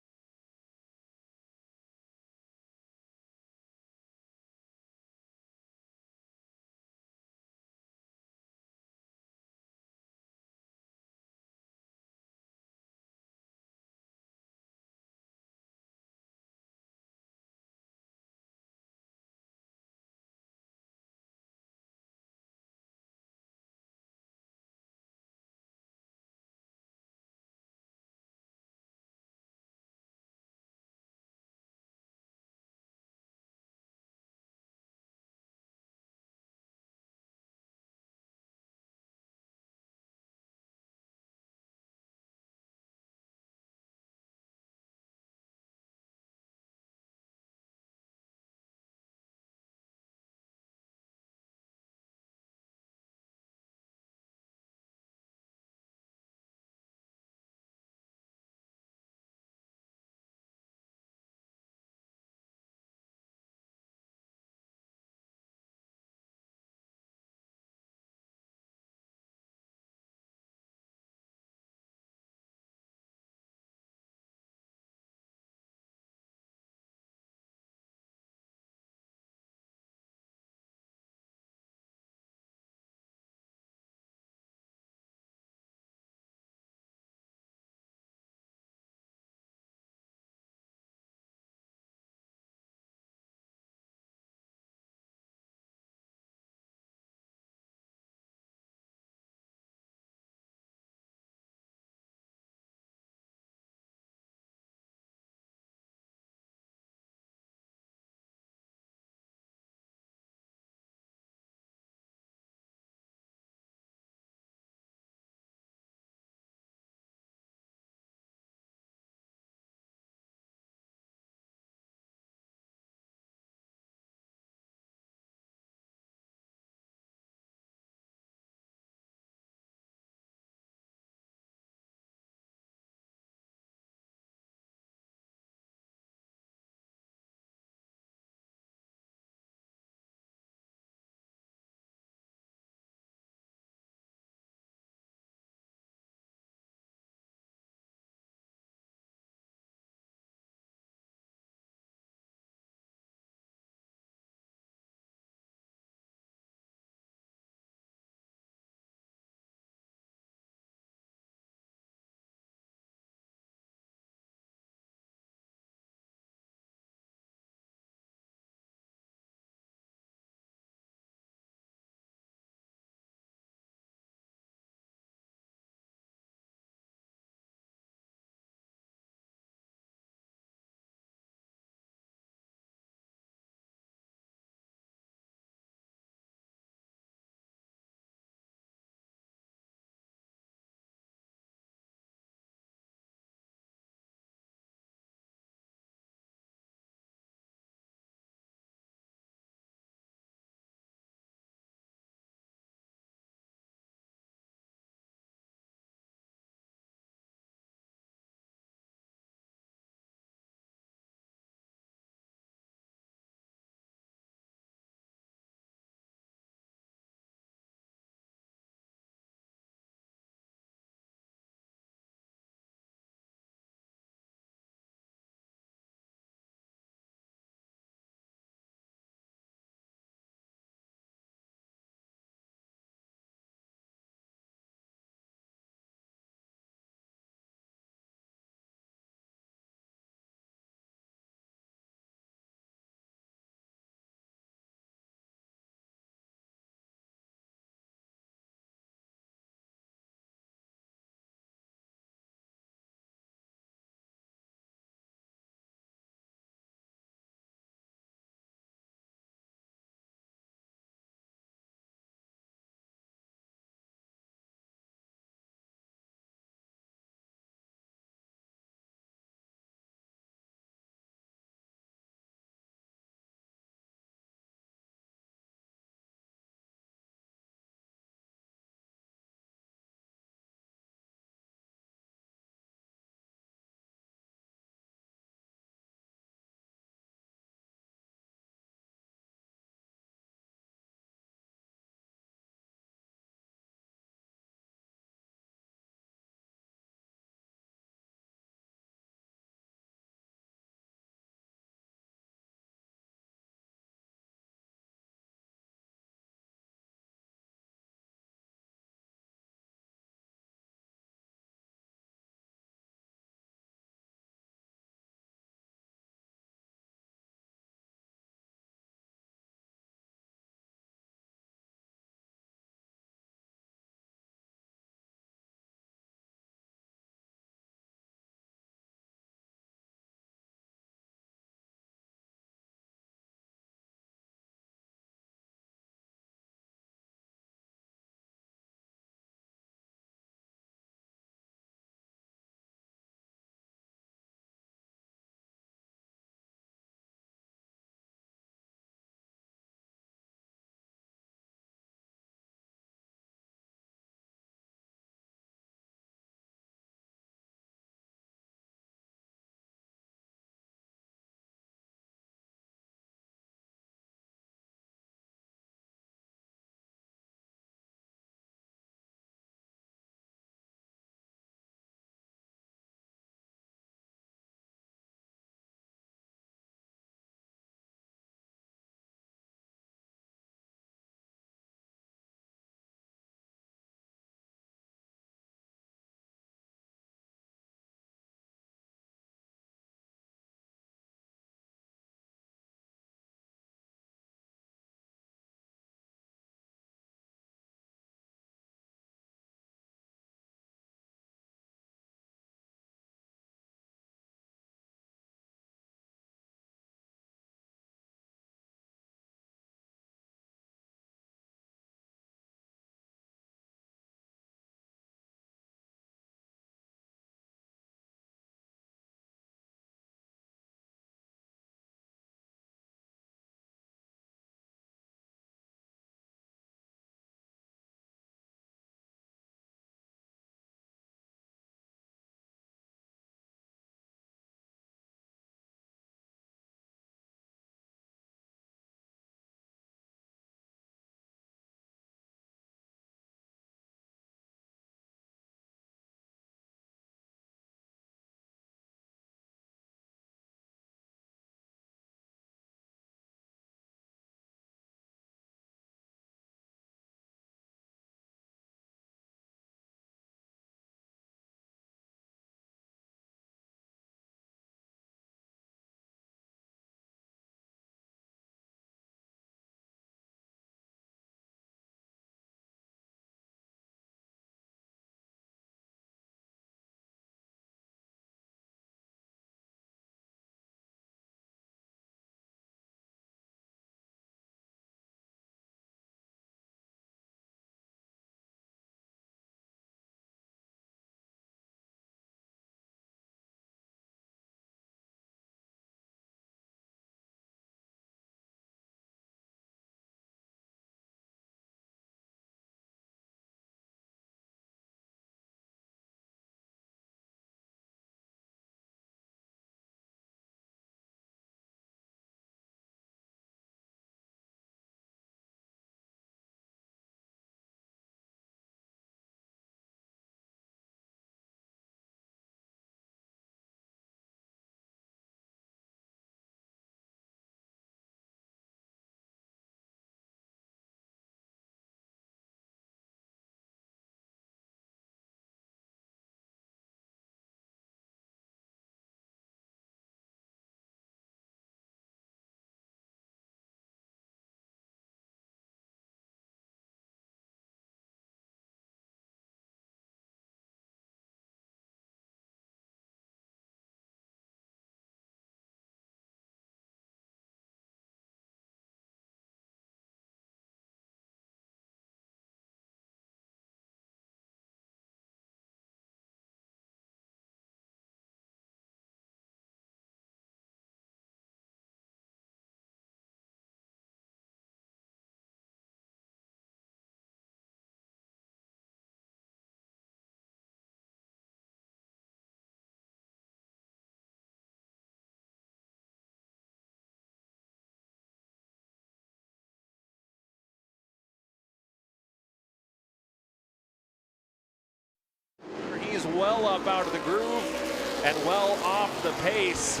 stays well up out of the groove and well off the pace.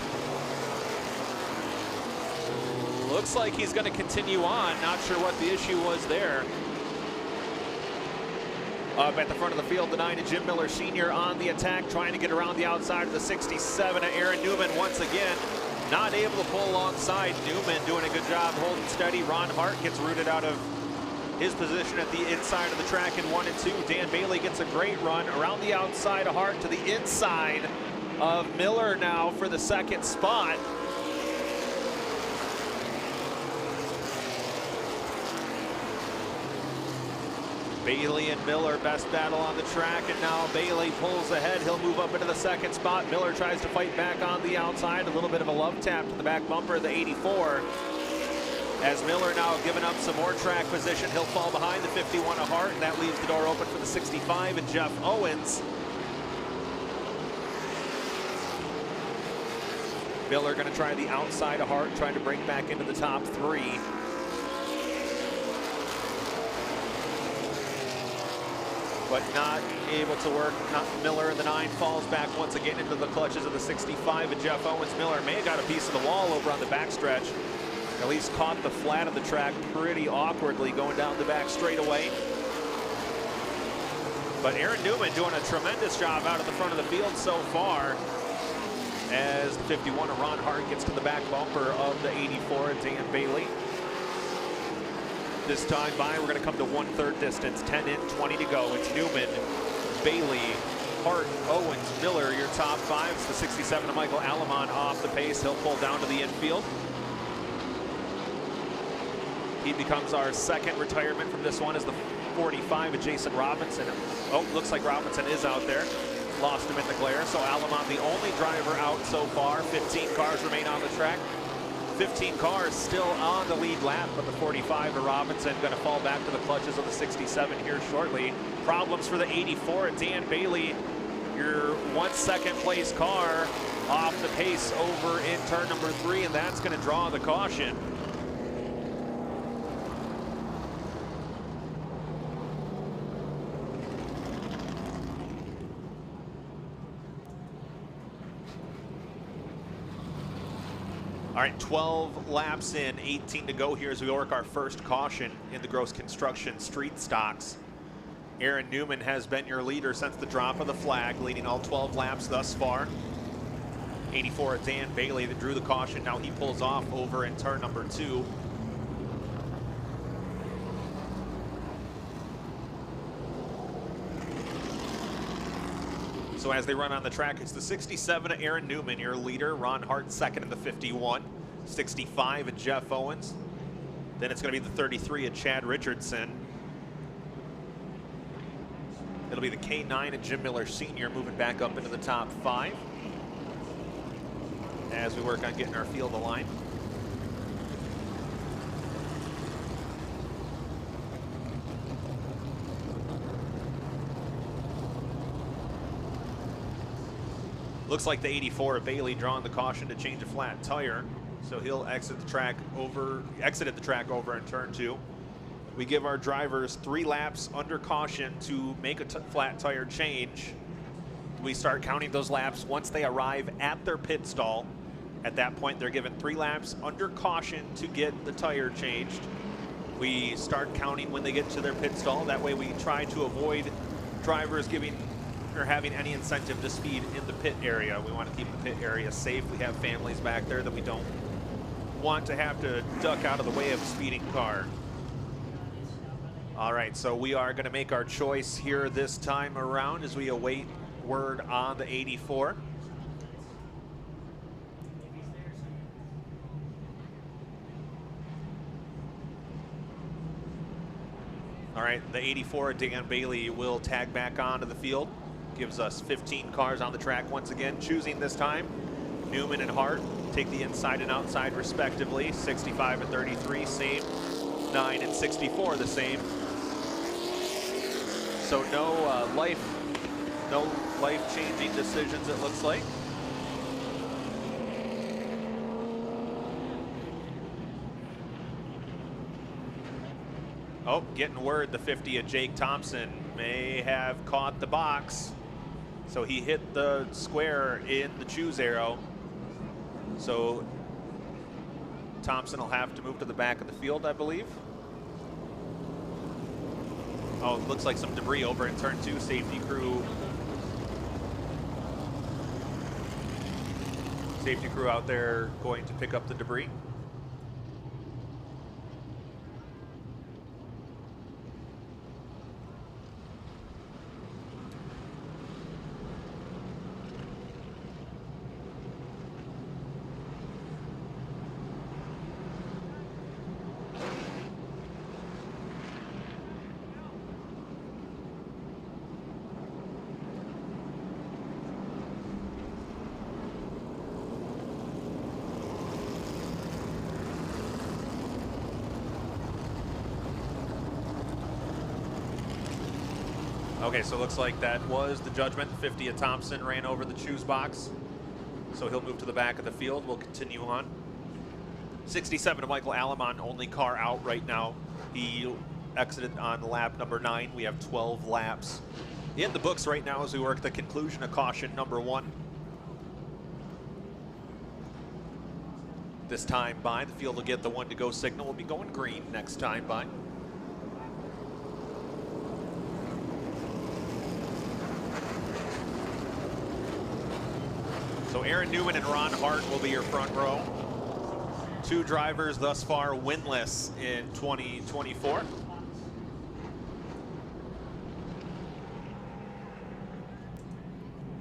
Looks like he's going to continue on. Not sure what the issue was there. Up at the front of the field, the 9 Jim Miller Sr. on the attack, trying to get around the outside of the 67 of Aaron Newman once again. Not able to pull alongside. Newman doing a good job holding steady. Ron Hart gets rooted out of his position at the inside of the track in 1 and 2. Dan Bailey gets a great run around the outside of Hart to the inside of Miller now for the second spot. Bailey and Miller, best battle on the track, and now Bailey pulls ahead. He'll move up into the second spot. Miller tries to fight back on the outside. A little bit of a love tap to the back bumper of the 84. As Miller now giving up some more track position, he'll fall behind the 51 of Hart, and that leaves the door open for the 65 and Jeff Owens. Miller going to try the outside of Hart, trying to break back into the top 3. But not able to work. Not Miller in the 9 falls back once again into the clutches of the 65 and Jeff Owens. Miller may have got a piece of the wall over on the backstretch. At least caught the flat of the track pretty awkwardly going down the back straightaway. But Aaron Newman doing a tremendous job out of the front of the field so far. As the 51 of Ron Hart gets to the back bumper of the 84 of Dan Bailey. This time by, we're going to come to 1/3 distance, 10 in, 20 to go. It's Newman, Bailey, Hart, Owens, Miller, your top 5. It's the 67 of Michael Alamon off the pace. He'll pull down to the infield. He becomes our second retirement from this one as the 45 of Jason Robinson. Oh, looks like Robinson is out there. Lost him in the glare. So Alamon, the only driver out so far. 15 cars remain on the track. 15 cars still on the lead lap, but the 45 of Robinson going to fall back to the clutches of the 67 here shortly. Problems for the 84 of Dan Bailey, your 1 second place car off the pace over in turn number 3, and that's going to draw the caution. All right, 12 laps in, 18 to go here as we work our first caution in the Gross Construction Street Stocks. Aaron Newman has been your leader since the drop of the flag, leading all 12 laps thus far. 84 of Dan Bailey that drew the caution. Now he pulls off over in turn number 2. So as they run on the track, it's the 67 of Aaron Newman, your leader. Ron Hart second in the 51. 65 of Jeff Owens. Then it's going to be the 33 of Chad Richardson. It'll be the K9 of Jim Miller Sr. moving back up into the top 5 as we work on getting our field aligned. Looks like the 84 of Bailey drawing the caution to change a flat tire. So he'll exited the track over in turn 2. We give our drivers 3 laps under caution to make a flat tire change. We start counting those laps once they arrive at their pit stall. At that point, they're given 3 laps under caution to get the tire changed. We start counting when they get to their pit stall. That way we try to avoid drivers having any incentive to speed in the pit area. We want to keep the pit area safe. We have families back there that we don't want to have to duck out of the way of a speeding car. All right, so we are going to make our choice here this time around as we await word on the 84. All right, the 84, Dan Bailey, will tag back onto the field. Gives us 15 cars on the track once again. Choosing this time, Newman and Hart take the inside and outside respectively. 65 and 33, same. 9 and 64, the same. So no life-changing decisions, it looks like. Oh, getting word the 50 of Jake Thompson may have caught the box. So he hit the square in the choose arrow. So Thompson will have to move to the back of the field, I believe. Oh, it looks like some debris over in turn 2. Safety crew out there going to pick up the debris. Okay, so it looks like that was the judgment. 50 at Thompson ran over the choose box. So he'll move to the back of the field. We'll continue on. 67 to Michael Alamon, only car out right now. He exited on lap number 9. We have 12 laps in the books right now as we work the conclusion of caution number 1. This time by, the field will get the 1 to go signal. We'll be going green next time by. So Aaron Newman and Ron Hart will be your front row. 2 drivers thus far winless in 2024.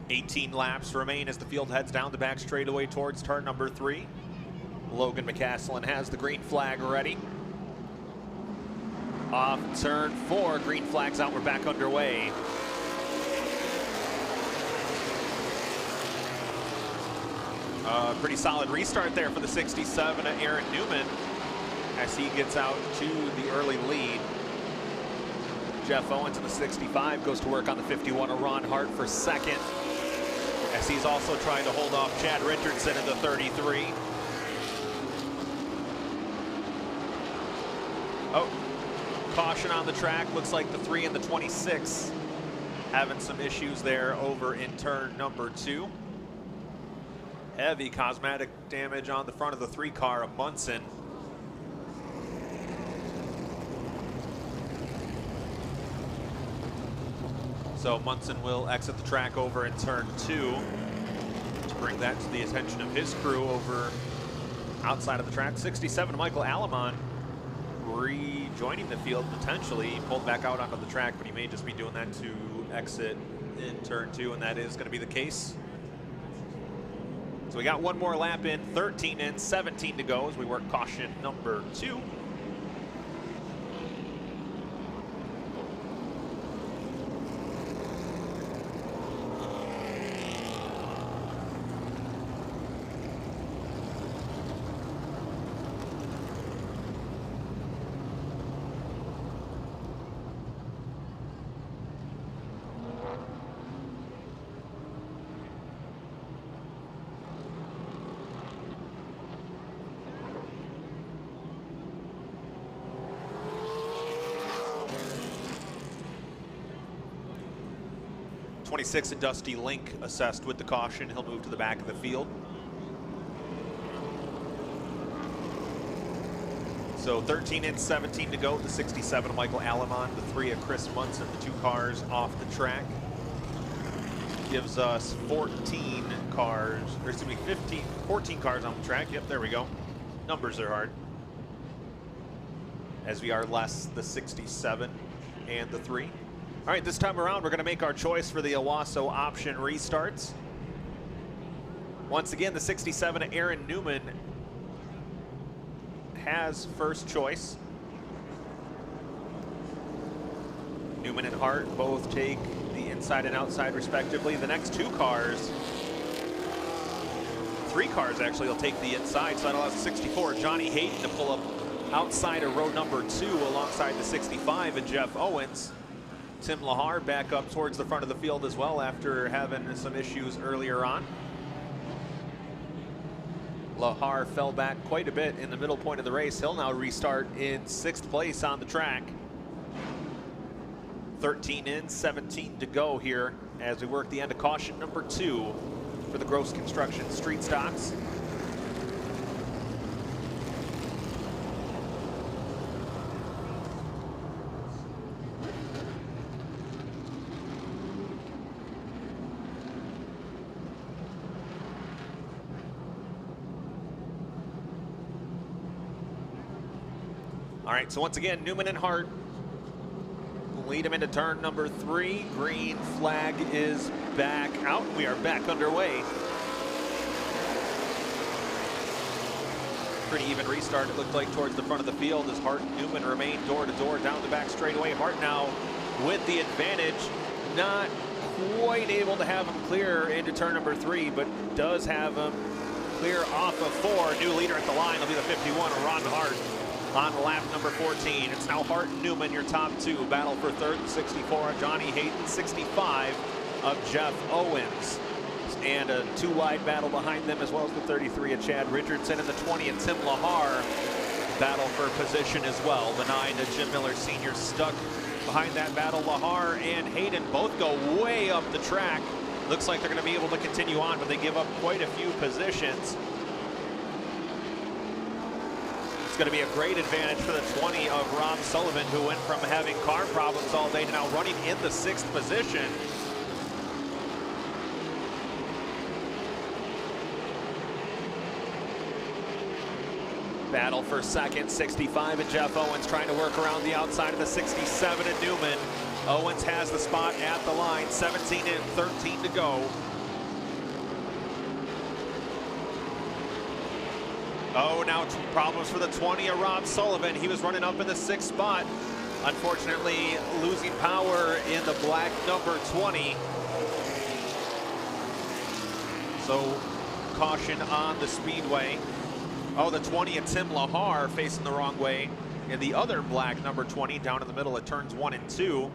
$18 laps remain as the field heads down the back straightaway towards turn number 3. Logan McCaslin has the green flag ready. Off turn 4, green flag's out, we're back underway. Pretty solid restart there for the 67 of Aaron Newman as he gets out to the early lead. Jeff Owens in the 65 goes to work on the 51 of Ron Hart for second, as he's also trying to hold off Chad Richardson in the 33. Oh, caution on the track. Looks like the 3 and the 26 having some issues there over in turn number 2. Heavy cosmetic damage on the front of the 3 car of Munson. So Munson will exit the track over in turn 2 to bring that to the attention of his crew over outside of the track. 67 Michael Alamon rejoining the field potentially. He pulled back out onto the track, but he may just be doing that to exit in turn 2, and that is going to be the case. So we got 1 more lap in, 13 in, 17 to go as we work caution number 2. '26 and Dusty Link assessed with the caution. He'll move to the back of the field. So 13 in, 17 to go. The 67 of Michael Alamon, the 3 of Chris Munson, the 2 cars off the track. Gives us 14 cars, or excuse me, 14 cars on the track. Yep, there we go. Numbers are hard. As we are less the 67 and the 3. All right, this time around, we're going to make our choice for the Owasso option restarts. Once again, the 67 Aaron Newman has first choice. Newman and Hart both take the inside and outside respectively. The next 2 cars, 3 cars actually, will take the inside, so that allows the 64 Johnny Hayden to pull up outside of row number 2 alongside the 65 and Jeff Owens. Tim Lahar back up towards the front of the field as well after having some issues earlier on. Lahar fell back quite a bit in the middle point of the race. He'll now restart in 6th place on the track. 13 in, 17 to go here as we work the end of caution number 2 for the Gross Construction Street Stocks. All right, so once again, Newman and Hart lead him into turn number 3. Green flag is back out. We are back underway. Pretty even restart, it looked like, towards the front of the field as Hart and Newman remain door to door down the back straightaway. Hart now with the advantage, not quite able to have him clear into turn number 3, but does have him clear off of 4. New leader at the line will be the 51, Ron Hart. On lap number 14, it's now Hart and Newman, your top 2. Battle for third, 64 of Johnny Hayden, 65 of Jeff Owens. And a 2-wide battle behind them, as well as the 33 of Chad Richardson and the 20 of Tim Lahar. Battle for position as well. The 9 of Jim Miller Sr. stuck behind that battle. Lahar and Hayden both go way up the track. Looks like they're going to be able to continue on, but they give up quite a few positions. It's going to be a great advantage for the 20 of Rob Sullivan, who went from having car problems all day to now running in the 6th position. Battle for second, 65 and Jeff Owens trying to work around the outside of the 67 and Newman. Owens has the spot at the line, 17 and 13 to go. Oh, now problems for the 20 of Rob Sullivan. He was running up in the 6th spot. Unfortunately, losing power in the black number 20. So, caution on the speedway. Oh, the 20 of Tim Lahar facing the wrong way. And the other black number 20 down in the middle at turns 1 and 2.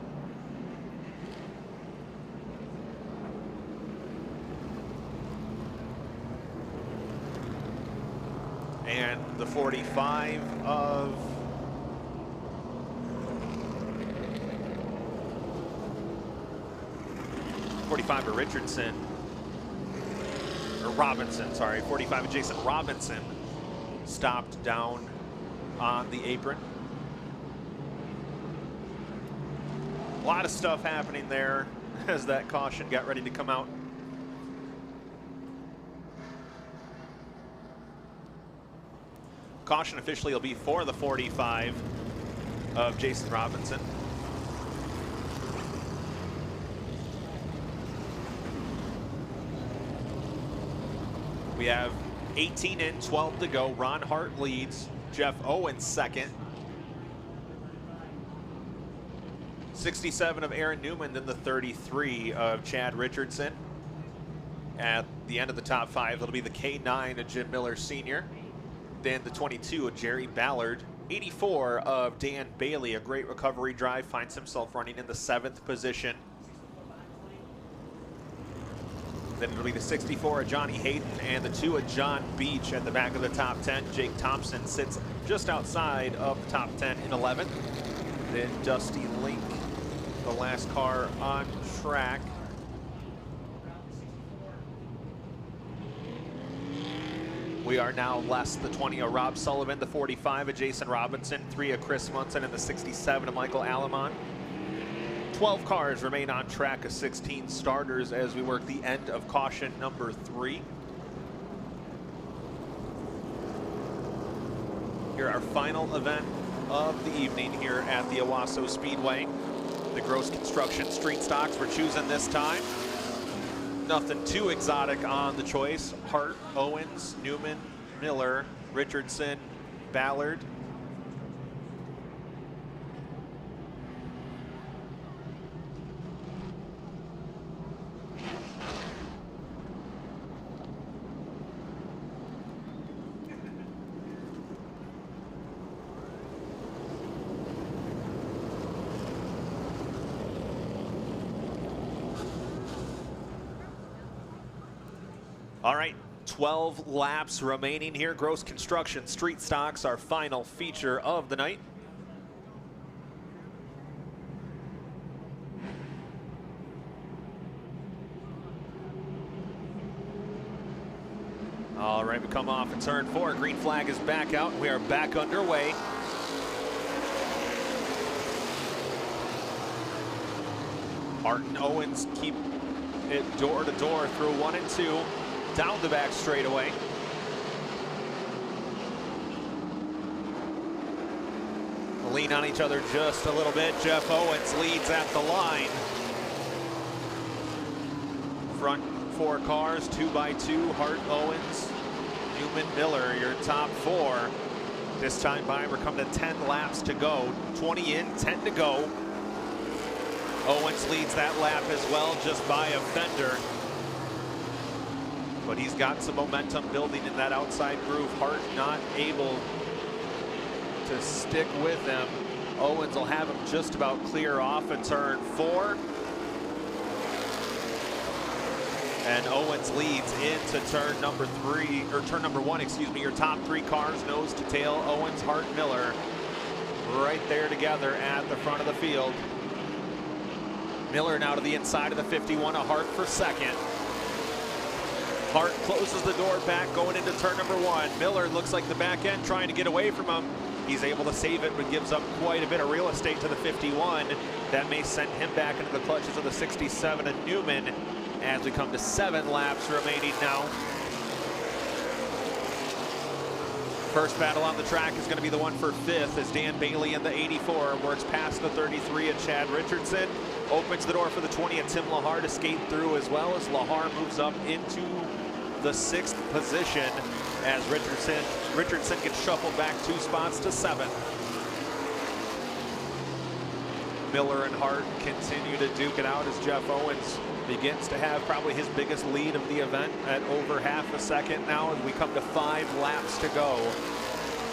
And the 45 of Richardson, or Robinson, sorry, 45 of Jason Robinson stopped down on the apron. A lot of stuff happening there as that caution got ready to come out. Caution officially will be for the 45 of Jason Robinson. We have 18 in, 12 to go. Ron Hart leads. Jeff Owens second. 67 of Aaron Newman, then the 33 of Chad Richardson. At the end of the top 5, it'll be the K9 of Jim Miller Sr. Then the 22 of Jerry Ballard. 84 of Dan Bailey, a great recovery drive, finds himself running in the 7th position. Then it'll be the 64 of Johnny Hayden and the 2 of John Beach at the back of the top 10. Jake Thompson sits just outside of the top 10 in 11th. Then Dusty Link, the last car on track. We are now less the 20 of Rob Sullivan, the 45 of Jason Robinson, 3 of Chris Munson, and the 67 of Michael Alamon. 12 cars remain on track of 16 starters as we work the end of caution number 3. Here, our final event of the evening here at the Owasso Speedway. The Gross Construction Street Stocks we're choosing this time. Nothing too exotic on the choice. Hart, Owens, Newman, Miller, Richardson, Ballard. All right, 12 laps remaining here. Gross Construction Street Stocks, our final feature of the night. All right, we come off in turn 4. Green flag is back out. We are back underway. Hart and Owens keep it door to door through 1 and 2. Down the back straightaway. Lean on each other just a little bit. Jeff Owens leads at the line. Front 4 cars, 2 by 2. Hart, Owens, Newman, Miller, your top 4. This time by, we're coming to 10 laps to go. 20 in, 10 to go. Owens leads that lap as well, just by a fender. But he's got some momentum building in that outside groove. Hart not able to stick with him. Owens will have him just about clear off in turn 4. And Owens leads into turn number 3, or turn number 1, excuse me. Your top 3 cars, nose to tail. Owens, Hart, Miller, right there together at the front of the field. Miller now to the inside of the 51, a Hart for second. Hart closes the door back going into turn number 1. Miller looks like the back end trying to get away from him. He's able to save it, but gives up quite a bit of real estate to the 51. That may send him back into the clutches of the 67 and Newman as we come to 7 laps remaining now. First battle on the track is going to be the one for 5th as Dan Bailey in the 84 works past the 33 of Chad Richardson. Opens the door for the 20 of Tim Lahar to skate through, as well as Lahar moves up into the 6th position as Richardson gets shuffled back 2 spots to 7th. Miller and Hart continue to duke it out as Jeff Owens begins to have probably his biggest lead of the event at over half a second now as we come to 5 laps to go.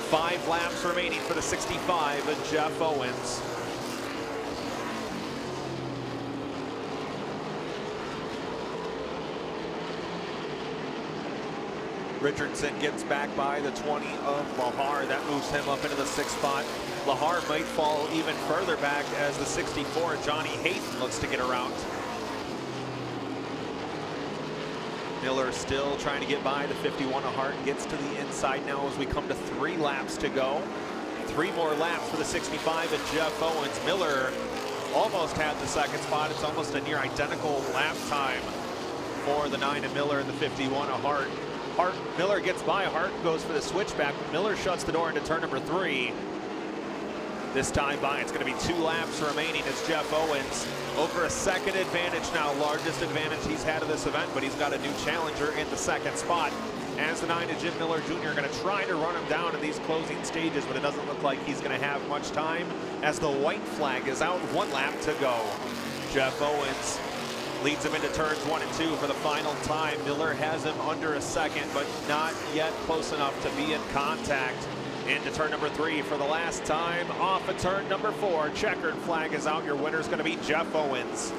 5 laps remaining for the 65 and Jeff Owens. Richardson gets back by the 20 of Lahar. That moves him up into the 6th spot. Lahar might fall even further back as the 64, Johnny Hayden, looks to get around. Miller still trying to get by the 51 of Hart. Gets to the inside now as we come to 3 laps to go. 3 more laps for the 65 and Jeff Owens. Miller almost had the 2nd spot. It's almost a near identical lap time for the 9 of Miller and the 51 of Hart. Miller gets by. Hart goes for the switchback. Miller shuts the door into turn number 3. This time by, it's going to be 2 laps remaining as Jeff Owens over a 2nd advantage now, largest advantage he's had of this event, but he's got a new challenger in the 2nd spot. As the 9 of Jim Miller Jr. going to try to run him down in these closing stages, but it doesn't look like he's going to have much time as the white flag is out, 1 lap to go. Jeff Owens leads him into turns 1 and 2 for the final time. Miller has him under a 2nd, but not yet close enough to be in contact. Into turn number 3 for the last time. Off of turn number 4. Checkered flag is out. Your winner is going to be Jeff Owens.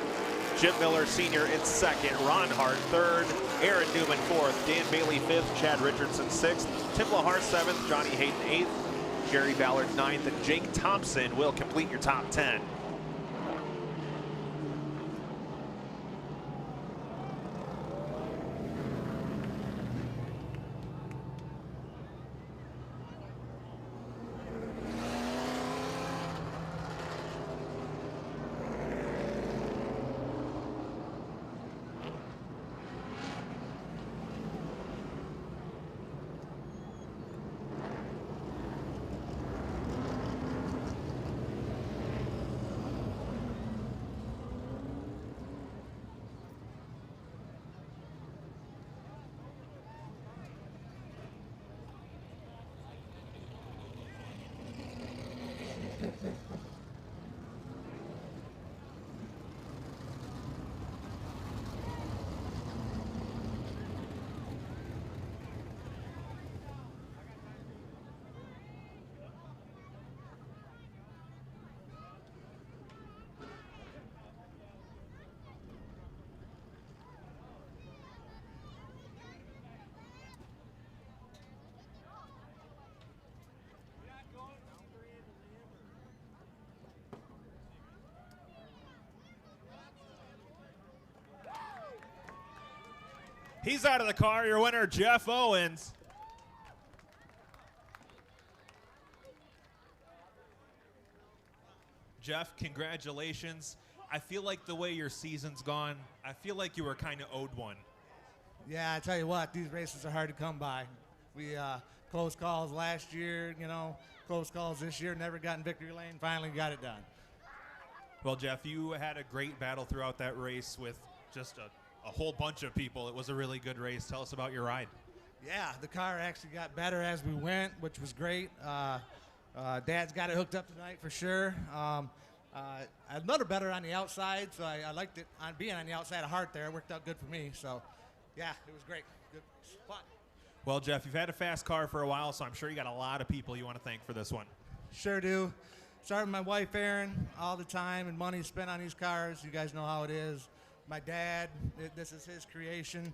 Jim Miller Sr. in 2nd. Ron Hart 3rd. Aaron Newman 4th. Dan Bailey 5th. Chad Richardson 6th. Tim Lahar 7th. Johnny Hayden 8th. Jerry Ballard 9th. And Jake Thompson will complete your top 10. He's out of the car. Your winner, Jeff Owens. Jeff, congratulations. I feel like the way your season's gone, I feel like you were kind of owed one. Yeah, I tell you what, these races are hard to come by. We close calls last year, close calls this year, never got in victory lane, finally got it done. Well, Jeff, you had a great battle throughout that race with just a whole bunch of people. It was a really good race. Tell us about your ride. Yeah, the car actually got better as we went, which was great. Dad's got it hooked up tonight for sure. A little better on the outside, so I liked it on being on the outside of Hart there. It worked out good for me, so yeah, it was great. Good fun. Well, Jeff, you've had a fast car for a while, so I'm sure you got a lot of people you want to thank for this one. Sure do. Start with my wife, Erin, all the time and money spent on these cars. You guys know how it is. My dad, this is his creation.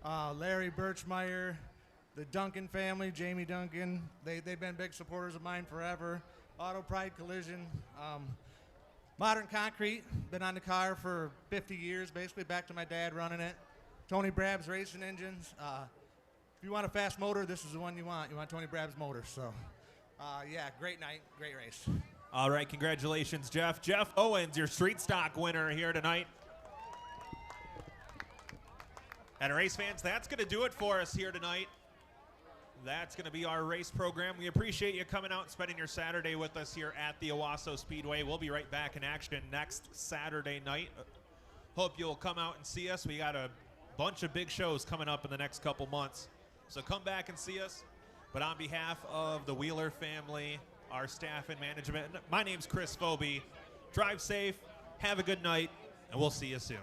Larry Birchmeyer, the Duncan family, Jamie Duncan, they've been big supporters of mine forever. Auto Pride Collision. Modern Concrete, been on the car for 50 years, basically back to my dad running it. Tony Brab's Racing Engines. If you want a fast motor, this is the one you want. You want Tony Brab's motor. So, yeah, great night, great race. All right, congratulations, Jeff. Jeff Owens, your street stock winner here tonight. And race fans, that's going to do it for us here tonight. That's going to be our race program. We appreciate you coming out and spending your Saturday with us here at the Owasso Speedway. We'll be right back in action next Saturday night. Hope you'll come out and see us. We got a bunch of big shows coming up in the next couple months. So come back and see us. But on behalf of the Wheeler family, our staff and management, my name's Chris Phobie. Drive safe, have a good night, and we'll see you soon.